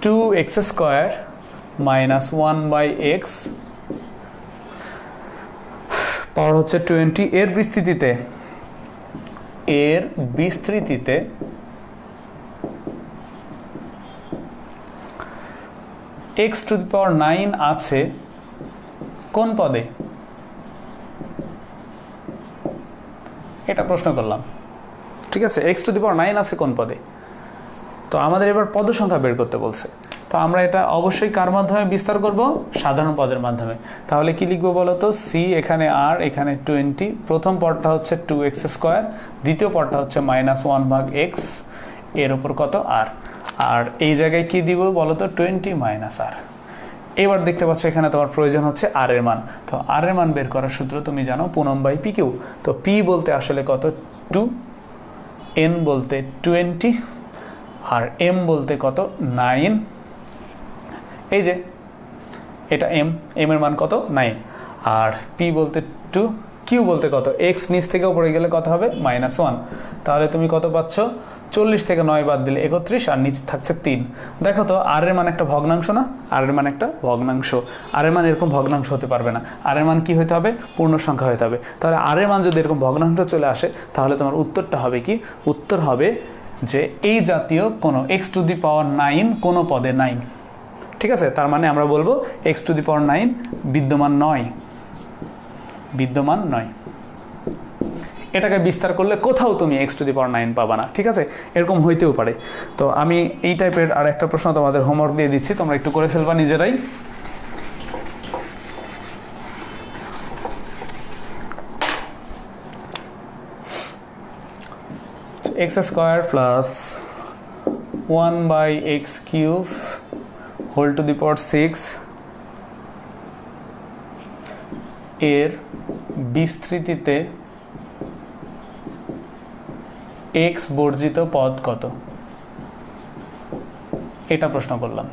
Speaker 1: 2x স্কয়ার মাইনাস 1/x পাওয়ার হচ্ছে 20 এর বিস্তৃতিতে x টু দি পাওয়ার 9 আছে কোন পদে? এটা প্রশ্ন করলাম, ঠিক আছে। x টু দি পাওয়ার 9 আছে কোন পদে? তো আমাদের এবার পদ সংখ্যা বের করতে বলছে। তো আমরা এটা অবশ্যই কার মাধ্যমে বিস্তার করব? সাধারণ পদের মাধ্যমে। তাহলে কি লিখবো বলো তো? c এখানে r এখানে 20, প্রথম পদটা হচ্ছে 2x স্কয়ার, দ্বিতীয় পদটা হচ্ছে -1/x, এর উপর কত? r। আর এই জায়গায় কি দিব বলো তো? 20 - r। এবার দেখতে পাচ্ছ এখানে তোমার প্রয়োজন হচ্ছে r এর মান। তো r এর মান বের করার সূত্র তুমি জানো, পুনম/pq। তো p বলতে আসলে কত? 2, n বলতে 20, আর m বলতে কত? 9। এই যে এটা m এর মান কত? 9। আর p বলতে 2, q বলতে কত? x নিচ থেকে উপরে গেলে কত হবে? -1। তাহলে তুমি কত পাচ্ছ? 40 থেকে 9 বাদ দিলে 31, আর নিচে থাকছে 3। দেখো তো r এর মান একটা ভগ্নাংশ না? r এর মান একটা ভগ্নাংশ। r এর মান এরকম ভগ্নাংশ হতে পারবে না। r এর মান কি হতে হবে? পূর্ণ সংখ্যা হতে হবে। তাহলে r এর মান যদি এরকম ভগ্নাংশ চলে আসে তাহলে তোমার উত্তরটা হবে কি? উত্তর হবে যে এই জাতীয় কোনো x টু দি পাওয়ার 9 কোনো পদে নাই। ঠিক আছে, তার মানে আমরা বলবো x টু দি পাওয়ার 9 বিদ্যমান নয়। এটাকে বিস্তার করলে কোথাও তুমি x টু দি পাওয়ার 9 পাবা না। ঠিক আছে, এরকম হইতেও পারে। তো আমি এই টাইপের আর একটা প্রশ্ন তোমাদের হোমওয়ার্ক দিয়ে দিচ্ছি, তোমরা একটু করে ফেলবা নিজেরাই। x square plus 1/x cube whole to the power 6 এর বিস্তৃতিতে x বর্জিত পদ কত? এটা প্রশ্ন করলাম।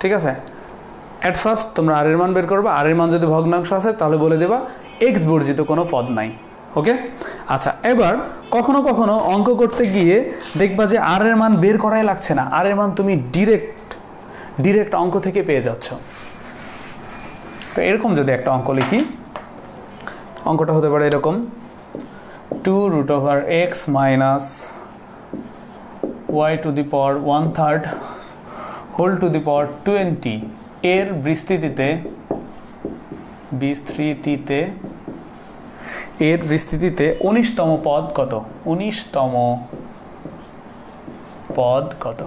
Speaker 1: ঠিক আছে, এট ফার্স্ট তোমরা r এর মান বের করবা। r এর মান যদি ভগ্নাংশ আছে তাহলে বলে দেবা x বর্জিত কোনো পদ নাই। ওকে, আচ্ছা, এবার কখনো কখনো অঙ্ক করতে গিয়ে দেখবা যে r এর মান বের করাই লাগছে না, r এর মান তুমি ডিরেক্ট অঙ্ক থেকে পেয়ে যাচ্ছ। তো এরকম যদি একটা অঙ্ক লিখি, অঙ্কটা হতে পারে এরকম: 2√x minus y to the power 1/3 whole to the power 20 এর বিস্তৃতিতে এর বিস্তৃতিতে 19তম পদ কত? 19তম পদ কত?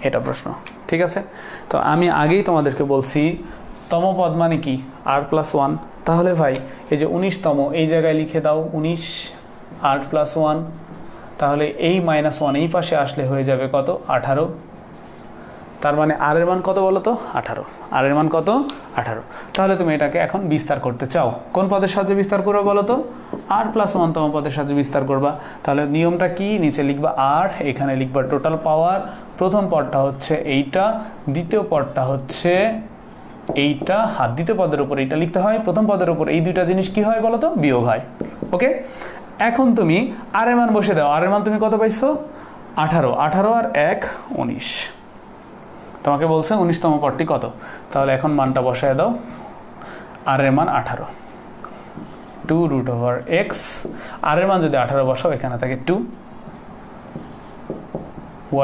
Speaker 1: এটা প্রশ্ন। ঠিক আছে, তো আমি আগেই তোমাদেরকে বলছি তম পদ মানে কি? r+1। তাহলে ভাই এই যে 19তম এই জায়গায় লিখে দাও 19 r+1। তাহলে এই -1 এই পাশে আসলে হয়ে যাবে কত? 18। তার মানে r এর মান কত বলো তো? 18। r এর মান কত? 18। তাহলে তুমি এটাকে এখন বিস্তার করতে চাও, কোন পদের সাহায্যে বিস্তার করবে বলো তো? r+1 তম পদের সাহায্যে বিস্তার করবা। তাহলে নিয়মটা কি? নিচে লিখবা r, এখানে লিখবা টোটাল পাওয়ার। প্রথম পদটা হচ্ছে এইটা, দ্বিতীয় পদটা হচ্ছে এইটা, আর দ্বিতীয় পদের উপর এইটা লিখতে হয়, প্রথম পদের উপর এই দুইটা জিনিস কি হয় বলো তো? বিয়োগ হয়। ওকে, এখন তুমি r এর মান বসে দাও। r এর মান তুমি কত পাইছো? 18। 18 আর 1 19। তোমাকে বলছে 19তম পদটি কত। তাহলে এখন মানটা বসায় দাও। r এর মান 18, 2√x। r এর মান যদি 18 বসাও এখানে থাকে 2,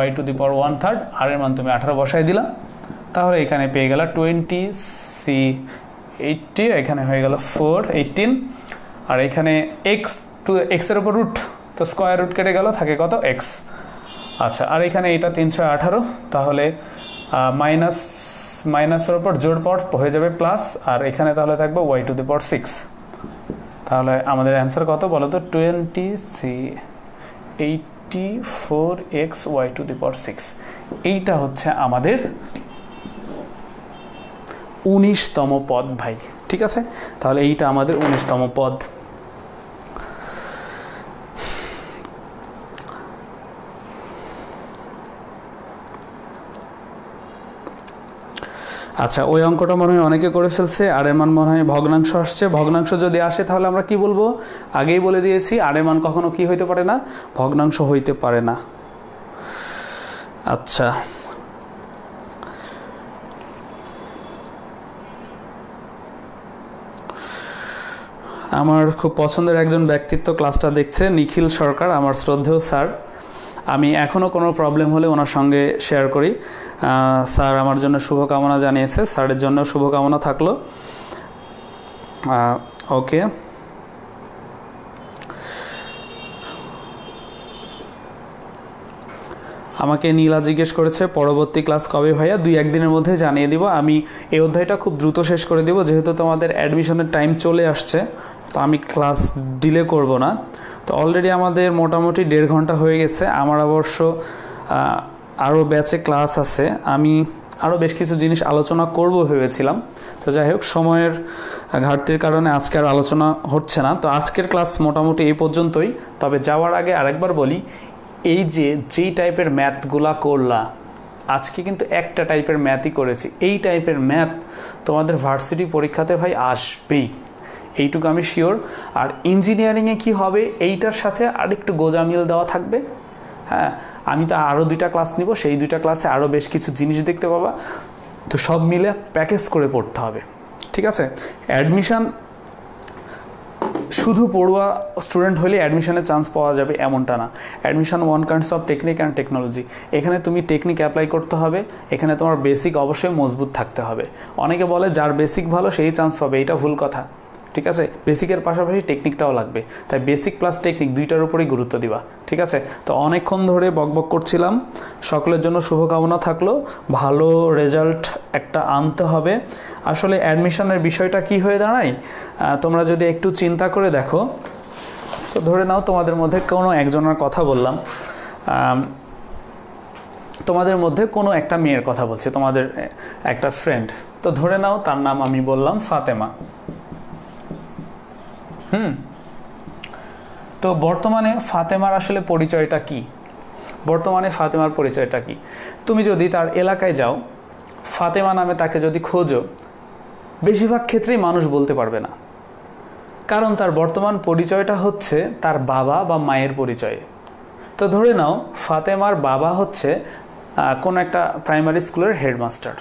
Speaker 1: y to the power 1/3। r এর মান তুমি 18 বসাই দিলা। তাহলে এখানে পেয়ে গেল 20, c 80, এখানে হয়ে গেল 4 18। আর এখানে x এর উপর রুট, তো স্কয়ার রুট কেটে গেল, থাকে কত? x। আচ্ছা, আর এখানে এটা 318, তাহলে মাইনাসের উপর জোড় পর হয়ে যাবে প্লাস, আর এখানে তাহলে থাকবে y to the power 6। তাহলে আমাদের অ্যান্সার কত বলো তো? 20c 84x y to the power 6। এইটা হচ্ছে আমাদের 19তম পদ ভাই। ঠিক আছে, তাহলে এইটা আমাদের 19তম পদ। আচ্ছা, ওই অঙ্কটা মনে হয় অনেকে করে ফেলছে। আর এর মান মনে হয় ভগ্নাংশ আসছে। ভগ্নাংশ যদি আসে তাহলে আমরা কি বলবো? আগেই বলে দিয়েছি, আর এর মান কখনো কি হইতে পারে না? ভগ্নাংশ হইতে পারে না। আচ্ছা, আমার খুব পছন্দের একজন ব্যক্তিত্ব ক্লাসটা দেখছে, নিখিল সরকার, আমার শ্রদ্ধেয় স্যার। আমি এখনও কোনো প্রবলেম হলে ওনার সঙ্গে শেয়ার করি। স্যার আমার জন্য শুভকামনা জানিয়েছে, স্যারের জন্য শুভকামনা থাকলো। ওকে, আমাকে নীলা জিজ্ঞেস করেছে পরবর্তী ক্লাস কবে ভাইয়া? 2-1 দিনের মধ্যে জানিয়ে দিব। আমি এই অধ্যায়টা খুব দ্রুত শেষ করে দেব, যেহেতু তোমাদের অ্যাডমিশনের টাইম চলে আসছে, তো আমি ক্লাস ডিলে করব না। তো অলরেডি আমাদের মোটামুটি 1.5 ঘন্টা হয়ে গেছে। আমার অবশ্য আরও ব্যাচে ক্লাস আছে, আমি আরও বেশ কিছু জিনিস আলোচনা করব ভেবেছিলাম। তো যাই হোক, সময়ের ঘাটতির কারণে আজকে আর আলোচনা হচ্ছে না। তো আজকের ক্লাস মোটামুটি এই পর্যন্তই। তবে যাওয়ার আগে আরেকবার বলি, এই যেই টাইপের ম্যাথগুলা করলা, আজকে কিন্তু একটা টাইপের ম্যাথই করেছি। এই টাইপের ম্যাথ তোমাদের ভার্সিটি পরীক্ষাতে ভাই আসবেই, এইটুকু আমি শিওর। আর ইঞ্জিনিয়ারিংয়ে কি হবে, এইটার সাথে আরেকটু গোজামিল দেওয়া থাকবে। হ্যাঁ, আমি তো আরও 2টা ক্লাস নিব, সেই 2টা ক্লাসে আরও বেশ কিছু জিনিস দেখতে পাবা। তো সব মিলে প্যাকেজ করে পড়তে হবে, ঠিক আছে? অ্যাডমিশান শুধু পড়ুয়া স্টুডেন্ট হলে অ্যাডমিশনের চান্স পাওয়া যাবে এমনটা না। Admission one kinds of technique and technology. এখানে তুমি টেকনিক অ্যাপ্লাই করতে হবে, এখানে তোমার বেসিক অবশ্যই মজবুত থাকতে হবে। অনেকে বলে যার বেসিক ভালো সেই চান্স পাবে, এটা ভুল কথা, ঠিক আছে? বেসিকের পাশাপাশি টেকনিকটাও লাগবে, তাই বেসিক প্লাস টেকনিক 2টার উপরেই গুরুত্ব দিবা, ঠিক আছে? তো অনেকক্ষণ ধরে বকবক করছিলাম, সকলের জন্য শুভকামনা থাকলো। ভালো রেজাল্ট একটা আনতে হবে। আসলে অ্যাডমিশনের বিষয়টা কি হয়ে দাঁড়ায়, তোমরা যদি একটু চিন্তা করে দেখো, তো ধরে নাও তোমাদের মধ্যে কোনো একজনের কথা বললাম, তোমাদের মধ্যে কোনো একটা মেয়ের কথা বলছে, তোমাদের একটা ফ্রেন্ড। তো ধরে নাও তার নাম আমি বললাম ফাতেমা। তো বর্তমানে ফাতেমার আসলে পরিচয়টা কি? বর্তমানে ফাতেমার পরিচয়টা কি? তুমি যদি তার এলাকায় যাও, ফাতেমা নামে তাকে যদি খোঁজো, বেশিরভাগ ক্ষেত্রেই মানুষ বলতে পারবে না, কারণ তার বর্তমান পরিচয়টা হচ্ছে তার বাবা বা মায়ের পরিচয়ে। তো ধরে নাও ফাতেমার বাবা হচ্ছে কোনো একটা প্রাইমারি স্কুলের হেডমাস্টার।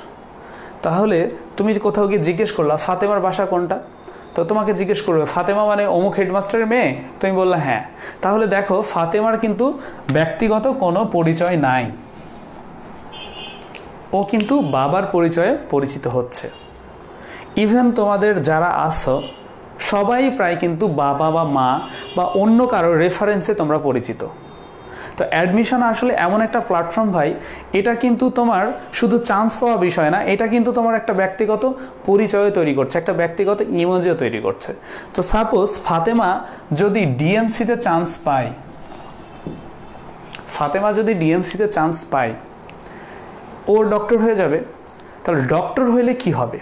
Speaker 1: তাহলে তুমি কোথাও গিয়ে জিজ্ঞেস করলা ফাতেমার বাসা কোনটা, তো তোমাকে জিজ্ঞেস করবে ফাতেমা মানে অমুক হেডমাস্টারের মেয়ে, তুমি বললা হ্যাঁ। তাহলে দেখো ফাতেমার কিন্তু ব্যক্তিগত কোনো পরিচয় নাই, ও কিন্তু বাবার পরিচয়ে পরিচিত হচ্ছে। ইভেন তোমাদের যারা আছো সবাই প্রায় কিন্তু বাবা বা মা বা অন্য কারো রেফারেন্সে তোমরা পরিচিত। তো অ্যাডমিশন আসলে এমন একটা প্ল্যাটফর্ম ভাই, এটা কিন্তু তোমার শুধু চান্স পাওয়া বিষয় না, এটা কিন্তু তোমার একটা ব্যক্তিগত পরিচয় তৈরি করছে, একটা ব্যক্তিগত ইমেজও তৈরি করছে। তো সাপোজ ফাতেমা যদি ডিএনসিতে চান্স পায়, ফাতেমা যদি ডিএনসিতে চান্স পায়, ও ডক্টর হয়ে যাবে। তাহলে ডক্টর হইলে কি হবে?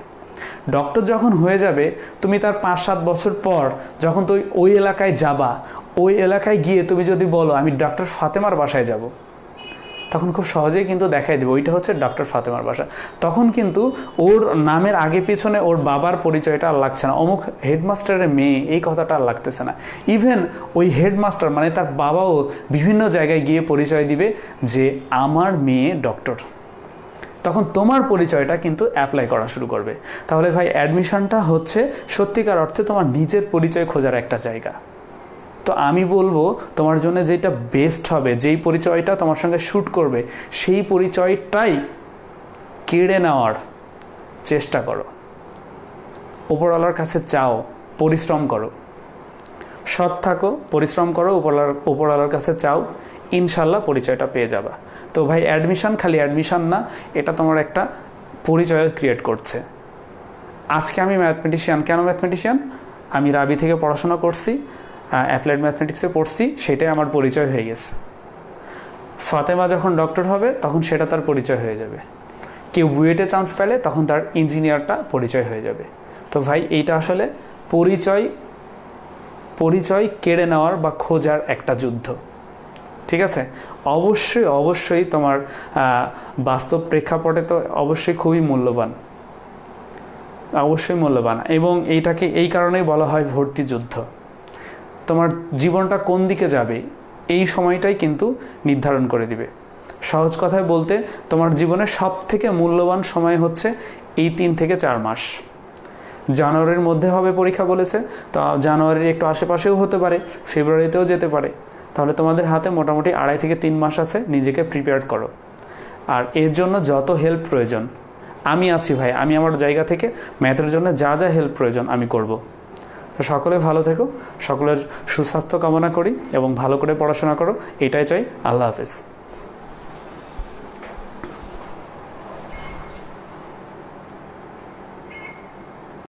Speaker 1: ডক্টর যখন হয়ে যাবে, তুমি তার 5-7 বছর পর যখন তুই ওই এলাকায় যাবা, ওই এলাকায় গিয়ে তুমি যদি বলো আমি ডক্টর ফাতেমার বাসায় যাব, তখন খুব সহজেই কিন্তু দেখাই দেবে ওইটা হচ্ছে ডক্টর ফাতেমার বাসা। তখন কিন্তু ওর নামের আগে পিছনে ওর বাবার পরিচয়টা আর লাগছে না, অমুক হেডমাস্টারের মেয়ে এই কথাটা আর লাগতেছে না। ইভেন ওই হেডমাস্টার মানে তার বাবাও বিভিন্ন জায়গায় গিয়ে পরিচয় দিবে যে আমার মেয়ে ডক্টর। তখন তোমার পরিচয়টা কিন্তু অ্যাপ্লাই করা শুরু করবে। তাহলে ভাই অ্যাডমিশনটা হচ্ছে সত্যিকার অর্থে তোমার নিজের পরিচয় খোঁজার একটা জায়গা। তো আমি বলবো তোমার জন্য যেটা বেস্ট হবে, যেই পরিচয়টা তোমার সঙ্গে শ্যুট করবে, সেই পরিচয়টাই কেড়ে নেওয়ার চেষ্টা করো। উপরওয়ালার কাছে চাও, পরিশ্রম করো, সৎ থাকো, পরিশ্রম করো, উপরওয়ালার কাছে চাও, ইনশাল্লাহ পরিচয়টা পেয়ে যাবা। তো ভাই অ্যাডমিশন খালি অ্যাডমিশন না, এটা তোমার একটা পরিচয় ক্রিয়েট করছে। আজকে আমি ম্যাথমেটিশিয়ান, কেন ম্যাথমেটিশিয়ান? আমি রাবি থেকে পড়াশোনা করছি, অ্যাপ্লাইড ম্যাথমেটিক্সে পড়ছি, সেটাই আমার পরিচয় হয়ে গেছে। ফাতেমা যখন ডক্টর হবে তখন সেটা তার পরিচয় হয়ে যাবে। কেউ বুয়েটে চান্স পেলে তখন তার ইঞ্জিনিয়ারটা পরিচয় হয়ে যাবে। তো ভাই এইটা আসলে পরিচয় কেড়ে নেওয়ার বা খোঁজার একটা যুদ্ধ, ঠিক আছে? অবশ্যই তোমার বাস্তব প্রেক্ষাপটে তো অবশ্যই খুবই মূল্যবান, অবশ্যই মূল্যবান, এবং এইটাকে এই কারণেই বলা হয় ভর্তি যুদ্ধ। তোমার জীবনটা কোন দিকে যাবে এই সময়টাই কিন্তু নির্ধারণ করে দিবে। সহজ কথায় বলতে তোমার জীবনের সব থেকে মূল্যবান সময় হচ্ছে এই 3 থেকে 4 মাস। জানুয়ারির মধ্যে হবে পরীক্ষা বলেছে, তো জানুয়ারির একটু আশেপাশেও হতে পারে, ফেব্রুয়ারিতেও যেতে পারে। তাহলে তোমাদের হাতে মোটামুটি 2.5 থেকে 3 মাস আছে, নিজেকে প্রিপেয়ার করো। আর এর জন্য যত হেল্প প্রয়োজন আমি আছি ভাই, আমি আমার জায়গা থেকে ম্যাথের জন্য যা যা হেল্প প্রয়োজন আমি করব। তো সকলে ভালো থেকো, সকলের সুস্বাস্থ্য কামনা করি এবং ভালো করে পড়াশোনা করো, এটাই চাই। আল্লাহ হাফেজ।